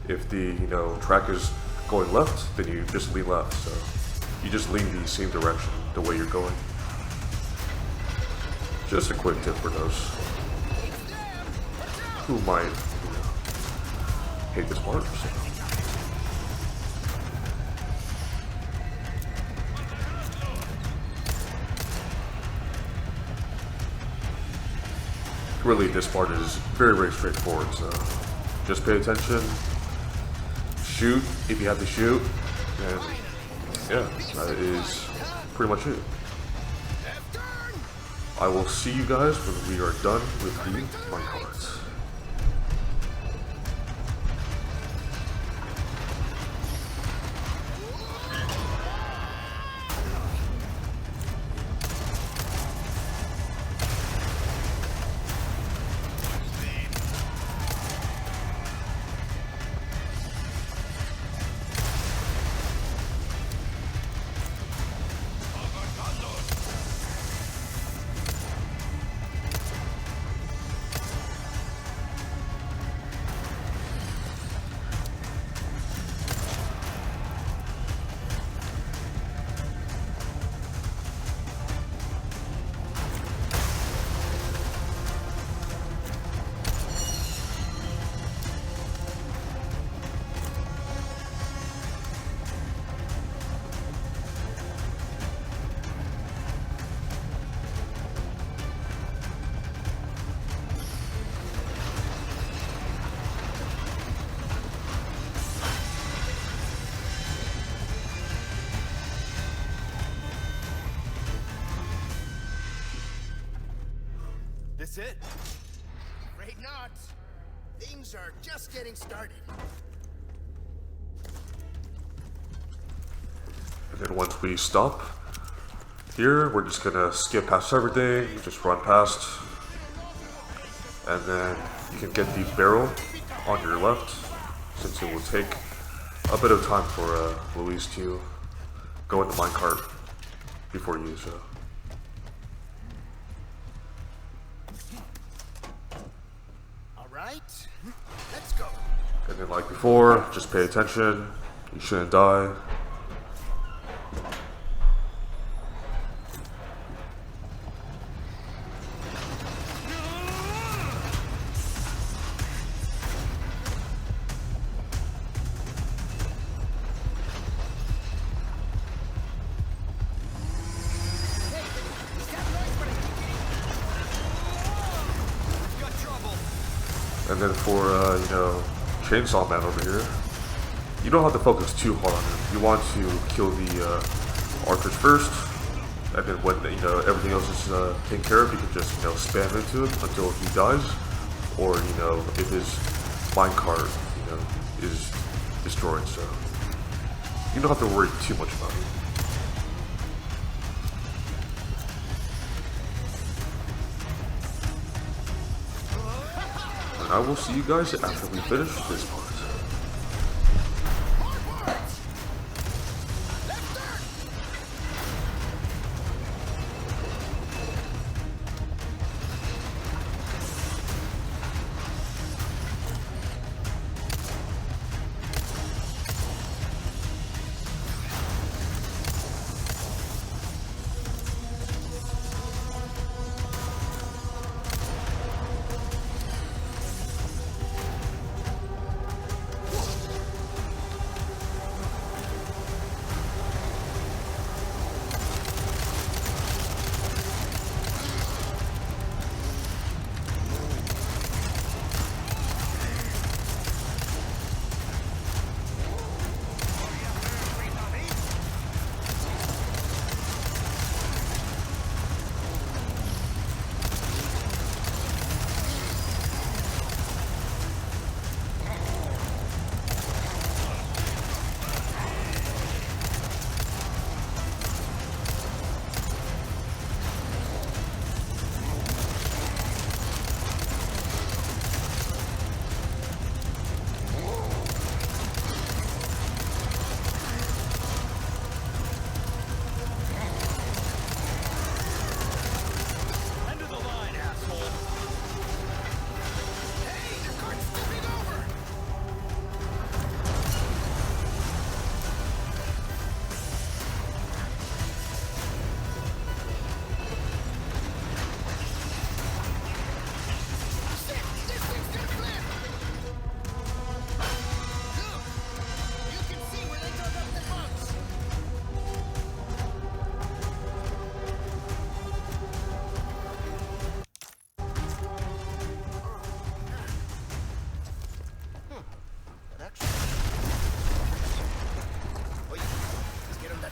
If the track is going left, then you just lean left. So, you just lean the same direction the way you're going. Just a quick tip for those who might hate this part. So. Really, this part is very, very straightforward, so just pay attention, shoot if you have to shoot, and yeah, that is pretty much it. I will see you guys when we are done with the minecarts. This it? Afraid not. Things are just getting started. And then once we stop here, we're just gonna skip past everything, just run past, and then you can get the barrel on your left, since it will take a bit of time for Luis to go in the minecart before you. So. All right, let's go. And then like before, just pay attention, you shouldn't die. And then for, Chainsaw Man over here, you don't have to focus too hard on him. You want to kill the archers first, and then when, everything else is taken care of, you can just, spam into him until he dies, or, if his minecart, is destroyed, so you don't have to worry too much about it. And I will see you guys after we finish this part.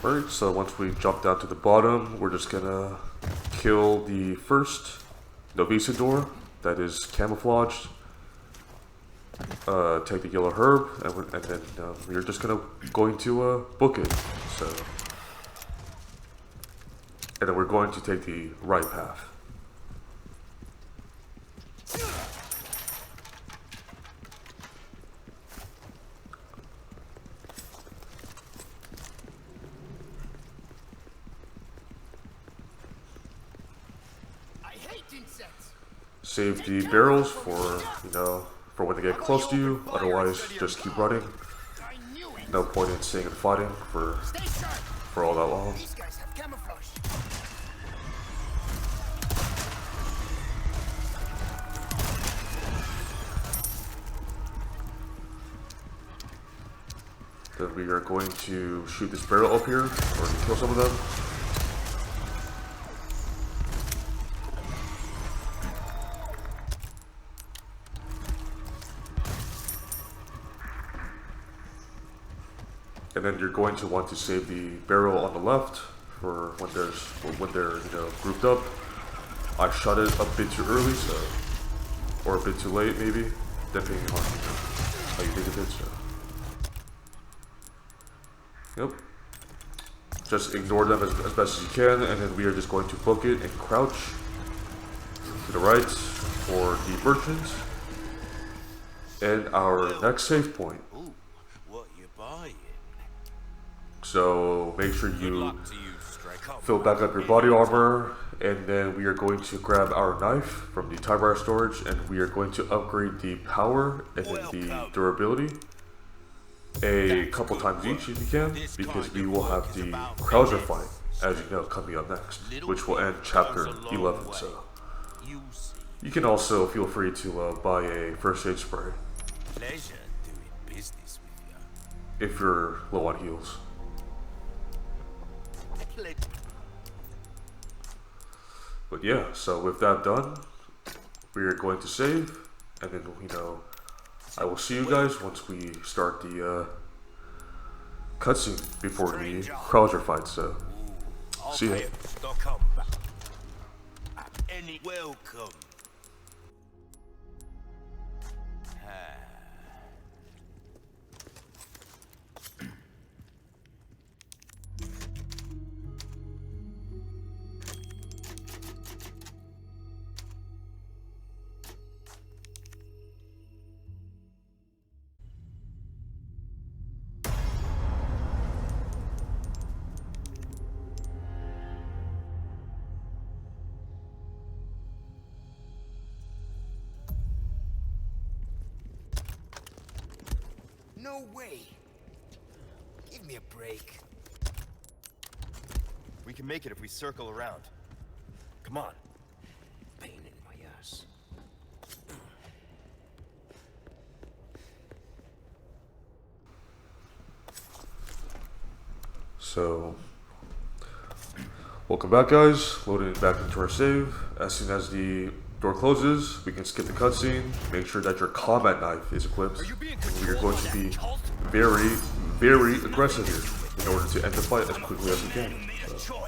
Alright, so once we jump down to the bottom, we're just gonna kill the first Novisador that is camouflaged. Take the yellow herb, and then we're just going to book it. So, and then we're going to take the right path. Save the barrels for, for when they get close to you, otherwise just keep running. No point in staying and fighting for all that long. These guys have camouflage. Then we are going to shoot this barrel up here, or kill some of them. And then you're going to want to save the barrel on the left for when they're grouped up. I shot it a bit too early, so, or a bit too late maybe, depending on how you think of it. So, yep. Just ignore them as best as you can, and then we are just going to book it and crouch to the right for the merchant and our next save point. Ooh, what you buying? So make sure Good you luck to you, Stray. fill back up your body armor, and then we are going to grab our knife from the tie bar storage, and we are going to upgrade the power and then the durability a couple times each if you can, because we will have the Krauser fight, as you know, coming up next, which will end chapter 11. So You see, you can also feel free to buy a first aid spray pleasure doing business with you. if you're low on heals. But yeah, so with that done, we are going to save, and then, you know, I will see you guys once we start the cutscene before the Krauser fight, so see ya. Any welcome. No way. Give me a break. We can make it if we circle around. Come on. Pain in my ass. So, welcome back, guys. Loading back into our save. As soon as the door closes, we can skip the cutscene. Make sure that your combat knife is equipped. We are going to be very, very aggressive here in order to end the fight as quickly as we can. So,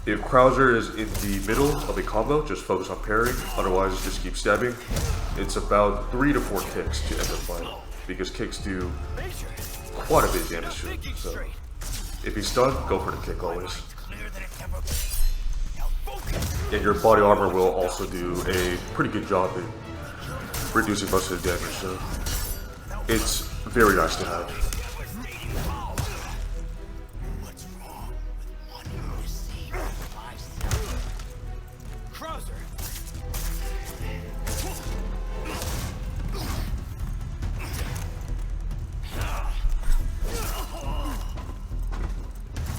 if Krauser is in the middle of a combo, just focus on parrying. Otherwise, just keep stabbing. It's about 3 to 4 kicks to end the fight, because kicks do quite a bit of damage to him. So, if he's stunned, go for the kick always. And your body armor will also do a pretty good job in reducing most of the damage, so it's very nice to have.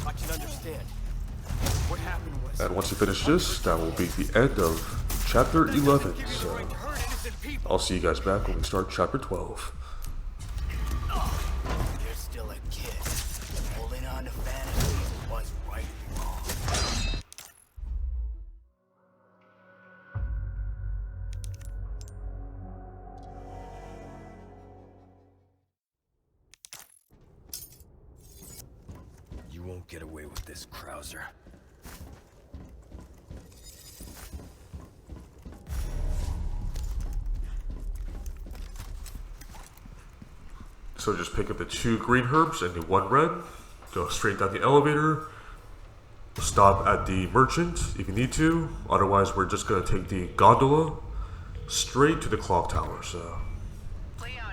I can understand. What happened was... And once you finish this, that will be the end of chapter 11. So I'll see you guys back when we start chapter 12. You're still a kid. Holding on to fantasies was right and wrong. You won't get away with this, Krauser. So just pick up the 2 green herbs and the 1 red. Go straight down the elevator. Stop at the merchant if you need to. Otherwise, we're just going to take the gondola straight to the clock tower. So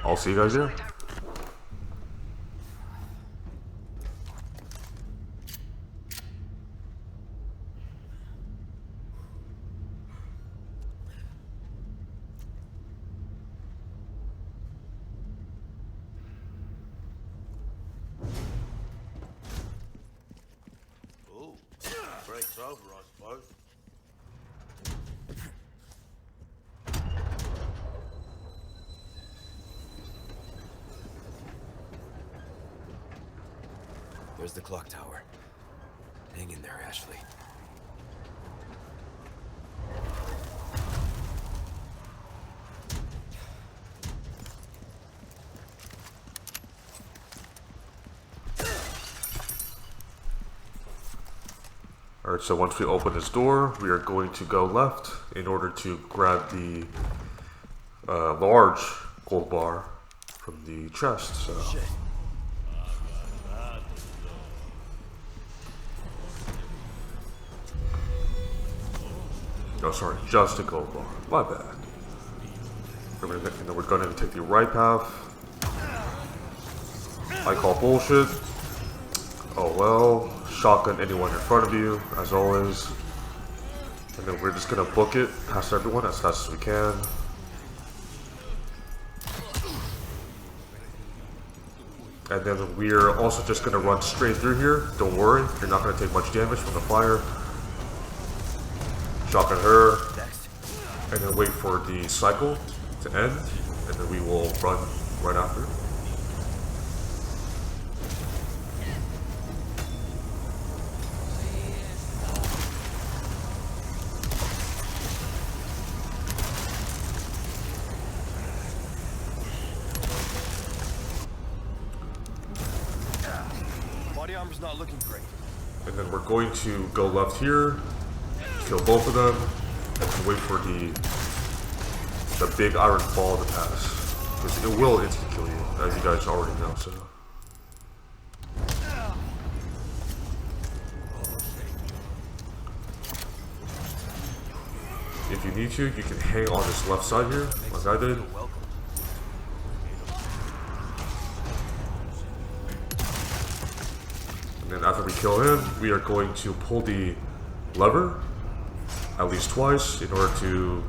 I'll see you guys there. Ooh, break's over, I suppose. There's the clock tower. Hang in there, Ashley. Alright, so once we open this door, we are going to go left in order to grab the large gold bar from the chest. So. Oh, sorry, just a gold bar. My bad. And then we're going to take the right path. I call bullshit. Oh well. Shotgun anyone in front of you, as always. And then we're just going to book it past everyone as fast as we can. And then we're also just going to run straight through here. Don't worry, you're not going to take much damage from the fire. Shotgun her, and then wait for the cycle to end, and then we will run right after. Body armor's not looking great. And then we're going to go left here. Kill both of them, and then wait for the big iron ball to pass, because it will instantly kill you, as you guys already know. So, if you need to, you can hang on this left side here, like I did. And then after we kill him, we are going to pull the lever at least twice in order to,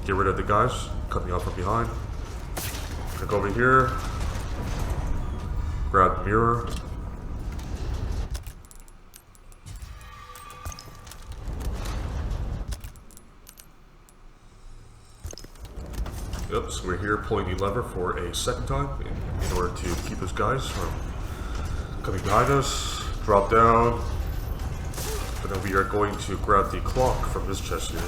get rid of the guys coming up from behind. Go over here, grab the mirror. Yep, so we're here pulling the lever for a second time in order to keep those guys from coming behind us. Drop down. And then we are going to grab the clock from this chest here.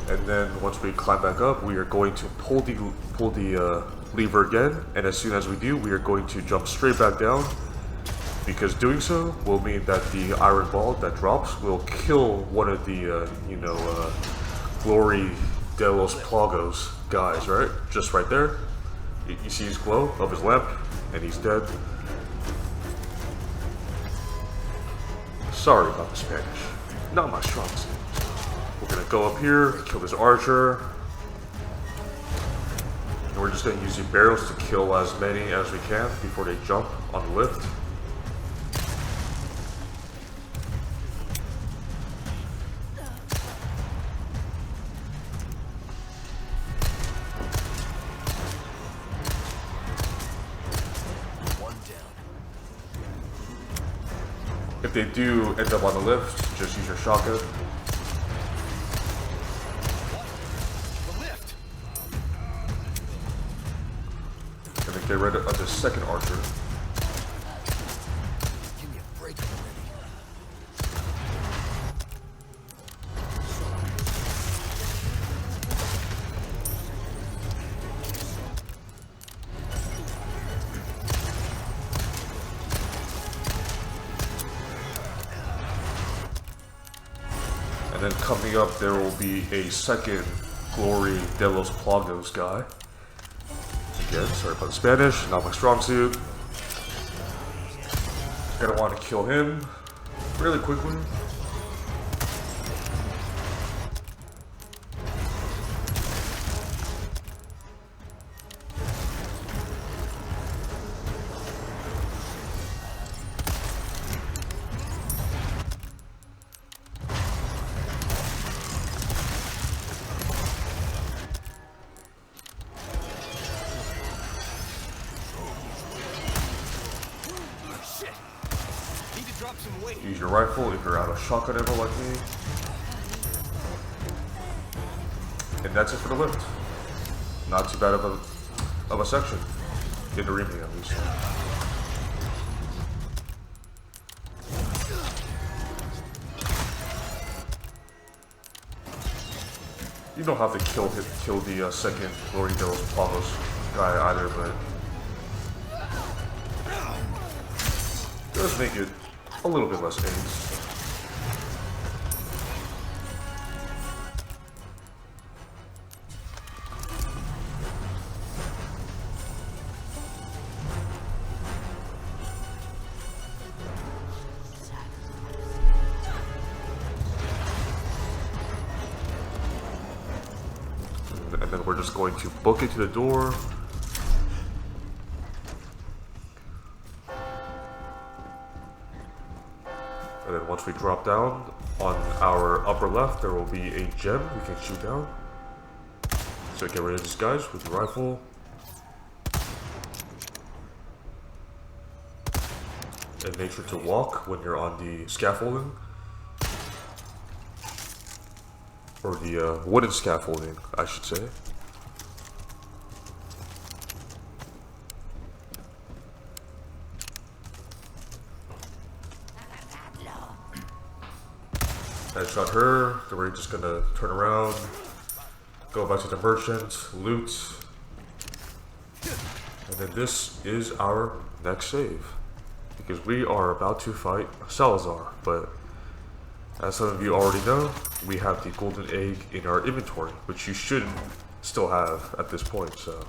And then once we climb back up, we are going to pull the lever again. And as soon as we do, we are going to jump straight back down, because doing so will mean that the iron ball that drops will kill one of the Glory de los Plagos guys, right? Just right there. You see his glow of his lamp, and he's dead. Sorry about the Spanish. Not my strong suit. We're gonna go up here, kill this archer. And we're just gonna use the barrels to kill as many as we can before they jump on the lift. If they do end up on the lift, just use your shotgun. The lift. And then get rid of the second archer. Give me a break already. And then coming up, there will be a second Glory de los Plagos guy. Again, sorry about the Spanish, not my strong suit. Gonna want to kill him really quickly. Use your rifle if you're out of shotgun ammo like me. And that's it for the lift. Not too bad of a section. In the remake at least. You don't have to kill the second Glory Hills Pavos guy either, but it does make it a little bit less AIDS. And then we're just going to book it to the door. And then once we drop down, on our upper left there will be a gem we can shoot down. So get rid of these guys with the rifle. And make sure to walk when you're on the scaffolding. Or the wooden scaffolding, I should say. Headshot her, then we're just gonna turn around, go back to the merchant, loot. And then this is our next save. Because we are about to fight Salazar, but as some of you already know, we have the golden egg in our inventory, which you should still have at this point, so.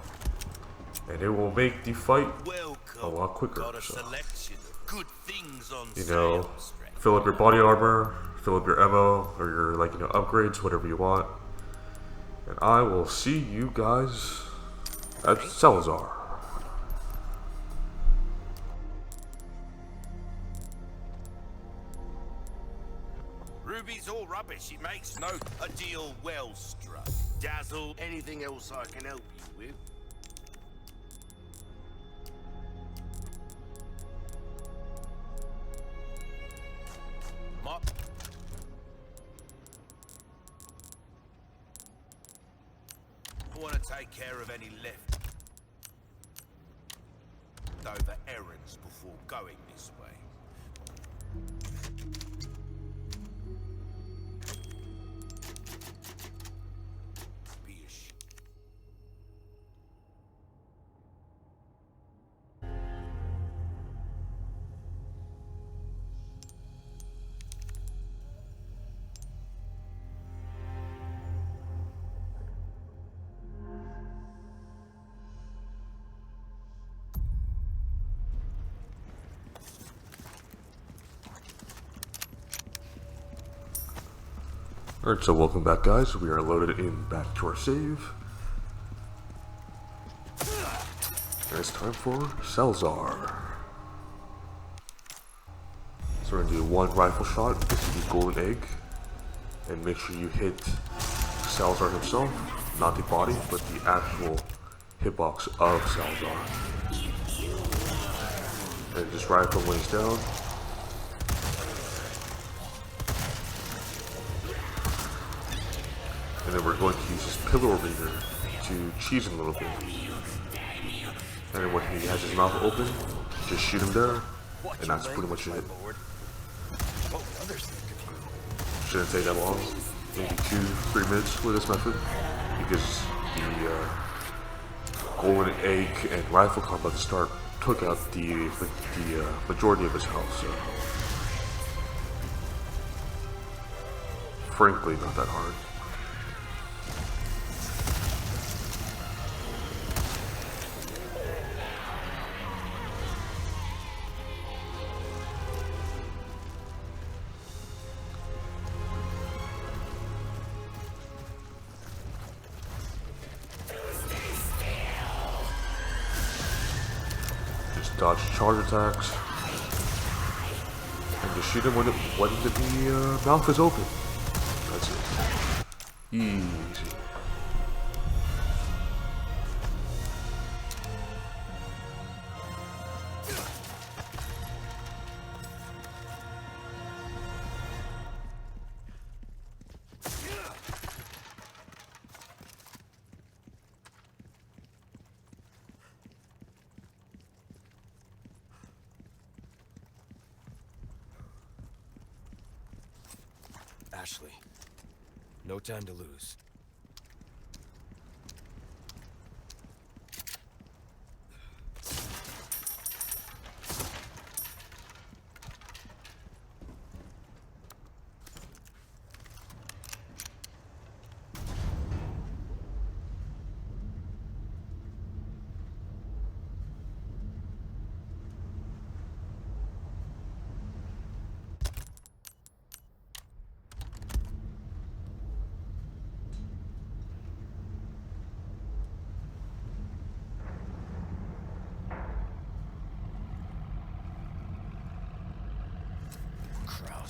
And it will make the fight a lot quicker, so. You know, fill up your body armor, fill up your ammo, or your, like, you know, upgrades, whatever you want. And I will see you guys at Salazar. Ruby's all rubbish, it makes no a deal well struck. Dazzle, anything else I can help you with? I want to take care of any left over errands before going this way. Alright, so welcome back, guys. We are loaded in back to our save. And it's time for Salazar. So we're gonna do one rifle shot into the golden egg. And make sure you hit Salazar himself, not the body, but the actual hitbox of Salazar. And just rifle when he's down. And then we're going to use his pillar reader to cheese him a little bit. And then when he has his mouth open, just shoot him there, and that's pretty much it. Shouldn't take that long, maybe 2-3 minutes with this method, because the golden egg and rifle combat at the start took out the majority of his health, so frankly not that hard. Dodge charge attacks, and just shoot him when the mouth is open. That's it. Easy. Ashley, no time to lose.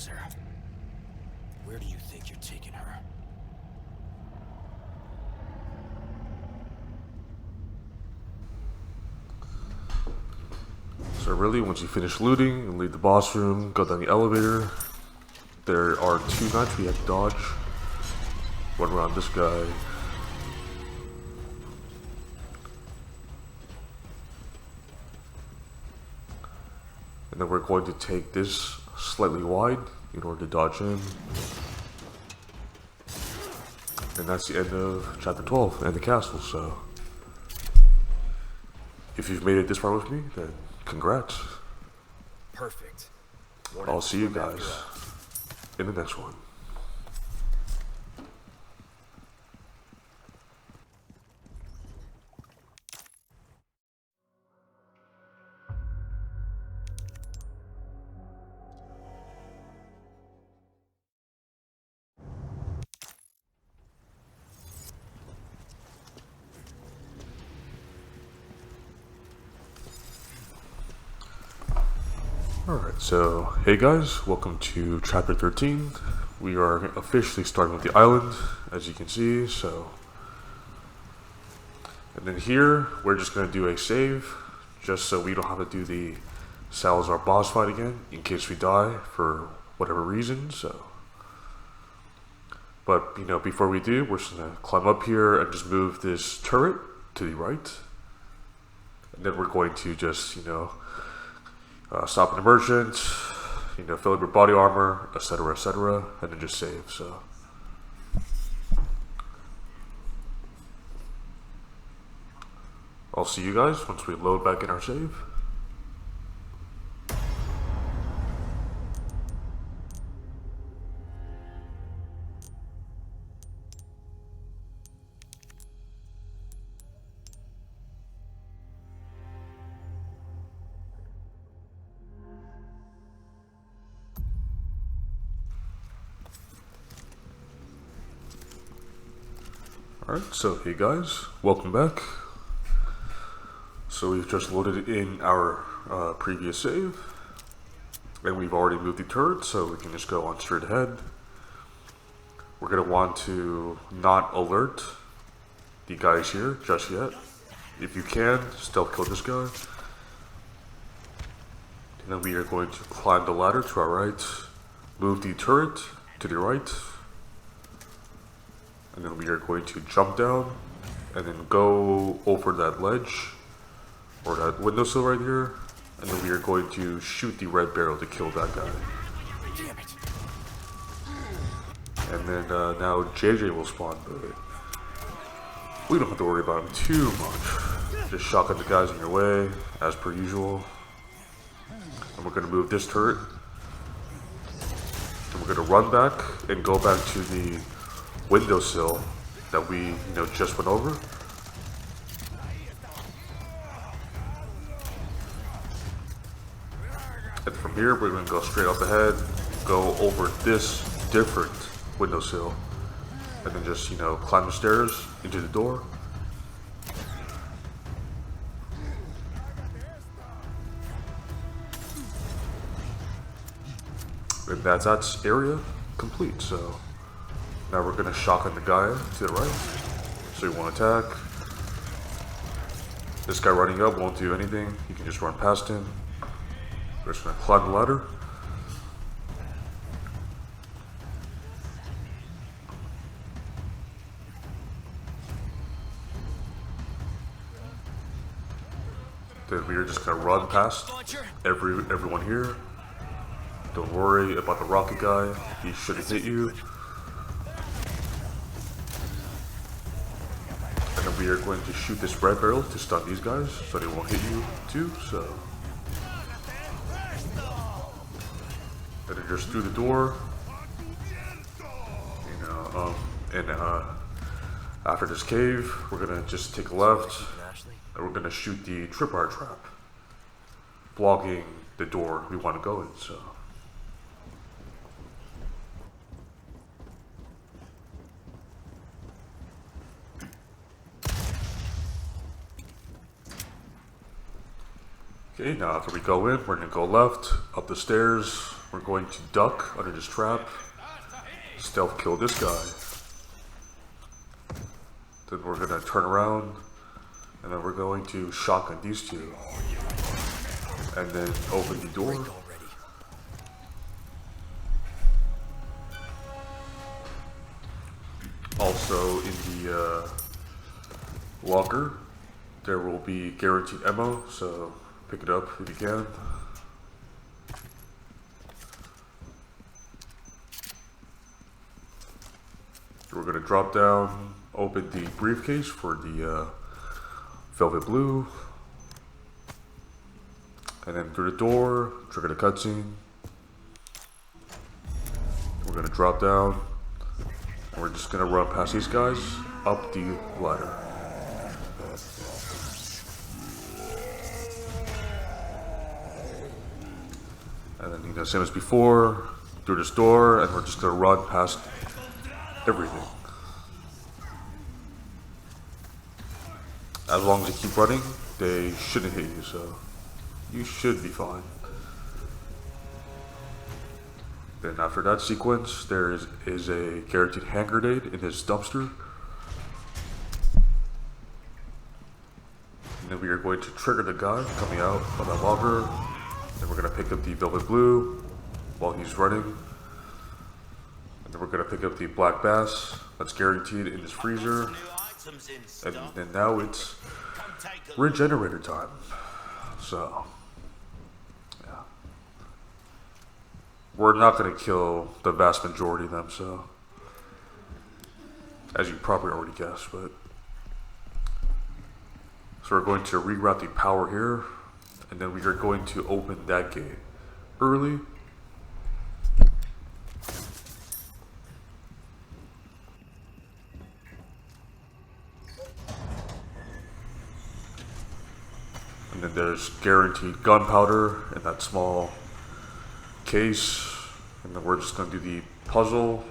closer. Where do you think you're taking her? So really, once you finish looting and leave the boss room, go down the elevator. There are 2 knights we have to dodge. Run around this guy. And then we're going to take this slightly wide in order to dodge him. And that's the end of chapter 12 and the castle. So if you've made it this far with me, then congrats. Perfect. I'll see you guys in the next one. Alright, so hey guys, welcome to chapter 13. We are officially starting with the island, as you can see, and then here, we're just going to do a save, just so we don't have to do the Salazar boss fight again, in case we die for whatever reason, so. But, you know, before we do, we're just going to climb up here and just move this turret to the right. And then we're going to just, you know, stop an emergent, you know, fill up your body armor, etc., and then just save, so. I'll see you guys once we load back in our save. Alright, so hey guys, welcome back. So we've just loaded in our previous save, and we've already moved the turret, so we can just go on straight ahead. We're going to want to not alert the guys here just yet. If you can, stealth kill this guy. And then we are going to climb the ladder to our right, move the turret to the right, and then we are going to jump down and then go over that ledge or that windowsill right here, and then we are going to shoot the red barrel to kill that guy. Damn it. And then now JJ will spawn, but we don't have to worry about him too much. Just shotgun the guys in your way, as per usual. And we're going to move this turret. And we're going to run back and go back to the windowsill that we, you know, just went over. And from here, we're going to go straight up ahead, go over this different windowsill, and then just, you know, climb the stairs into the door. And that's that area complete, so now we're going to shotgun the guy to the right. So you want to attack. This guy running up won't do anything, you can just run past him. We're just going to climb the ladder. Then we are just going to run past everyone here. Don't worry about the rocket guy, he shouldn't hit you. And then we are going to shoot this red barrel to stun these guys so they won't hit you too, so. And then just through the door, you know, after this cave, we're gonna just take a left, and we're gonna shoot the tripwire trap, blocking the door we want to go in, so. Okay, now after we go in, we're gonna go left, up the stairs, we're going to duck under this trap, stealth kill this guy. Then we're gonna turn around, and then we're going to shotgun these two, and then open the door. Also in the locker, there will be guaranteed ammo, so pick it up if you can. We're gonna drop down, open the briefcase for the velvet blue, and then through the door, trigger the cutscene. We're gonna drop down, and we're just gonna run past these guys up the ladder. And then, you know, same as before, through this door, and we're just gonna run past everything. As long as you keep running, they shouldn't hit you, so you should be fine. Then after that sequence, there is a guaranteed hand grenade in his dumpster. And then we are going to trigger the guy coming out of that locker. Then we're going to pick up the velvet blue while he's running. And then we're going to pick up the black bass that's guaranteed in his freezer. And then now it's regenerator time. So, yeah. We're not going to kill the vast majority of them, so. As you probably already guessed, but. So we're going to reroute the power here. And then we are going to open that gate early. And then there's guaranteed gunpowder in that small case. And then we're just going to do the puzzle.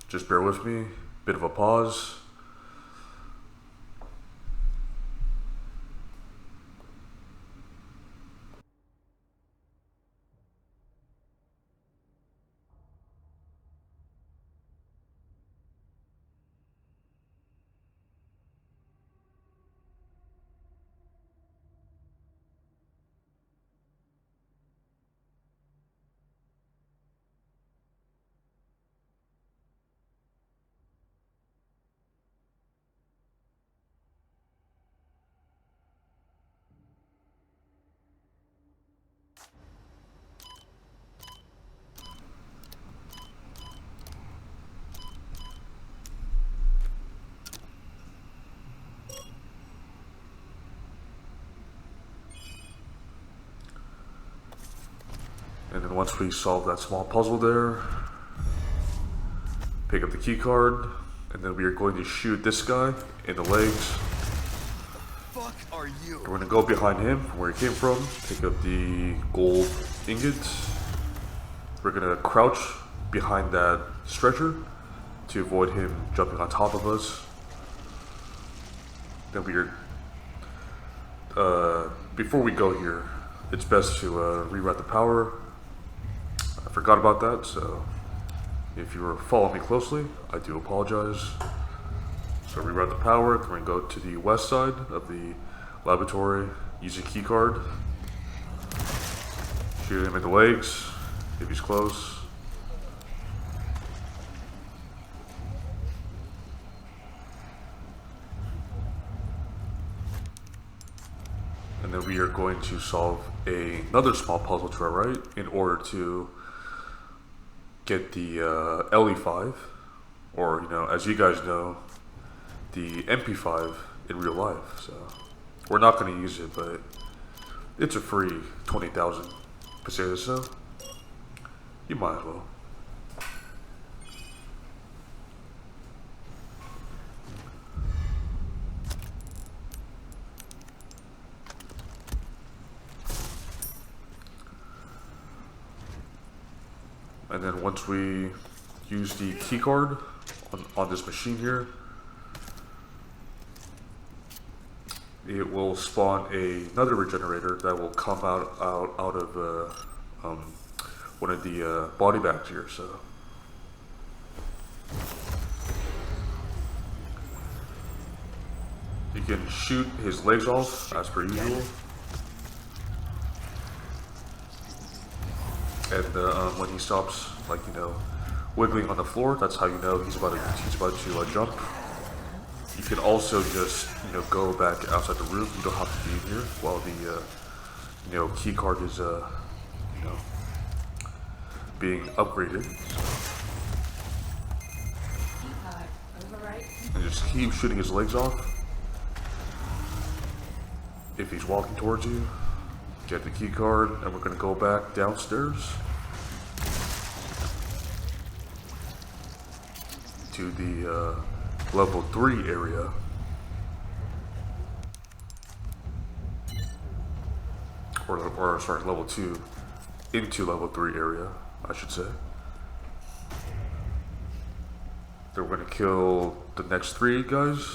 Just bear with me. Bit of a pause. And then once we solve that small puzzle there, pick up the key card, and then we are going to shoot this guy in the legs. Fuck are you? We're going to go behind him from where he came from, pick up the gold ingots. We're going to crouch behind that stretcher to avoid him jumping on top of us. Then we are, before we go here, it's best to reroute the power. I forgot about that, so if you were following me closely, I do apologize. So reroute the power, then we're going to go to the west side of the laboratory, use a key card. Shoot him in the legs, if he's close. And then we are going to solve another small puzzle to our right in order to get the LE5, or, you know, as you guys know, the MP5 in real life. So we're not going to use it, but it's a free 20,000 pesetas, so you might as well. And then once we use the key card on this machine here, it will spawn another regenerator that will come out of one of the body bags here, so. You can shoot his legs off as per usual. And when he stops, like, you know, wiggling on the floor, that's how you know he's about to jump. You can also just, you know, go back outside the room. You don't have to be in here while the, you know, key card is, you know, being upgraded. And just keep shooting his legs off. If he's walking towards you, get the key card, and we're gonna go back downstairs to the level 3 area. Or sorry, level 2 into level 3 area, I should say. Then we're gonna kill the next 3 guys.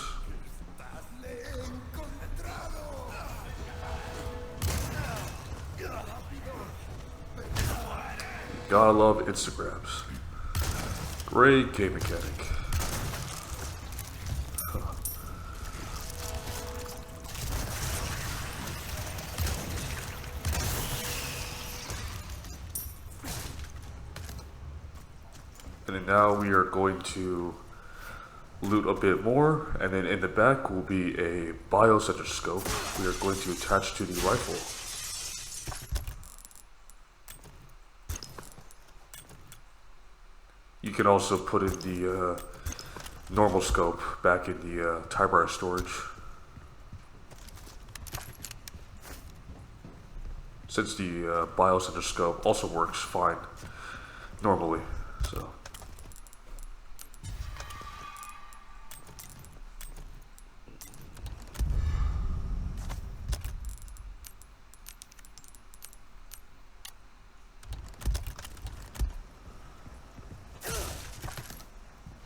Gotta love Instagrams. Great game mechanic. And then now we are going to loot a bit more, and then in the back will be a biosensor scope we are going to attach to the rifle. You can also put in the normal scope back in the typewriter storage. Since the biosensor scope also works fine normally, so.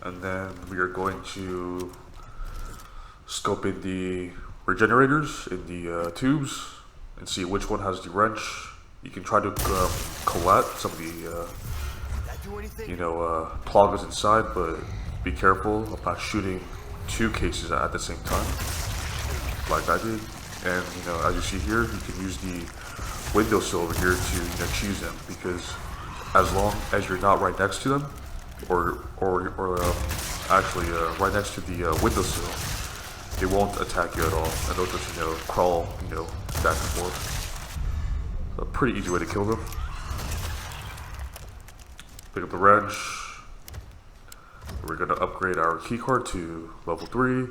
And then we are going to scope in the regenerators in the tubes and see which one has the wrench. You can try to collect some of the, you know, plugs inside, but be careful about shooting 2 cases at the same time, like I did. And you know, as you see here, you can use the windowsill over here to, you know, choose them, because as long as you're not right next to them, or actually right next to the windowsill, they won't attack you at all, and they'll just, you know, crawl, you know, back and forth. So a pretty easy way to kill them. Pick up the wrench. We're gonna upgrade our keycard to level 3.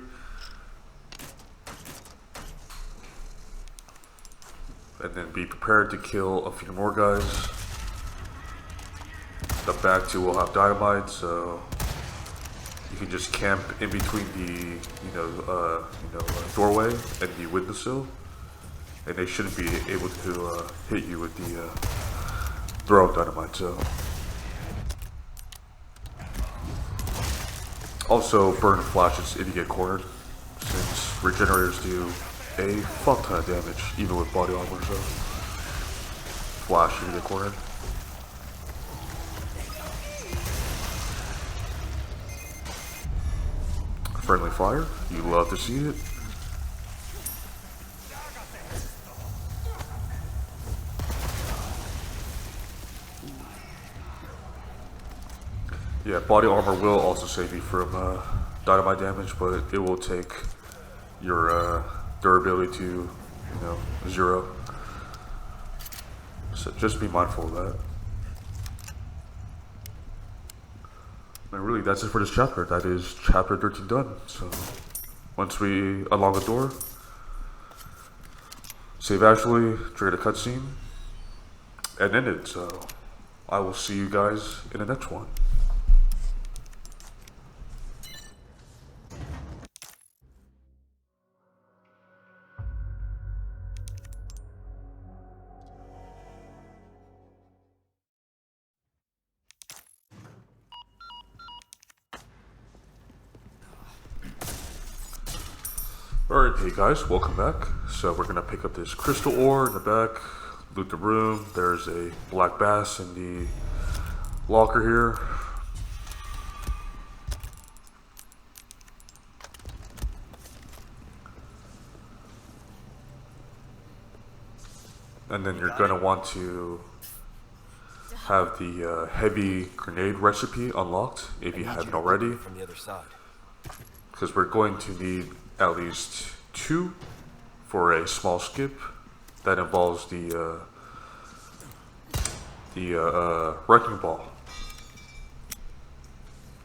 And then be prepared to kill a few more guys. The back 2 will have dynamite, so you can just camp in between the, doorway and the windowsill, and they shouldn't be able to hit you with the throw of dynamite. So also burn flashes if you get cornered, since regenerators do a fuck ton of damage, even with body armor. So flash if you get cornered. Friendly fire, you love to see it. Yeah, body armor will also save you from dynamite damage, but it will take your durability to, you know, 0. So just be mindful of that. And really, that's it for this chapter. That is chapter 13 done. So once we unlock the door, save Ashley, trigger the cutscene, and end it. So I will see you guys in the next one. Alright, hey guys, welcome back. So we're gonna pick up this crystal ore in the back, loot the room. There's a black bass in the locker here. And then you're gonna want to have the heavy grenade recipe unlocked if you haven't already, From the other side. because we're going to need at least 2 for a small skip that involves the wrecking ball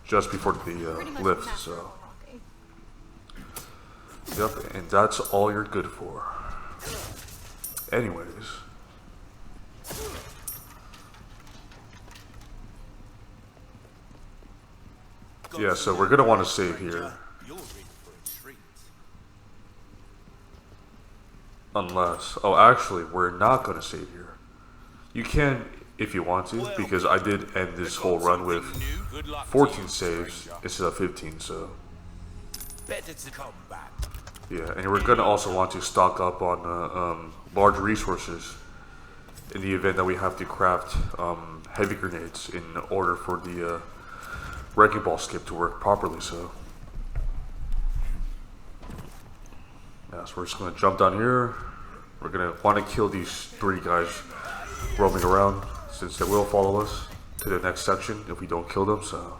just before the Pretty much lift. master So, unlocking. yep, and that's all you're good for. Anyways, yeah, so we're gonna want to save here, You're in for a treat. unless, oh, actually, we're not gonna save here. You can if you want to, because I did end this whole run with Good luck to 14 you, saves stranger. instead of 15, so Better to come back. yeah. And we're gonna also want to stock up on large resources in the event that we have to craft heavy grenades in order for the wrecking ball skip to work properly. So yeah, so we're just gonna jump down here. We're gonna want to kill these 3 guys roaming around, since they will follow us to the next section if we don't kill them. So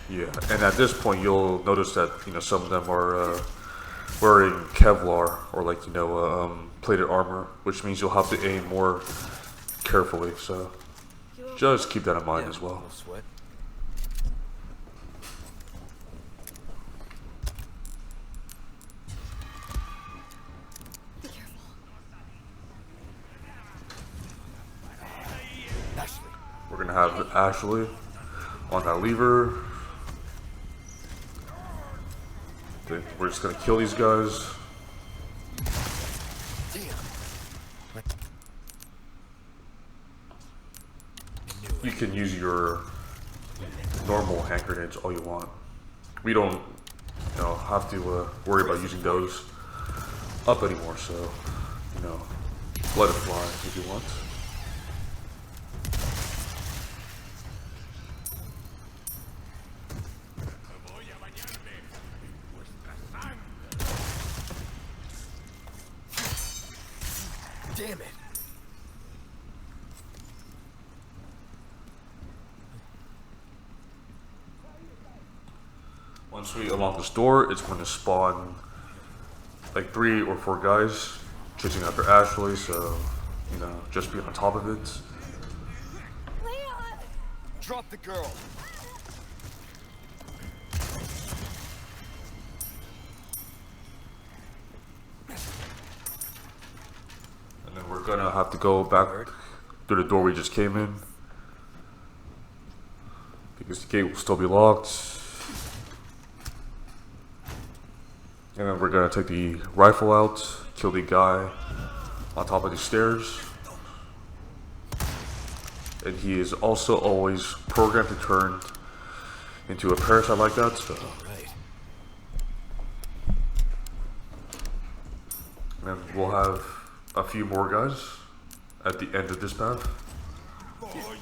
yeah, and at this point you'll notice that, you know, some of them are wearing Kevlar or, like, you know, plated armor, which means you'll have to aim more carefully. So just keep that in mind as well. No sweat. Be careful. Ashley. We're gonna have Ashley on that lever. Then we're just gonna kill these guys. You can use your normal hand grenades all you want. We don't, you know, have to worry about using those up anymore. So, you know, let it fly if you want. Damn it. Once we unlock this door, it's going to spawn like 3 or 4 guys chasing after Ashley, so, you know, just be on top of it. Leon! Drop the girl. And then we're gonna have to go back through the door we just came in, because the gate will still be locked. And then we're gonna take the rifle out, kill the guy on top of the stairs. And he is also always programmed to turn into a parasite like that, so. Right. And then we'll have a few more guys at the end of this path.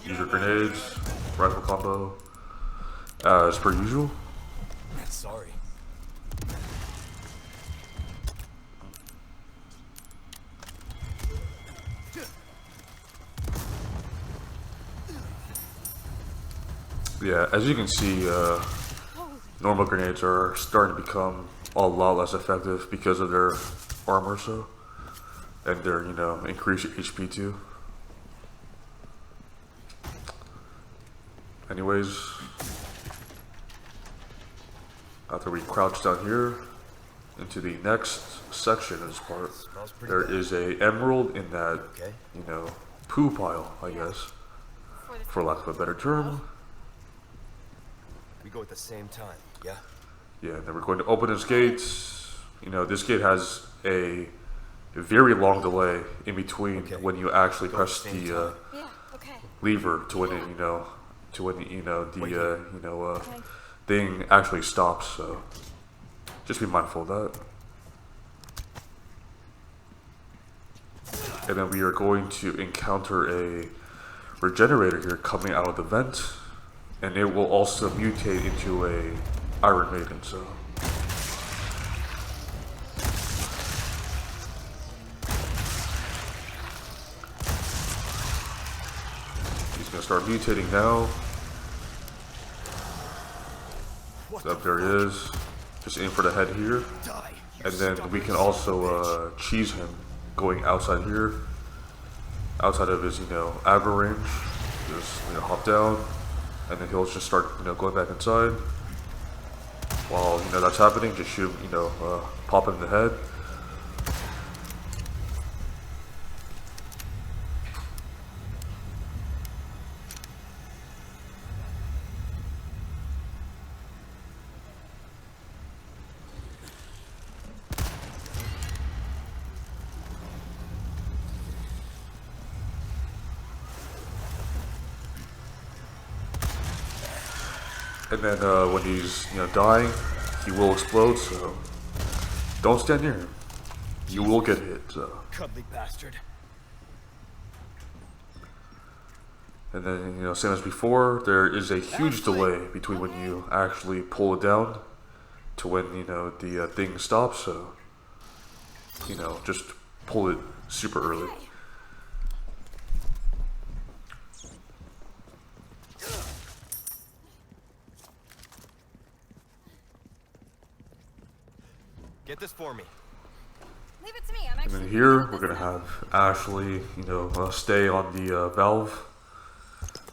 Use your grenades, rifle combo, as per usual. Sorry. Yeah, as you can see, normal grenades are starting to become a lot less effective because of their armor, so, and their, you know, increased HP too. Anyways, after we crouch down here into the next section of this part, there is a emerald in that, you know, poo pile, I guess, for lack of a better term. We go at the same time, yeah? Yeah, then we're going to open this gate, you know, this gate has a very long delay in between when you actually press the Yeah, okay. lever to when it, the thing actually stops. So just be mindful of that. And then we are going to encounter a regenerator here coming out of the vent, and it will also mutate into a Iron Maiden. So he's gonna start mutating now. So there he is. Just aim for the head here, and then we can also cheese him going outside here, outside of his aggro range. Just hop down, and then he'll just start going back inside. While that's happening, just shoot him, pop him in the head. And then when he's dying, he will explode. So don't stand near him. You will get hit. So. Cuddly bastard. And then same as before, there is a huge delay between when you actually pull it down to when the thing stops. So just pull it super early. Get this for me. Leave it to me. I'm And actually. then here we're gonna have Ashley, stay on the valve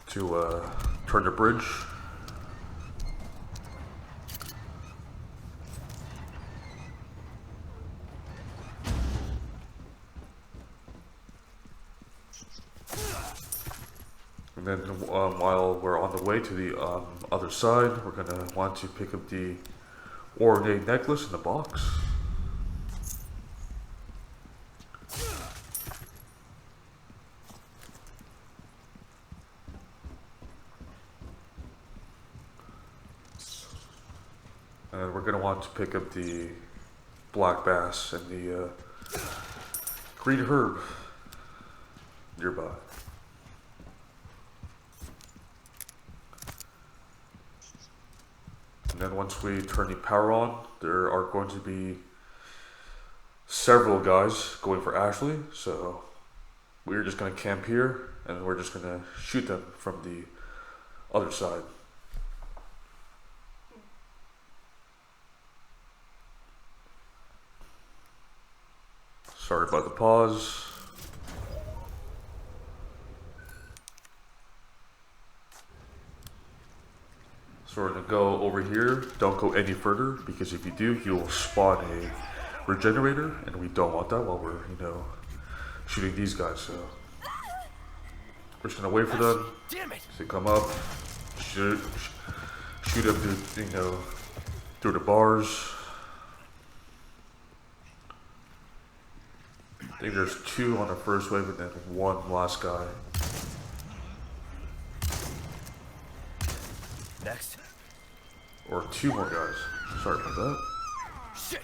to turn the bridge. And then while we're on the way to the other side, we're gonna want to pick up the ornate necklace in the box. And we're going to want to pick up the black bass and the green herb nearby. And then once we turn the power on, there are going to be several guys going for Ashley. So we're just going to camp here and we're just going to shoot them from the other side. Sorry about the pause. So we're gonna go over here. Don't go any further because if you do, you'll spawn a regenerator, and we don't want that while we're shooting these guys. So we're just gonna wait for them to come up, shoot them through through the bars. I think there's 2 on the first wave and then 1 last guy. Next. Or 2 more guys. Sorry about that. Shit.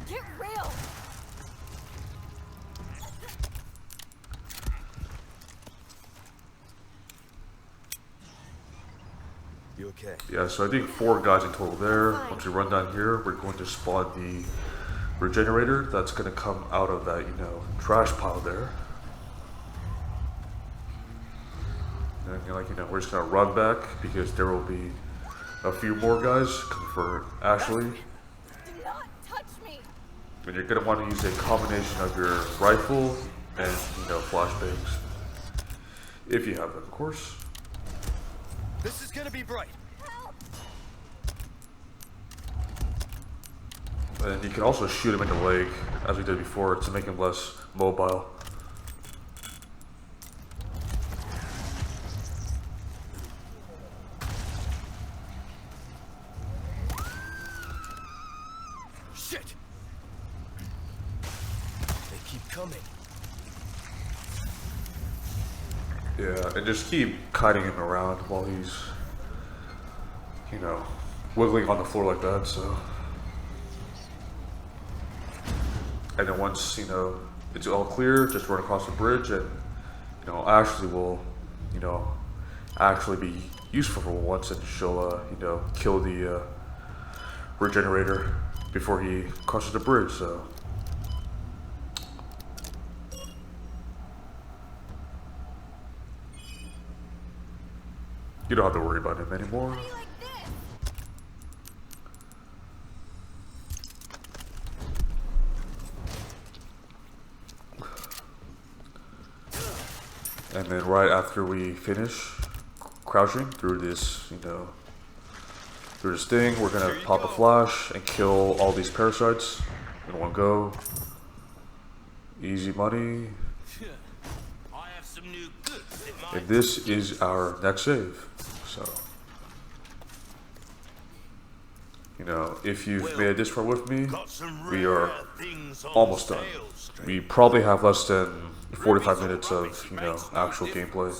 Get real. You okay? Yeah, so I think 4 guys in total there. Once we run down here, we're going to spawn the regenerator that's going to come out of that, trash pile there. And we're just going to run back because there will be a few more guys coming for Ashley. Do not touch me. And you're going to want to use a combination of your rifle and, flashbangs. If you have them, of course. This is gonna be bright. Help. And you can also shoot him in the leg, as we did before, to make him less mobile. Shit! They keep coming. Yeah, and just keep kiting him around while he's, you know, wiggling on the floor like that, so. And then once, you know, it's all clear, just run across the bridge and, you know, Ashley will, you know, actually be useful for once and she'll, you know, kill the regenerator before he crosses the bridge, so. You don't have to worry about him anymore. And then right after we finish crouching through this, you know, through this thing, we're gonna pop a flash and kill all these parasites in one go. Easy money. I have some new goods in my And this is our next save. So, you know, if you've made it this far with me, we are almost done. We probably have less than 45 minutes of, you know, actual gameplay.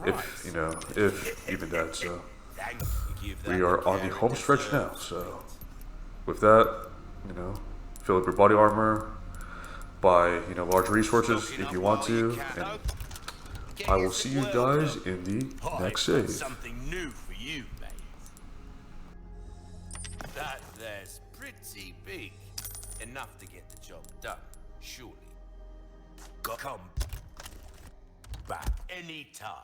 If, you know, if even that, so. We are on the home stretch now, so. With that, you know, fill up your body armor, buy, you know, large resources if you want to, and I will see you guys in the next save. Something new for you, mate. That there's pretty big. Enough to get the job done, surely. Come back anytime.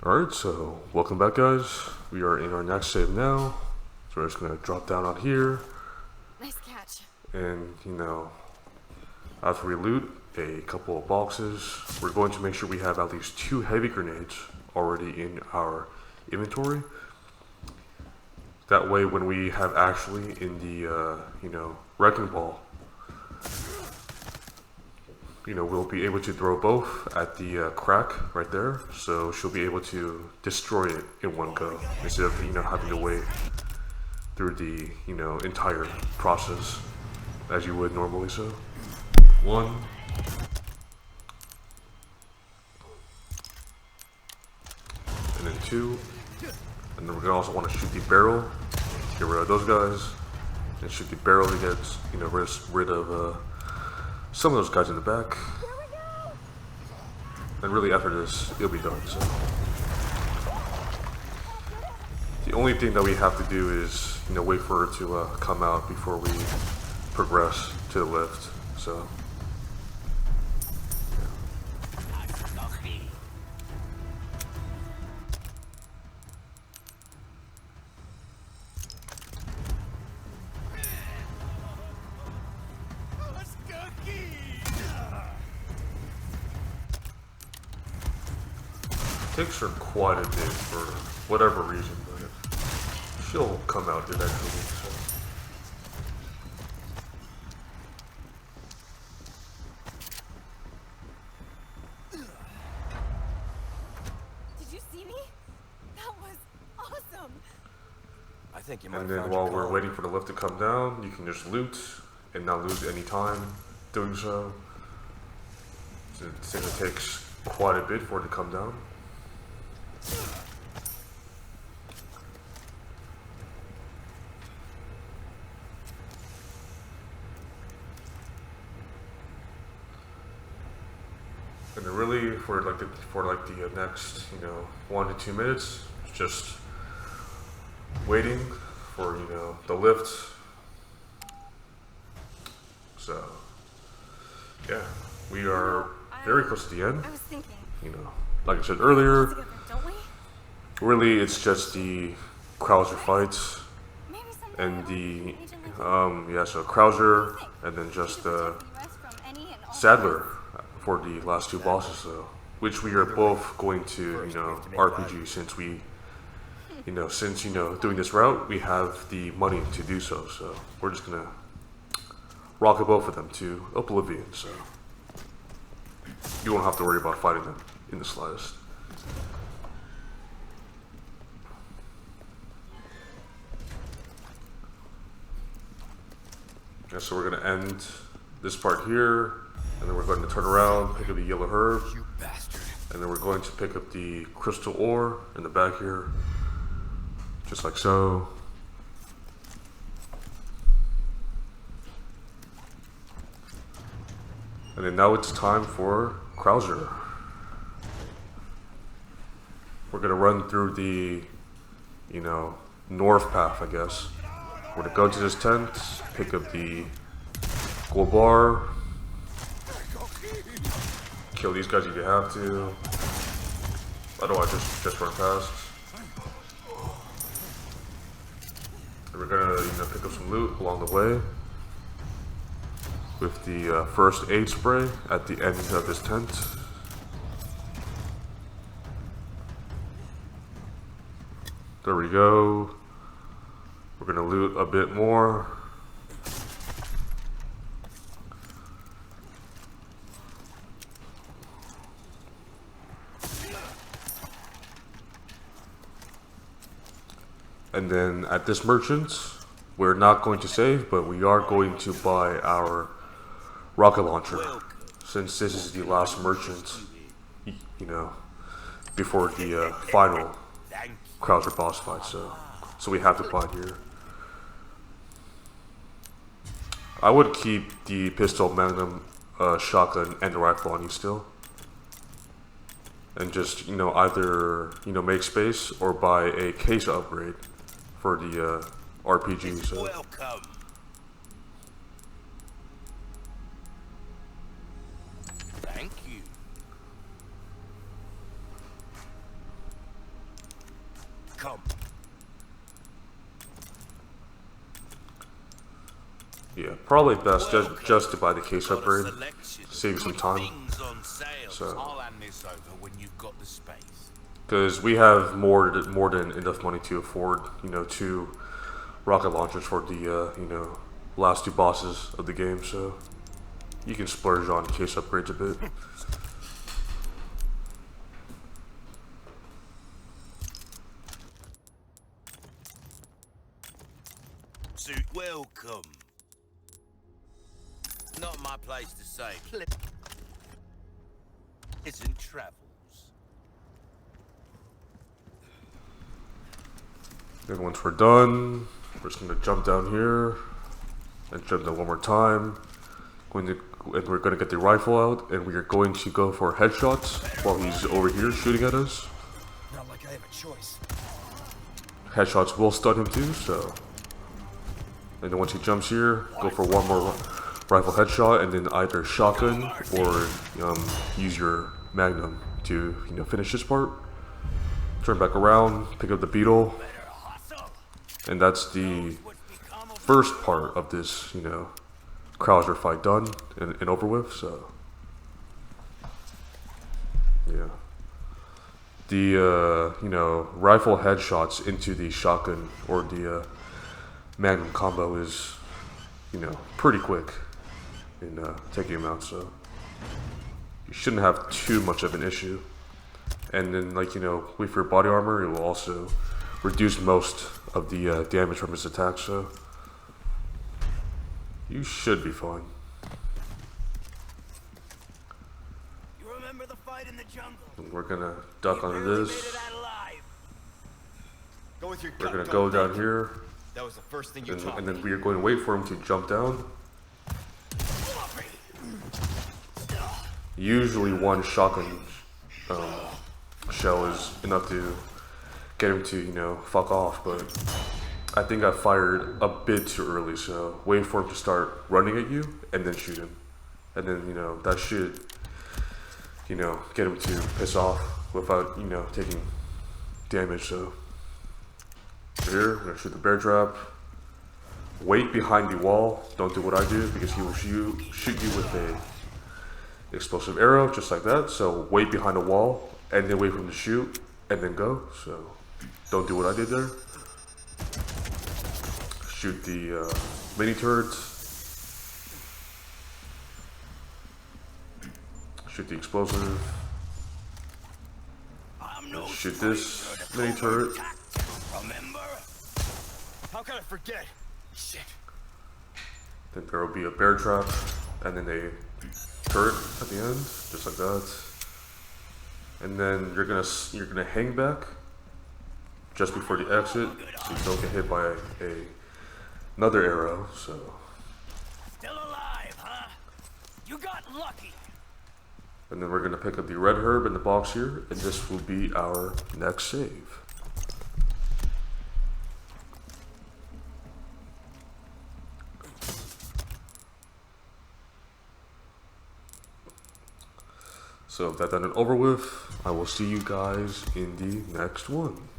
Alright, so welcome back, guys. We are in our next save now. So we're just gonna drop down on here. Nice catch. And, you know, after we loot a couple of boxes, we're going to make sure we have at least 2 heavy grenades already in our inventory. That way, when we have actually in the, you know, wrecking ball, you know, we'll be able to throw both at the crack right there, so she'll be able to destroy it in one go instead of, you know, having to wait through the, you know, entire process as you would normally. So 1, and then 2, and then we're gonna also want to shoot the barrel, get rid of those guys, and shoot the barrel to get, you know, rid of some of those guys in the back. And really after this, it'll be done, so. The only thing that we have to do is, you know, wait for her to come out before we progress to the lift, so. Takes her quite a bit for whatever reason, but she'll come out eventually. So. Did you see me? That was awesome. I think you might And have then found while your we're goal. waiting for the lift to come down, you can just loot and not lose any time doing so. Since it takes quite a bit for it to come down. And then really for the next, you know, 1 to 2 minutes, just waiting for, you know, the lift. So yeah, we are very close to the end. I was thinking. You know, like I said earlier, Together, don't we? really it's just the Krauser fights, Maybe someday. and the yeah, so Krauser, and then just Sadler for the last two bosses, so which we are both going to, you know, RPG since we, you know, doing this route, we have the money to do so. So we're just gonna rocket both of them to oblivion. So you won't have to worry about fighting them in the slightest. Yeah, so we're gonna end this part here, and then we're going to turn around, pick up the yellow herb, You bastard. and then we're going to pick up the crystal ore in the back here, just like so. And then now it's time for Krauser. We're gonna run through the, you know, north path, I guess. We're gonna go to this tent, pick up the gold bar, kill these guys if you have to. Otherwise, just run past. And we're gonna, you know, pick up some loot along the way with the first aid spray at the end of this tent. There we go. We're gonna loot a bit more. And then at this merchant, we're not going to save, but we are going to buy our rocket launcher. Since this is the last merchant, you know, before the final Krauser boss fight, so we have to buy it here. I would keep the pistol, magnum, shotgun, and the rifle on you still, and just, you know, either, you know, make space or buy a case upgrade for the RPG. So Welcome. Thank you. Come. yeah, probably best just to buy the case upgrade, save some time. Things on sale. So- I'll hand this over when you've got the space. Because we have more than enough money to afford, you know, 2 rocket launchers for the, you know, last 2 bosses of the game, so you can splurge on case upgrades a bit. Suit welcome. Not my place to say. Isn't travels. Then once we're done, we're just gonna jump down here and jump down one more time. And we're gonna get the rifle out, and we are going to go for headshots while he's over here shooting at us. Not like I have a choice. Headshots will stun him too, so. And then once he jumps here, go for one more rifle headshot, and then either shotgun or use your magnum to, you know, finish this part. Turn back around, pick up the beetle, and that's the first part of this, you know, Krauser fight done and over with. So yeah, the you know, rifle headshots into the shotgun or the magnum combo is, you know, pretty quick in taking him out, so you shouldn't have too much of an issue. And then, like, you know, with your body armor, it will also reduce most of the damage from his attack, so you should be fine. You remember the fight in the jungle? And we're gonna duck under this. Made it out alive. Go with your We're gut, gonna gun, go down thank you. here, That was the first thing you taught and me. then we are going to wait for him to jump down. Usually one shotgun shell is enough to get him to, you know, fuck off, but I think I fired a bit too early, so wait for him to start running at you and then shoot him. And then, you know, that should, you know, get him to piss off without, you know, taking damage. So here, we're gonna shoot the bear trap, wait behind the wall. Don't do what I do because he will shoot you with a explosive arrow, just like that. So wait behind the wall and then wait for him to shoot and then go. So don't do what I did there. Shoot the mini turrets. Shoot the explosive. Shoot this mini turret. Remember? How can I forget? Shit. Then there will be a bear trap and then a turret at the end, just like that. And then you're gonna hang back just before the exit, so you don't get hit by another arrow. So. Still alive, huh? You got lucky. And then we're gonna pick up the red herb in the box here, and this will be our next save. So with that done and over with, I will see you guys in the next one.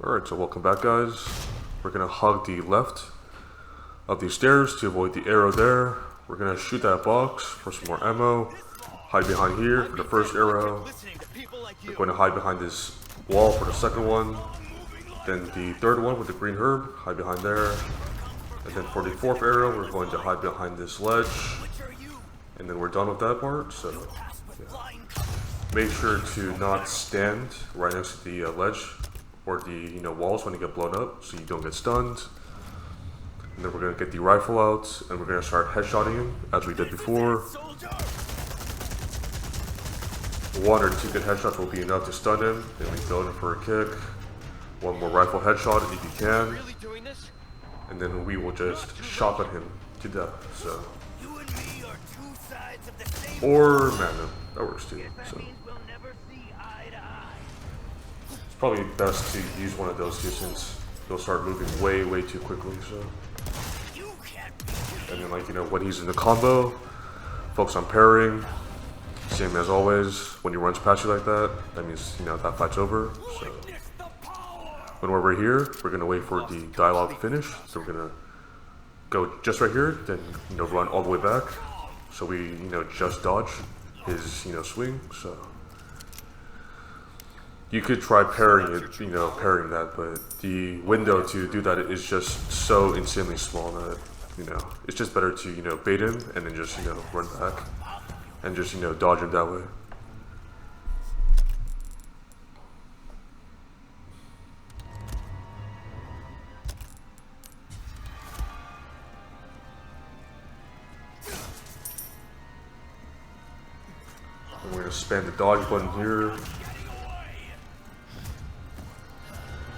Alright, so welcome back guys. We're gonna hug the left of these stairs to avoid the arrow there. We're gonna shoot that box for some more ammo. Hide behind here for the first arrow. We're going to hide behind this wall for the second one. Then the third one with the green herb, hide behind there. And then for the fourth arrow, we're going to hide behind this ledge. And then we're done with that part, so yeah. Make sure to not stand right next to the ledge or the walls when you get blown up, so you don't get stunned. And then we're gonna get the rifle out, and we're gonna start headshotting him as we did before. 1 or 2 good headshots will be enough to stun him. Then we go in for a kick. 1 more rifle headshot if you can, and then we will just shotgun him to death. So, or magnum, that works too. So. It's probably best to use one of those two since they'll start moving way too quickly. So, and then when he's in the combo, focus on parrying. Same as always. When he runs past you like that, that means that fight's over. So when we're right here, we're gonna wait for the dialogue to finish. So we're gonna go just right here, then run all the way back. So we just dodge his swing. So. You could try parrying it, parrying that, but the window to do that is just so insanely small that, it's just better to, bait him and then just, run back and just, dodge him that way. And we're gonna spam the dodge button here.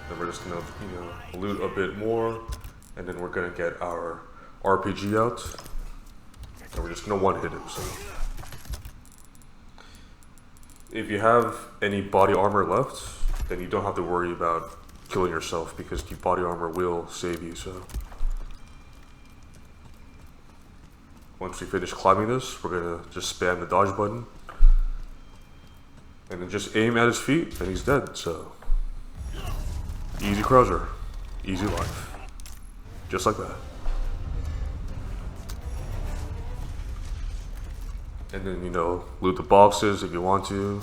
Then we're just gonna, loot a bit more, and then we're gonna get our RPG out, and we're just gonna one-hit him. So, if you have any body armor left, then you don't have to worry about killing yourself because the body armor will save you. So, once we finish climbing this, we're gonna just spam the dodge button, and then just aim at his feet, and he's dead. So. Easy cruiser, easy life, just like that. And then, loot the boxes if you want to.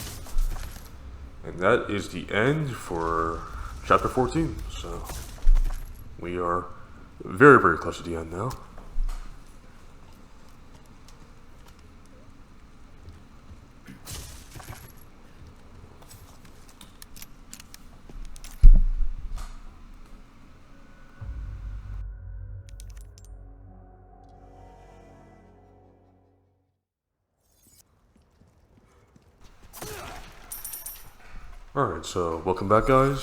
And that is the end for chapter 14. So, we are very close to the end now. Alright, so welcome back guys.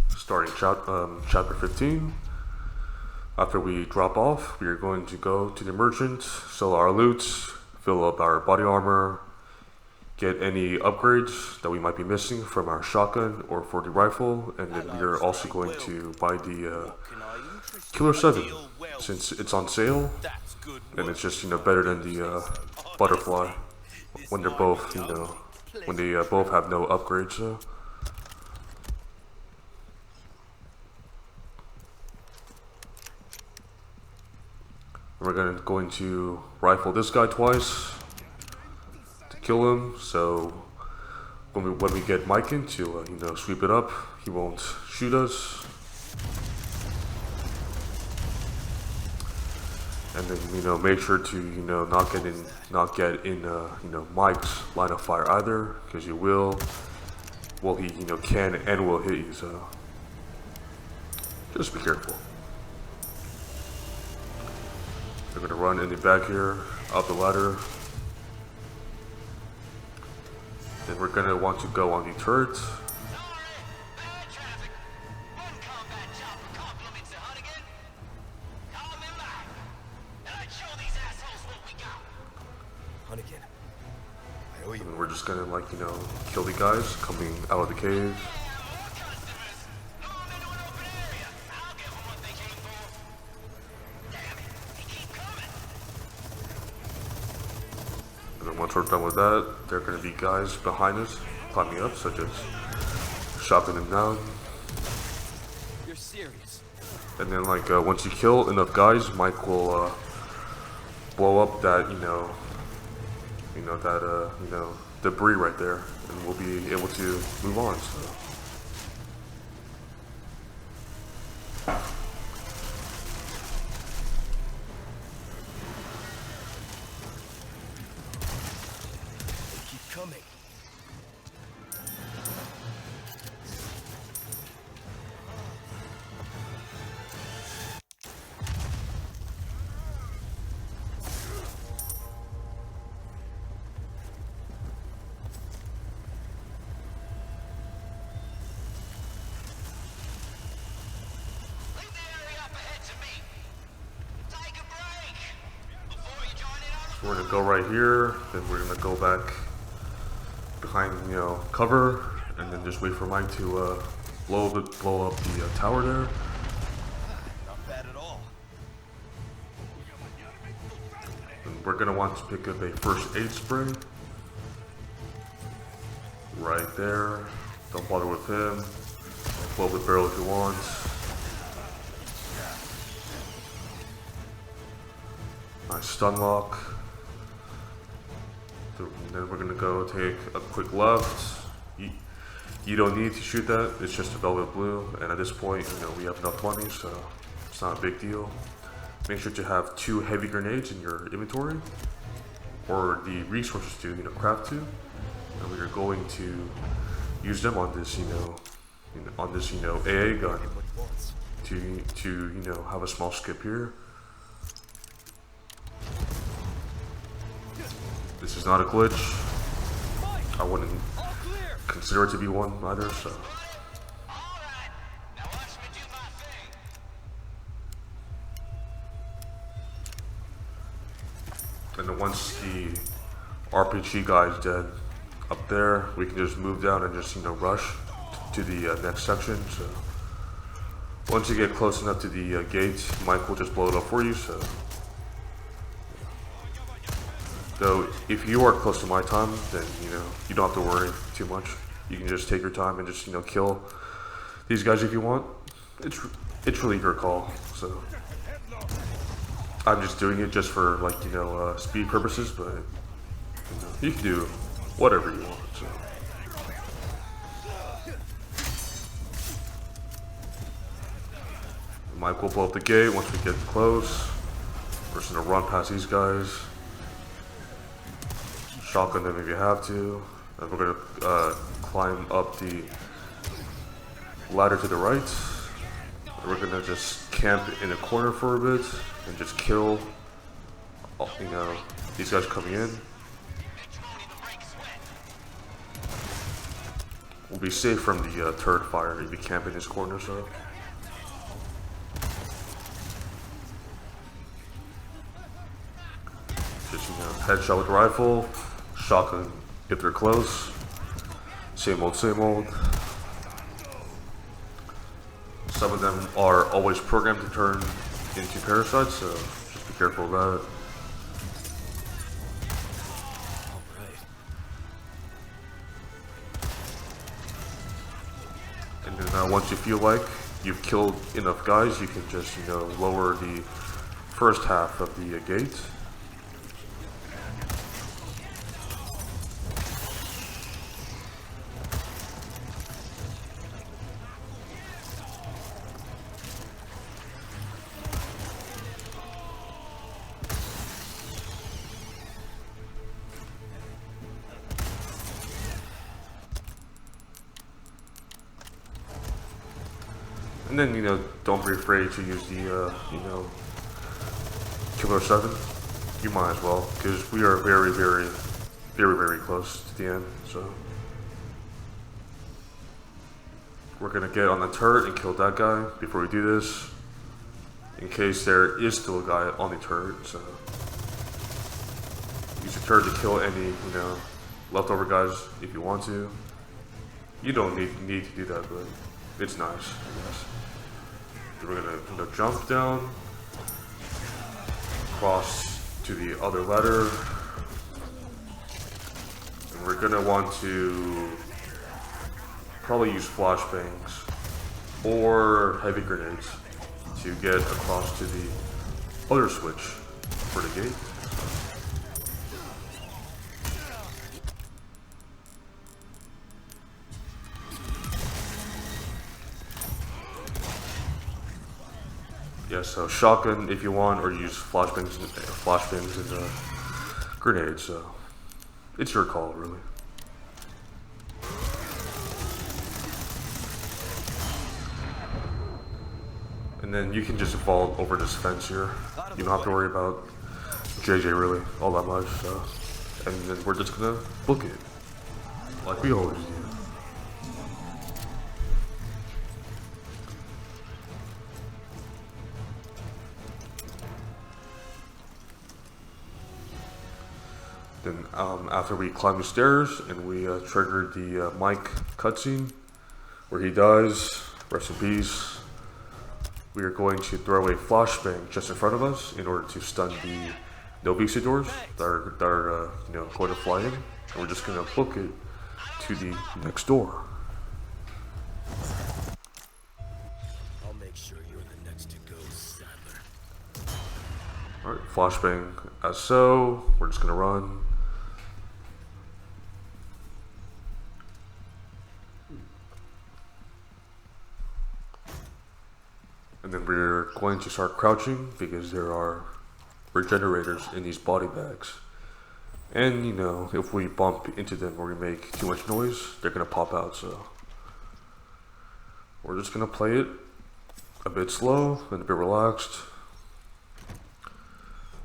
Starting chapter 15. After we drop off, we are going to go to the merchant, sell our loot, fill up our body armor, get any upgrades that we might be missing from our shotgun or for the rifle, and then we are also going to buy the Killer 7 since it's on sale, and it's just, you know, better than the butterfly when they're both, you know, when they both have no upgrades. So. We're going to rifle this guy twice to kill him. So when we get Mike in to you know, sweep it up, he won't shoot us. And then, you know, make sure to, you know, not get in you know, Mike's line of fire either, because you will. Well, he, you know, can and will hit you. So just be careful. We're gonna run in the back here, up the ladder. Then we're gonna want to go on the turret. And we're just gonna, like, you know, kill the guys coming out of the cave. And then once we're done with that, there are going to be guys behind us climbing up, such as chopping them down. You're serious? And then, like, once you kill enough guys, Mike will blow up that, you know, debris right there, and we'll be able to move on. So. Coming. Leave the area up ahead to me. Take a break before you join in on the. So we're gonna go right here, then we're gonna go back behind, you know, cover, and then just wait for Mike to blow up the tower there. Not bad at all. And we're gonna want to pick up a first aid spray right there. Don't bother with him. Blow the barrel if you want. Nice stun lock. And then we're gonna go take a quick left. You don't need to shoot that, it's just a velvet blue, and at this point, you know, we have enough money, so it's not a big deal. Make sure to have 2 heavy grenades in your inventory, or the resources to, you know, craft 2, and we are going to use them on this, you know, AA gun to you know, have a small skip here. This is not a glitch. I wouldn't consider it to be one either, so. And then once the RPG guy is dead up there, we can just move down and just, you know, rush to the next section. So once you get close enough to the gate, Mike will just blow it up for you. So. So if you are close to my time, then, you know, you don't have to worry too much. You can just take your time and just, you know, kill these guys if you want. It's really your call. So I'm just doing it just for, like, you know, speed purposes, but, you know, you can do whatever you want. So. Mike will blow up the gate once we get close. We're just gonna run past these guys. Shotgun them if you have to. And we're gonna climb up the ladder to the right. And we're gonna just camp in a corner for a bit and just kill, you know, these guys coming in. We'll be safe from the turret fire if you camp in this corner. So Just, you know, headshot with rifle, shotgun if they're close. Same old, same old. Some of them are always programmed to turn into parasites, so just be careful of that. And then once you feel like you've killed enough guys, you can just, you know, lower the first half of the gate. And then, you know, don't be afraid to use the, you know, Killer 7. You might as well, because we are very, very, very, very close to the end, so. We're gonna get on the turret and kill that guy before we do this, in case there is still a guy on the turret, so. Use the turret to kill any, you know, leftover guys if you want to. You don't need to do that, but it's nice, I guess. We're gonna jump down, cross to the other ladder, and we're gonna want to probably use flashbangs or heavy grenades to get across to the other switch for the gate. Yeah, so shotgun if you want, or use flashbangs and grenades. So it's your call, really. And then you can just vault over this fence here. You don't have to worry about JJ really all that much. So, and then we're just gonna book it like we always do. Then after we climb the stairs and we triggered the Mike cutscene where he dies, rest in peace, we are going to throw a flashbang just in front of us in order to stun the Novicidors that are you know, going to fly in, and we're just going to book it to the next door. I'll make sure you're the next to go, Sadler. Alright, flashbang as so, we're just going to run. And then we're going to start crouching because there are regenerators in these body bags. And, you know, if we bump into them or we make too much noise, they're going to pop out, so. We're just going to play it a bit slow and a bit relaxed.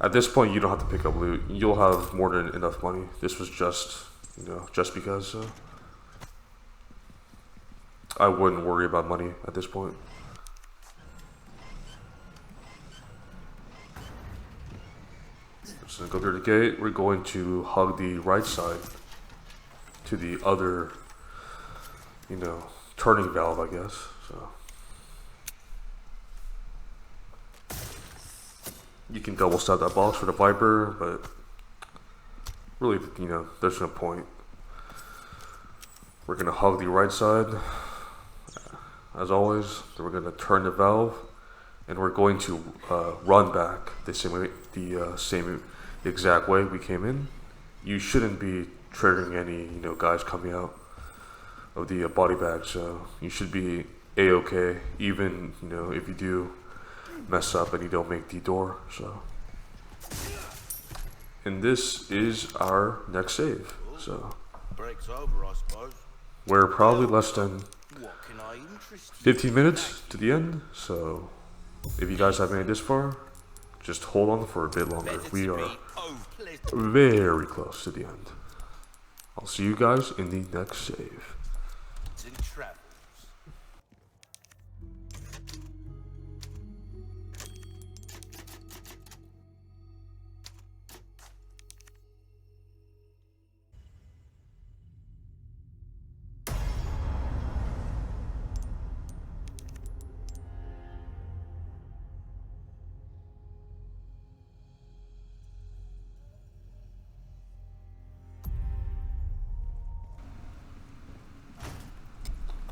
At this point, you don't have to pick up loot. You'll have more than enough money. This was just, you know, just because, so. I wouldn't worry about money at this point. So go through the gate, we're going to hug the right side to the other, you know, turning valve, I guess, so. You can double stab that box for the Viper, but really, you know, there's no point. We're gonna hug the right side, as always, then we're gonna turn the valve, and we're going to run back the same exact way we came in. You shouldn't be triggering any, you know, guys coming out of the body bag, so you should be a-okay, even, you know, if you do mess up and you don't make the door, so. And this is our next save, so. Break's over, I suppose. We're probably less than What can I interest you? 15 minutes to the end, so if you guys have made it this far, just hold on for a bit longer. We are very close to the end. I'll see you guys in the next save. In travels.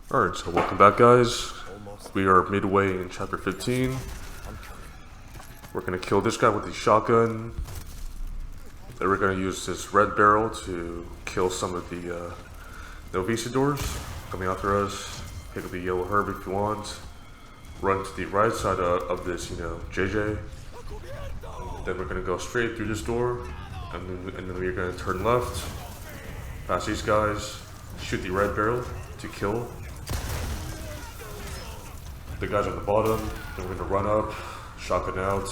Alright, so welcome back, guys. We are midway in chapter 15. I'm coming. We're gonna kill this guy with the shotgun. Then we're gonna use this red barrel to kill some of the Novicidors coming after us. Pick up the yellow herb if you want. Run to the right side of this, JJ. Then we're gonna go straight through this door, and then we're gonna turn left, past these guys, shoot the red barrel to kill the guys on the bottom. Then we're gonna run up, shotgun out.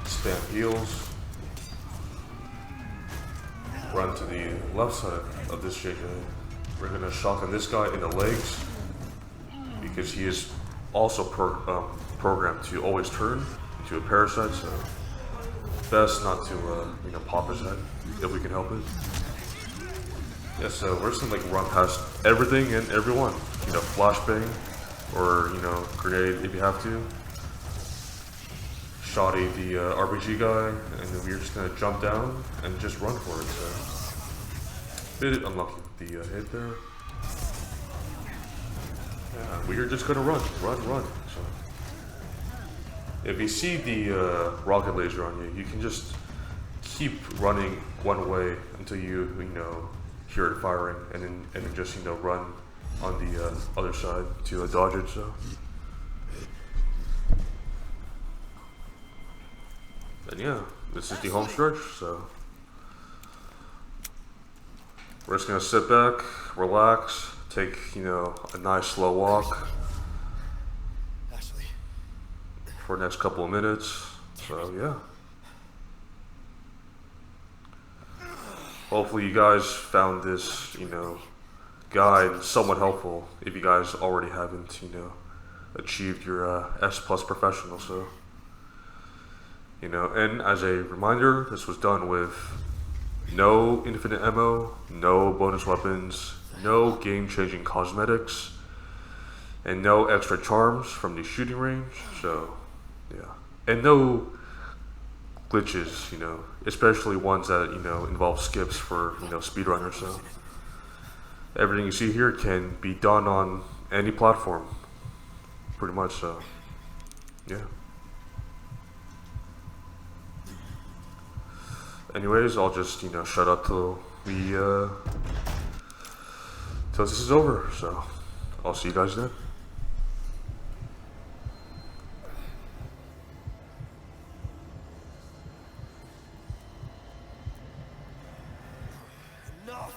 Spam heals. Run to the left side of this JJ. We're gonna shotgun this guy in the legs because he is also programmed to always turn into a parasite. So best not to pop his head if we can help it. Yeah, so we're just gonna run past everything and everyone. Flashbang or grenade if you have to. Shoddy the RPG guy, and then we're just gonna jump down and just run for it. So bit unlucky with the hit there. Yeah, we're just gonna run. So if you see the rocket laser on you, you can just keep running one way until you hear it firing, and then just run on the other side to dodge it. So. And yeah, this is the home stretch, so we're just gonna sit back, relax, take a nice slow walk Ashley. for the next couple of minutes. So yeah, hopefully you guys found this guide somewhat helpful if you guys already haven't achieved your S+ professional. So. And as a reminder, this was done with no infinite ammo, no bonus weapons, no game-changing cosmetics, and no extra charms from the shooting range. So, yeah, and no glitches, especially ones that involve skips for speedrunners. So, everything you see here can be done on any platform, pretty much. So, yeah. Anyways, I'll just shut up till this is over. So I'll see you guys then. Enough!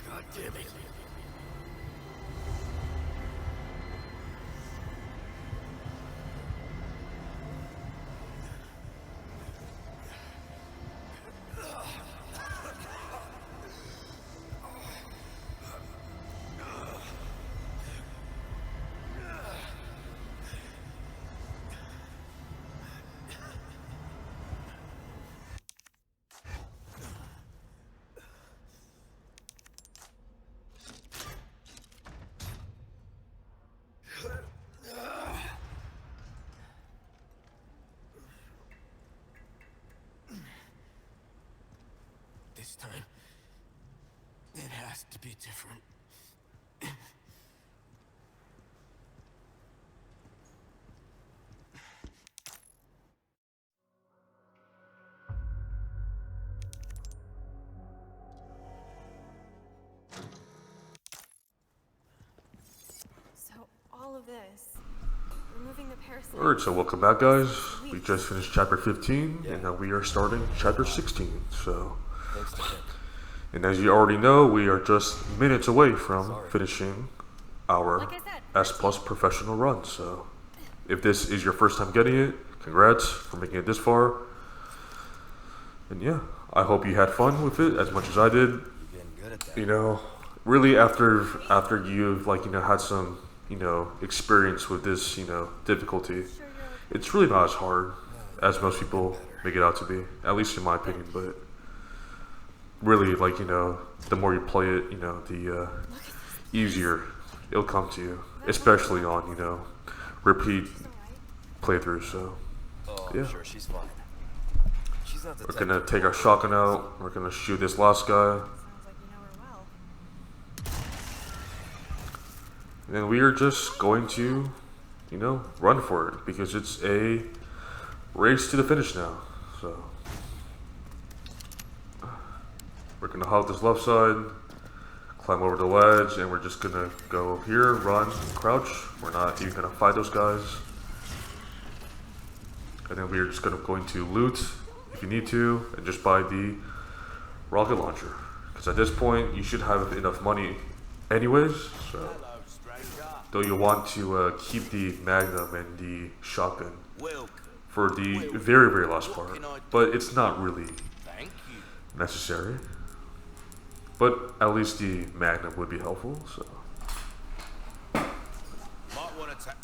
God damn it. This time, it has to be different. So all of this, removing the parasite. Alright, so welcome back, guys. We just finished chapter 15, and now we are starting chapter 16. So. Thanks to him. And as you already know, we are just minutes away from finishing our Like I said, S+ professional run. So if this is your first time getting it, congrats for making it this far. And yeah, I hope you had fun with it as much as I did. You're getting good at that. Really after you've had some experience with this difficulty, it's really not as hard as most people make it out to be, at least in my opinion. But really, the more you play it, the easier it'll come to you. especially on, you know, repeat playthroughs. So Oh, yeah. I'm sure she's fine. She's not the We're type gonna to take our worry shotgun about out. We're gonna shoot this last guy. Sounds like you know her well. And then we are just going to, you know, run for it because it's a race to the finish now. So we're gonna hop this left side, climb over the ledge, and we're just gonna go here, run, and crouch. We're not even gonna fight those guys. And then we're just going to loot if you need to, and just buy the rocket launcher. Because at this point, you should have enough money anyways. So, Hello, stranger. though you want to keep the Magnum and the shotgun Welcome. for the very, very last part. But it's not really Thank you. necessary. But at least the Magnum would be helpful. So, Might want to take.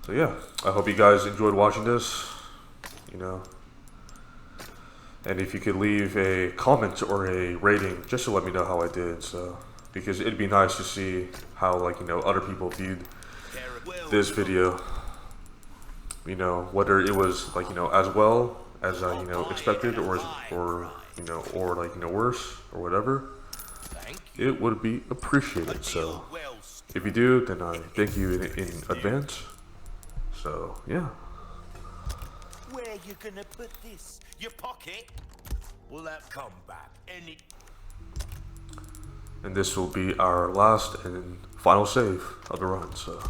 so yeah, I hope you guys enjoyed watching this. You know. And if you could leave a comment or a rating just to let me know how I did, so because it'd be nice to see how, like, you know, other people viewed this video. You know, whether it was, like, you know, as well as I, you know, expected, or you know, or like, you know, worse or whatever. It would be appreciated. So if you do, then I thank you in advance. So yeah. Where you gonna put this? Your pocket? Will that come back any? And this will be our last and final save of the run. So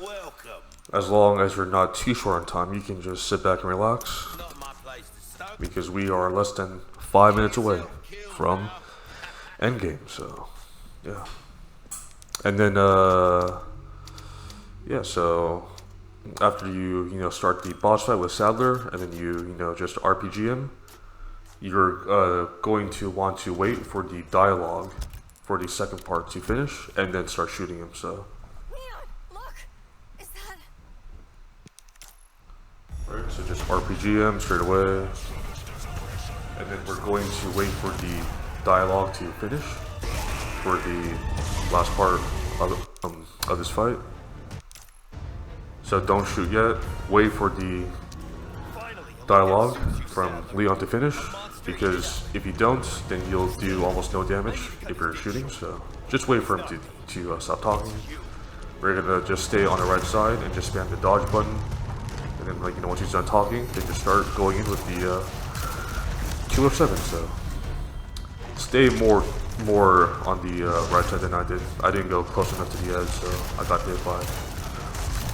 Welcome. as long as you're not too short on time, you can just sit back and relax, Not my place to stop. because we are less than 5 minutes away from endgame. So yeah. And then yeah, so after you know, start the boss fight with Sadler, and then you know, just RPG him, you're going to want to wait for the dialogue for the second part to finish, and then start shooting him. So Leon, look! Is that... right, so just RPG him straight away, and then we're going to wait for the dialogue to finish for the last part of this fight. So don't shoot yet. Wait for the dialogue from Leon to finish, because if you don't, then you'll do almost no damage if you're shooting. So just wait for him to stop talking. We're gonna just stay on the right side and just spam the dodge button, and then, like, you know, once he's done talking, then just start going in with the 2F7. So stay more on the right side than I did. I didn't go close enough to the edge, so I got hit by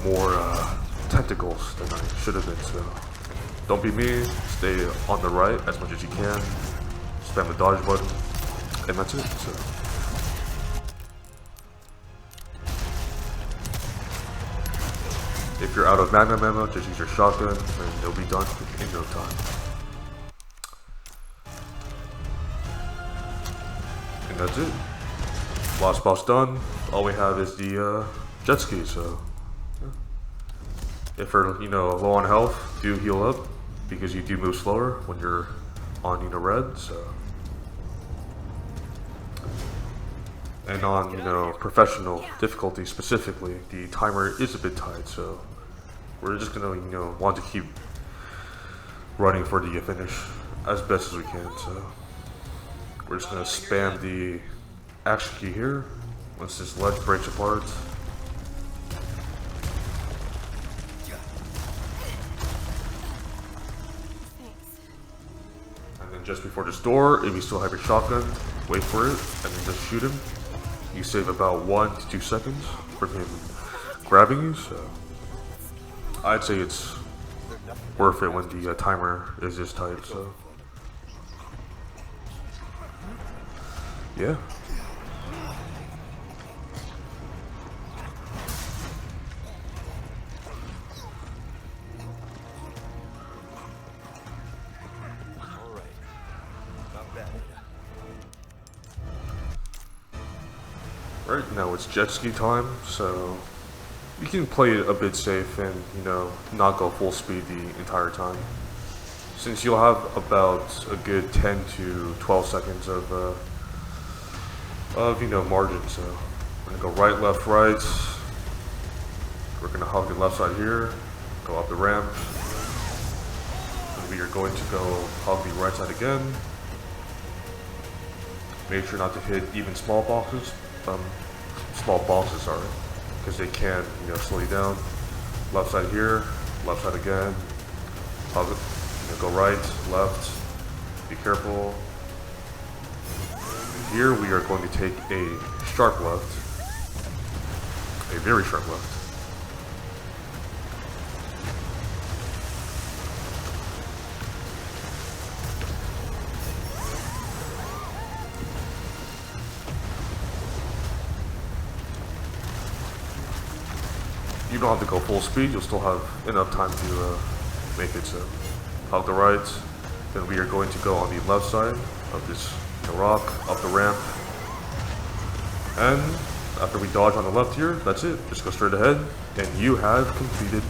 more tentacles than I should have been. So don't be me, stay on the right as much as you can, spam the dodge button, and that's it. So if you're out of magnum ammo, just use your shotgun and it'll be done in no time. And that's it. Last boss done. All we have is the jet ski. So if you're, you know, low on health, do heal up, because you do move slower when you're on, you know, red. So, and on, you know, professional difficulty specifically, the timer is a bit tight. So we're just gonna, you know, want to keep running for the finish as best as we can. So we're just gonna spam the action key here once this ledge breaks apart. Just before this door, if you still have your shotgun, wait for it, and then just shoot him. You save about 1 to 2 seconds from him grabbing you, so I'd say it's worth it when the timer is this tight. So yeah. Right now it's jet ski time, so you can play it a bit safe and, you know, not go full speed the entire time, since you'll have about a good 10 to 12 seconds of you know, margin. So We're gonna go right, left, right. We're gonna hug the left side here, go up the ramp. And we are going to go hug the right side again. Make sure not to hit even small bosses, sorry, because they can, you know, slow you down. Left side here, left side again. Hug it. You know, go right, left. Be careful. Here we are going to take a sharp left, a very sharp left. You don't have to go full speed, you'll still have enough time to make it. So, out the right, then we are going to go on the left side of this rock, up the ramp. And after we dodge on the left here, that's it. Just go straight ahead, and you have completed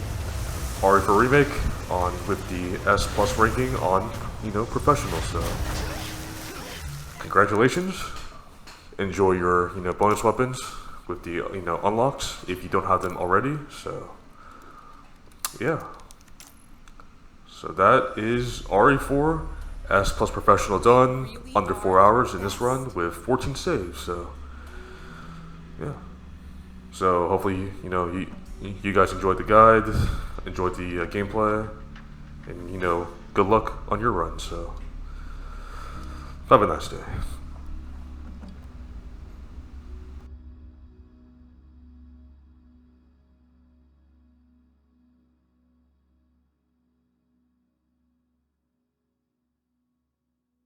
RE4 Remake on with the S+ ranking on, you know, professional. So, congratulations. Enjoy your, you know, bonus weapons with the, you know, unlocks if you don't have them already. So yeah, so that is RE4 S+ professional done under 4 hours in this run with 14 saves. So yeah, so hopefully, you know, you guys enjoyed the guide, enjoyed the gameplay, and, you know, good luck on your run. So have a nice day.